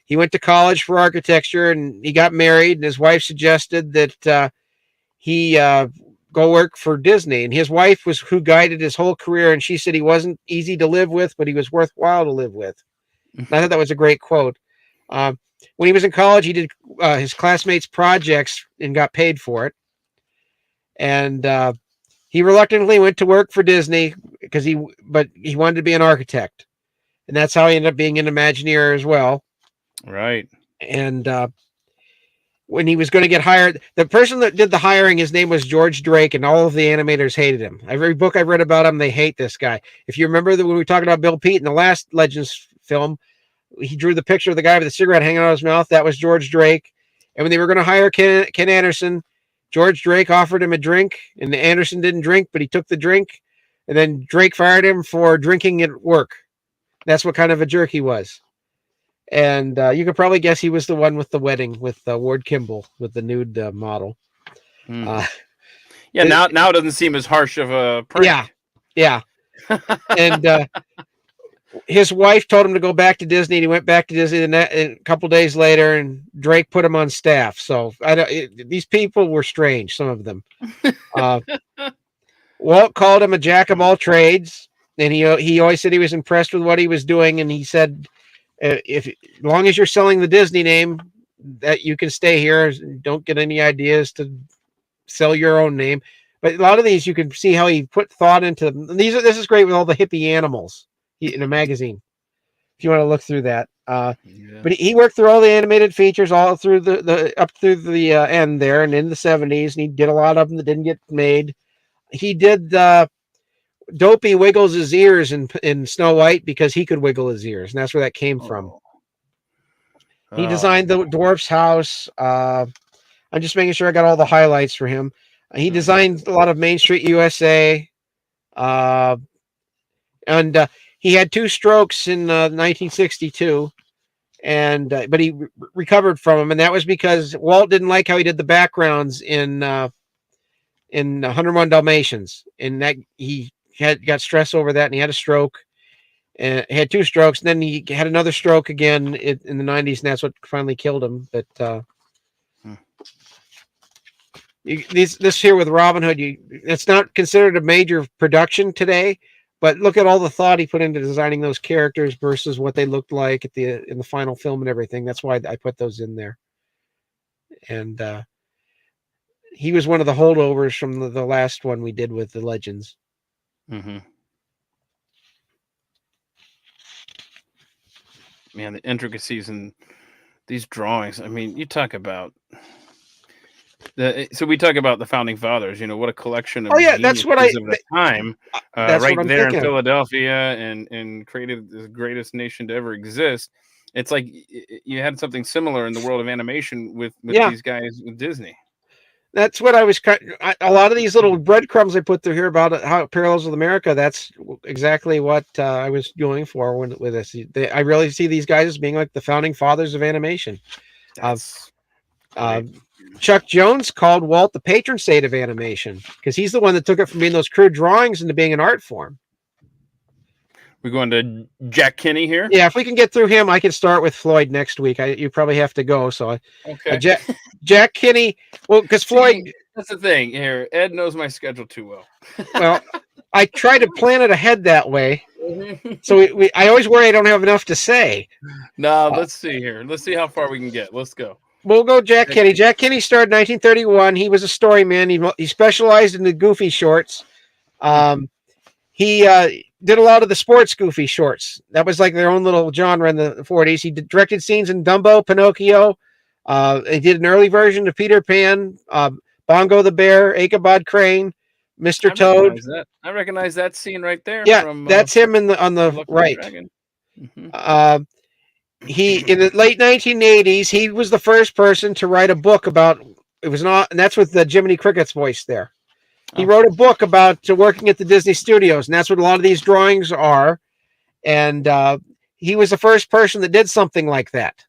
[SPEAKER 2] He went to college for architecture, and he got married, and his wife suggested that he go work for Disney. And his wife was who guided his whole career, and she said he wasn't easy to live with, but he was worthwhile to live with. And I thought that was a great quote. When he was in college, he did his classmates' projects and got paid for it. And he reluctantly went to work for Disney but he wanted to be an architect. And that's how he ended up being an Imagineer as well.
[SPEAKER 1] Right.
[SPEAKER 2] And when he was going to get hired, the person that did the hiring, his name was George Drake, and all of the animators hated him. Every book I've read about him, they hate this guy. If you remember when we were talking about Bill Pete in the last Legends film, he drew the picture of the guy with the cigarette hanging out of his mouth. That was George Drake. And when they were going to hire Ken Anderson, George Drake offered him a drink, and Anderson didn't drink, but he took the drink, and then Drake fired him for drinking at work. That's what kind of a jerk he was. And you could probably guess he was the one with the wedding with Ward Kimball with the nude model.
[SPEAKER 1] Now it doesn't seem as harsh of a prank.
[SPEAKER 2] Yeah. And his wife told him to go back to Disney. And he went back to Disney a couple days later, and Drake put him on staff. So these people were strange, some of them. Walt called him a jack of all trades. And he always said he was impressed with what he was doing, and he said, if as long as you're selling the Disney name, that you can stay here. Don't get any ideas to sell your own name. But a lot of these, you can see how he put thought into them. This is great with all the hippie animals in a magazine. If you want to look through that, but he worked through all the animated features all through the up through the end there, and in the 70s, and he did a lot of them that didn't get made. He did Dopey wiggles his ears in Snow White because he could wiggle his ears, and that's where that came from. He designed the dwarf's house. I'm just making sure I got all the highlights for him. He designed a lot of Main Street USA, and he had 2 strokes in 1962, and but he recovered from them, and that was because Walt didn't like how he did the backgrounds in 101 Dalmatians, and that he got stress over that, and he had a stroke, and he had 2 strokes, and then he had another stroke again in the 90s, and that's what finally killed him. But this here with Robin Hood, it's not considered a major production today, but look at all the thought he put into designing those characters versus what they looked like in the final film and everything. That's why I put those in there. And he was one of the holdovers from the last one we did with the Legends.
[SPEAKER 1] Man, the intricacies in these drawings. I mean, you talk about so we talk about the founding fathers. What a collection of
[SPEAKER 2] that's what
[SPEAKER 1] of the time,
[SPEAKER 2] that's
[SPEAKER 1] right
[SPEAKER 2] what I'm
[SPEAKER 1] there in
[SPEAKER 2] thinking.
[SPEAKER 1] Philadelphia, and created the greatest nation to ever exist. It's like you had something similar in the world of animation with these guys with Disney.
[SPEAKER 2] That's what I was. A lot of these little breadcrumbs I put through here about how it parallels with America. That's exactly what I was going for with this. I really see these guys as being like the founding fathers of animation. Chuck Jones called Walt the patron saint of animation because he's the one that took it from being those crude drawings into being an art form.
[SPEAKER 1] We're going to Jack Kinney here.
[SPEAKER 2] Yeah, if we can get through him, I can start with Floyd next week. You probably have to go. So,
[SPEAKER 1] okay.
[SPEAKER 2] Jack Kinney. Well, because Floyd.
[SPEAKER 1] That's the thing here. Ed knows my schedule too well.
[SPEAKER 2] Well, I try to plan it ahead that way. So I always worry I don't have enough to say.
[SPEAKER 1] No, let's see here. Let's see how far we can get. Let's go.
[SPEAKER 2] We'll go Jack Kinney. Jack Kinney started in 1931. He was a story man. He specialized in the goofy shorts. He did a lot of the sports goofy shorts. That was like their own little genre in the 40s. He directed scenes in Dumbo, Pinocchio. He did an early version of Peter Pan, Bongo the Bear, Ichabod Crane, Mr. Toad.
[SPEAKER 1] I recognize that scene right there.
[SPEAKER 2] Yeah,
[SPEAKER 1] from,
[SPEAKER 2] that's him on the right. He in the late 1980s, he was the first person to write a book about. And that's with the Jiminy Cricket's voice there. He wrote a book about working at the Disney Studios, and that's what a lot of these drawings are. And he was the first person that did something like that.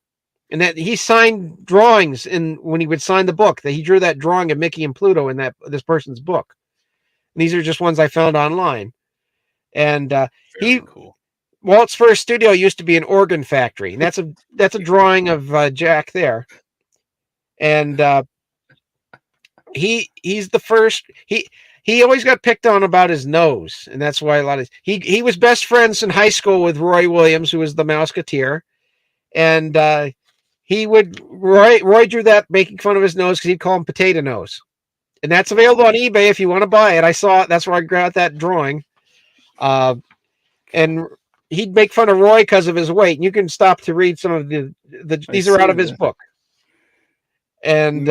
[SPEAKER 2] And that he signed drawings when he would sign the book, that he drew that drawing of Mickey and Pluto in this person's book. And these are just ones I found online. And cool. Walt's first studio used to be an organ factory, and that's a drawing of Jack there. And he's the first. He always got picked on about his nose, and that's why a lot of he was best friends in high school with Roy Williams, who was the Mouseketeer, and Roy drew that making fun of his nose because he'd call him Potato Nose, and that's available on eBay if you want to buy it. I saw it. That's where I got that drawing, and he'd make fun of Roy because of his weight. And you can stop to read some of these are out of his book, and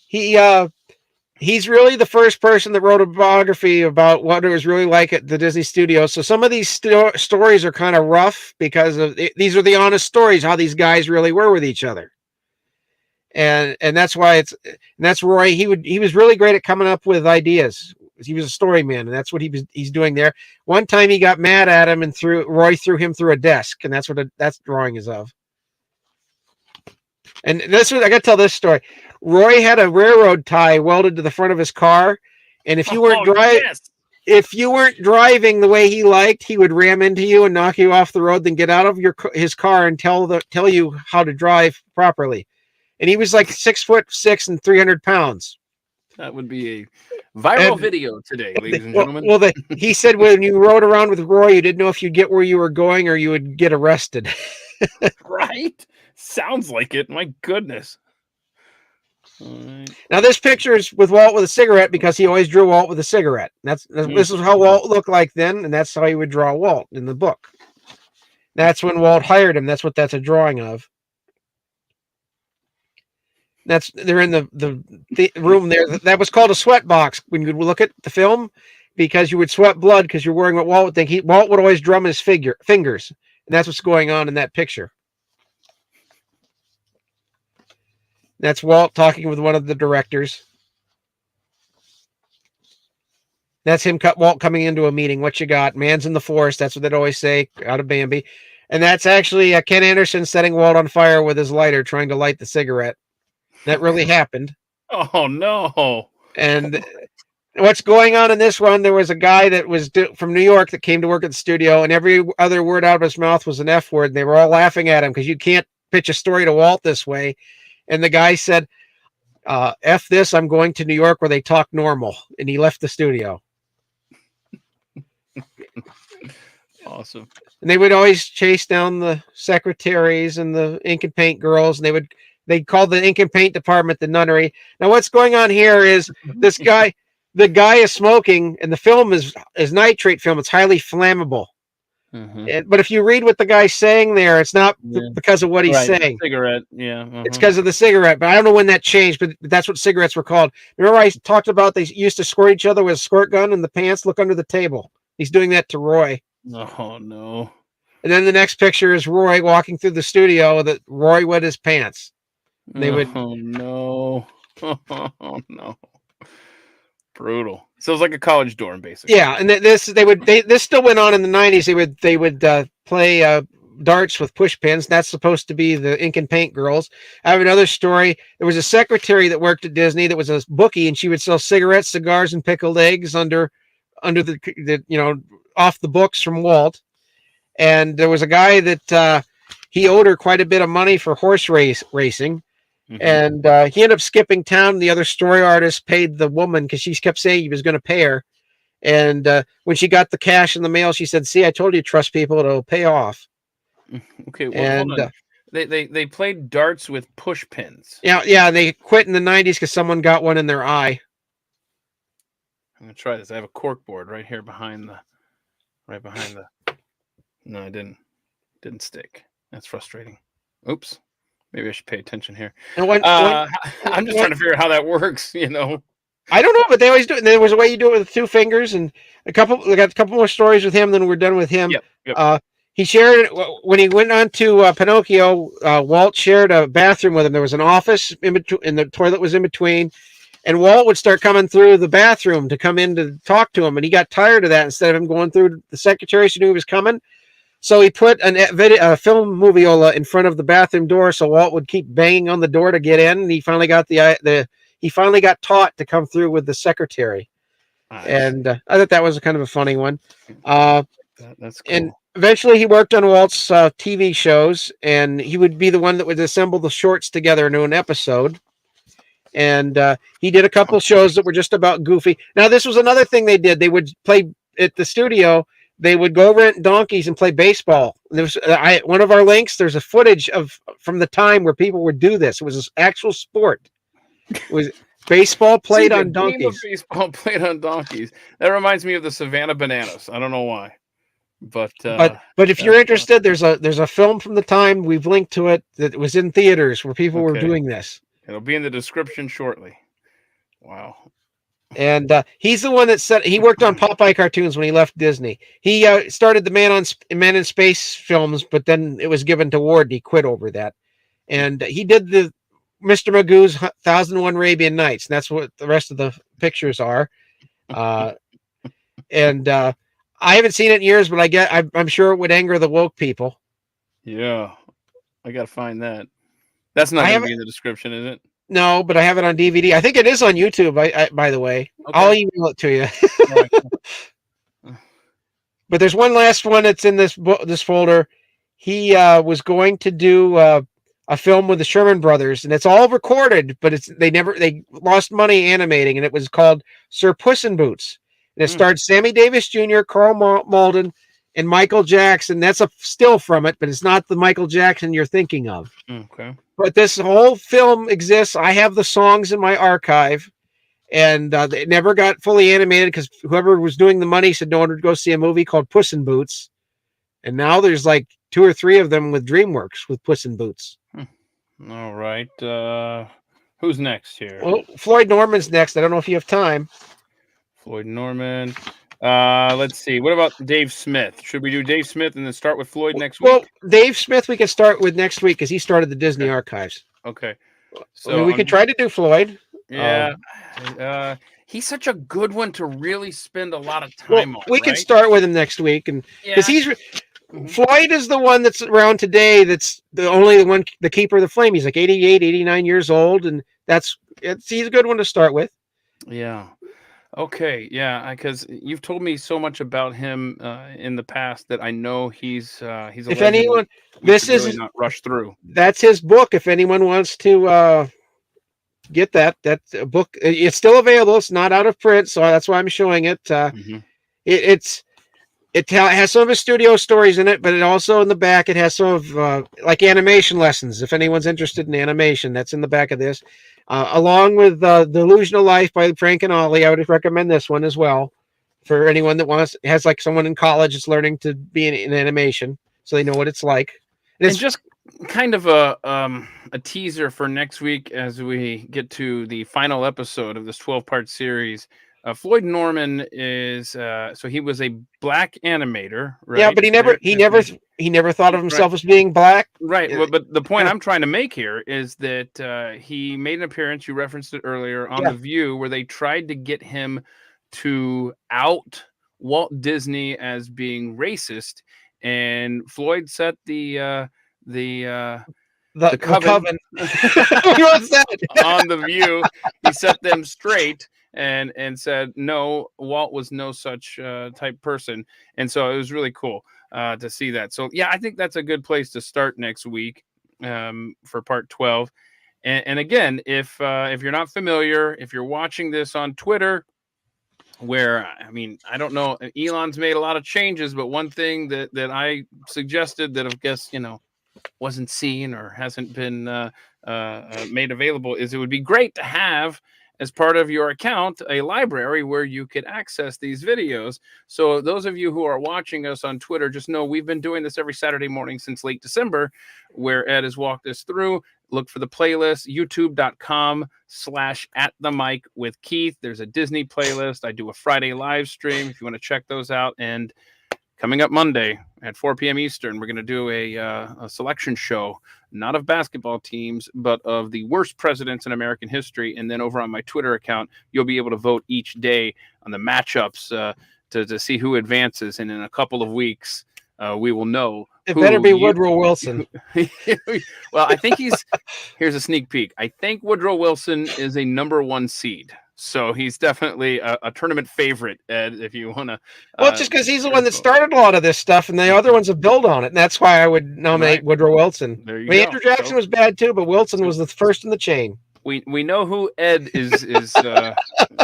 [SPEAKER 2] he's really the first person that wrote a biography about what it was really like at the Disney Studios. So some of these stories are kind of rough because these are the honest stories, how these guys really were with each other. And that's why that's Roy. He was really great at coming up with ideas. He was a story man, and that's what he's doing there. One time he got mad at him and Roy threw him through a desk, and that's what that drawing is of. And I got to tell this story. Roy had a railroad tie welded to the front of his car, and if you weren't driving the way he liked, he would ram into you and knock you off the road, then get out of his car and tell you how to drive properly. And he was like 6'6" and 300 pounds.
[SPEAKER 1] That would be a viral video today, ladies and gentlemen.
[SPEAKER 2] Well, he said when you rode around with Roy, you didn't know if you'd get where you were going or you would get arrested.
[SPEAKER 1] Right? Sounds like it. My goodness. All right.
[SPEAKER 2] Now, this picture is with Walt with a cigarette because he always drew Walt with a cigarette. This is how Walt looked like then, and that's how he would draw Walt in the book. That's when Walt hired him. That's a drawing of. They're in the room there. That was called a sweat box when you look at the film, because you would sweat blood because you're wearing what Walt would think. Walt would always drum his fingers, and that's what's going on in that picture. That's Walt talking with one of the directors. That's him, Walt coming into a meeting. What you got? Man's in the forest. That's what they'd always say out of Bambi. And that's actually Ken Anderson setting Walt on fire with his lighter, trying to light the cigarette. That really happened.
[SPEAKER 1] Oh, no.
[SPEAKER 2] And what's going on in this one, there was a guy that was from New York that came to work at the studio, and every other word out of his mouth was an F word. And they were all laughing at him because you can't pitch a story to Walt this way. And the guy said, F this, I'm going to New York where they talk normal. And he left the studio.
[SPEAKER 1] Awesome.
[SPEAKER 2] And they would always chase down the secretaries and the ink and paint girls, and they called the ink and paint department the nunnery. Now, what's going on here is this guy, the guy is smoking, and the film is nitrate film. It's highly flammable. Mm-hmm. But if you read what the guy's saying there, it's not because of what he's saying.
[SPEAKER 1] Cigarette, yeah. Uh-huh.
[SPEAKER 2] It's because of the cigarette. But I don't know when that changed, but that's what cigarettes were called. Remember I talked about they used to squirt each other with a squirt gun in the pants? Look under the table. He's doing that to Roy.
[SPEAKER 1] Oh, no.
[SPEAKER 2] And then the next picture is Roy walking through the studio that Roy wet his pants. They would.
[SPEAKER 1] Oh, no. Oh, no. Brutal. So it was like a college dorm, basically.
[SPEAKER 2] Yeah, and this still went on in the 90s. They would play darts with push pins. That's supposed to be the ink and paint girls. I have another story. There was a secretary that worked at Disney that was a bookie, and she would sell cigarettes, cigars, and pickled eggs under the off the books from Walt. And there was a guy that he owed her quite a bit of money for horse racing. Mm-hmm. And he ended up skipping town. The other story artist paid the woman because she kept saying he was going to pay her. And when she got the cash in the mail, she said, "See, I told you to trust people; it'll pay off."
[SPEAKER 1] Okay, well, hold on. They played darts with push pins.
[SPEAKER 2] Yeah. They quit in the 90s because someone got one in their eye.
[SPEAKER 1] I'm gonna try this. I have a cork board right here behind the. No, I didn't stick. That's frustrating. Oops. Maybe I should pay attention here. I'm just trying to figure out how that works,
[SPEAKER 2] I don't know, but they always do it. And there was a way you do it with 2 fingers, and we got a couple more stories with him, then we're done with him.
[SPEAKER 1] Yep.
[SPEAKER 2] He shared, when he went on to Pinocchio, Walt shared a bathroom with him. There was an office in between, and the toilet was in between. And Walt would start coming through the bathroom to come in to talk to him. And he got tired of that. Instead of him going through the secretary, she knew he was coming. So he put a film moviola in front of the bathroom door, so Walt would keep banging on the door to get in. And he finally got he finally got taught to come through with the secretary. Nice. And I thought that was kind of a funny one.
[SPEAKER 1] That's cool. And
[SPEAKER 2] eventually he worked on Walt's TV shows, and he would be the one that would assemble the shorts together into an episode. And he did a couple shows that were just about Goofy. Now, this was another thing they did. They would play at the studio. They would go rent donkeys and play baseball. There was one of our links. There's a footage from the time where people would do this. It was an actual sport. It was baseball played on donkeys.
[SPEAKER 1] Baseball played on donkeys. That reminds me of the Savannah Bananas. I don't know why, but
[SPEAKER 2] if you're interested, there's a film from the time. We've linked to it that was in theaters where people were doing this.
[SPEAKER 1] It'll be in the description shortly. Wow.
[SPEAKER 2] And he's the one that he worked on Popeye cartoons when he left Disney. He started the Man in Space films, but then it was given to Ward and he quit over that. And he did the Mr. Magoo's 1001 Arabian Nights. And that's what the rest of the pictures are. And I haven't seen it in years, but I'm sure it would anger the woke people.
[SPEAKER 1] Yeah. I got to find that. That's not going to be in the description, is it?
[SPEAKER 2] No, but I have it on DVD. I think it is on YouTube, by the way. Okay. I'll email it to you. But there's one last one that's in this folder. He was going to do a film with the Sherman Brothers, and it's all recorded, but they lost money animating, and it was called Sir Puss in Boots, and it starred Sammy Davis Jr., Carl Malden, and Michael Jackson. That's a still from it, but it's not the Michael Jackson you're thinking of.
[SPEAKER 1] Okay.
[SPEAKER 2] But this whole film exists. I have the songs in my archive, and it never got fully animated because whoever was doing the money said no one would go see a movie called Puss in Boots. And now there's like 2 or 3 of them with DreamWorks with Puss in Boots.
[SPEAKER 1] All right. Who's next here?
[SPEAKER 2] Well, Floyd Norman's next. I don't know if you have time.
[SPEAKER 1] Floyd Norman. Let's see. What about Dave Smith? Should we do Dave Smith and then start with Floyd next week?
[SPEAKER 2] Well, Dave Smith we can start with next week because he started the Disney archives.
[SPEAKER 1] Okay.
[SPEAKER 2] So I mean, we could try to do Floyd.
[SPEAKER 1] Yeah. He's such a good one to really spend a lot of time on.
[SPEAKER 2] We can start with him next week, and because Floyd is the one that's around today. That's the only one, the keeper of the flame. He's like 88, 89 years old, and he's a good one to start with.
[SPEAKER 1] Yeah. Okay. Yeah. Because you've told me so much about him in the past that I know he's a
[SPEAKER 2] if anyone, this is
[SPEAKER 1] really not rush through. That's
[SPEAKER 2] his book. If anyone wants to get that book, it's still available. It's not out of print, so that's why I'm showing it. It has some of his studio stories in it, but it also in the back it has some of like animation lessons. If anyone's interested in animation, that's in the back of this, along with The Illusion of Life by Frank and Ollie. I would recommend this one as well for anyone that has like someone in college that's learning to be in animation, so they know what it's like.
[SPEAKER 1] And just kind of a teaser for next week as we get to the final episode of this 12-part series. Floyd Norman is so he was a black animator, right?
[SPEAKER 2] Yeah, but he never thought of himself as being black.
[SPEAKER 1] Right. But the point I'm trying to make here is that he made an appearance, you referenced it earlier, on The View, where they tried to get him to out Walt Disney as being racist, and Floyd set the coven
[SPEAKER 2] What's that?
[SPEAKER 1] on The View. He set them straight and said no, Walt was no such type person, and so it was really cool to see that. So yeah, I think that's a good place to start next week for part 12. And again, if you're not familiar, if you're watching this on Twitter, where I mean, I don't know, Elon's made a lot of changes, but one thing that I suggested that I guess wasn't seen or hasn't been made available is it would be great to have, as part of your account, a library where you could access these videos. So those of you who are watching us on Twitter, just know we've been doing this every Saturday morning since late December, where Ed has walked us through. Look for the playlist, youtube.com/@the-mic-with-Keith. There's a Disney playlist. I do a Friday live stream if you want to check those out. And coming up Monday at 4 p.m. Eastern, we're going to do a selection show, not of basketball teams, but of the worst presidents in American history. And then over on my Twitter account, you'll be able to vote each day on the matchups to see who advances. And in a couple of weeks, we will know.
[SPEAKER 2] It better be Woodrow Wilson.
[SPEAKER 1] Well, I think here's a sneak peek. I think Woodrow Wilson is a number 1 seed. So he's definitely a tournament favorite, Ed, if you want to.
[SPEAKER 2] Well, just because he's the one that started a lot of this stuff, and the other ones have built on it. And that's why I would nominate Woodrow Wilson.
[SPEAKER 1] There you go.
[SPEAKER 2] Andrew Jackson was bad too, but Wilson was the first in the chain.
[SPEAKER 1] We know who Ed is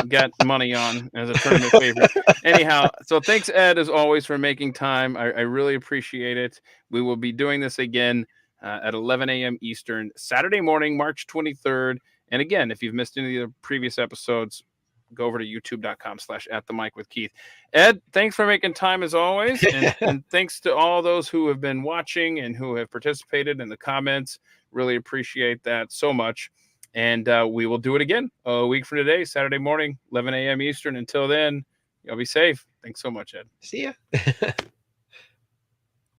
[SPEAKER 1] got money on as a tournament favorite. Anyhow, so thanks, Ed, as always, for making time. I really appreciate it. We will be doing this again at 11 a.m. Eastern, Saturday morning, March 23rd. And again, if you've missed any of the previous episodes, go over to youtube.com/@the-mic-with-Keith. Ed, thanks for making time as always. And thanks to all those who have been watching and who have participated in the comments. Really appreciate that so much. And we will do it again a week from today, Saturday morning, 11 a.m. Eastern. Until then, you'll be safe. Thanks so much, Ed.
[SPEAKER 2] See ya.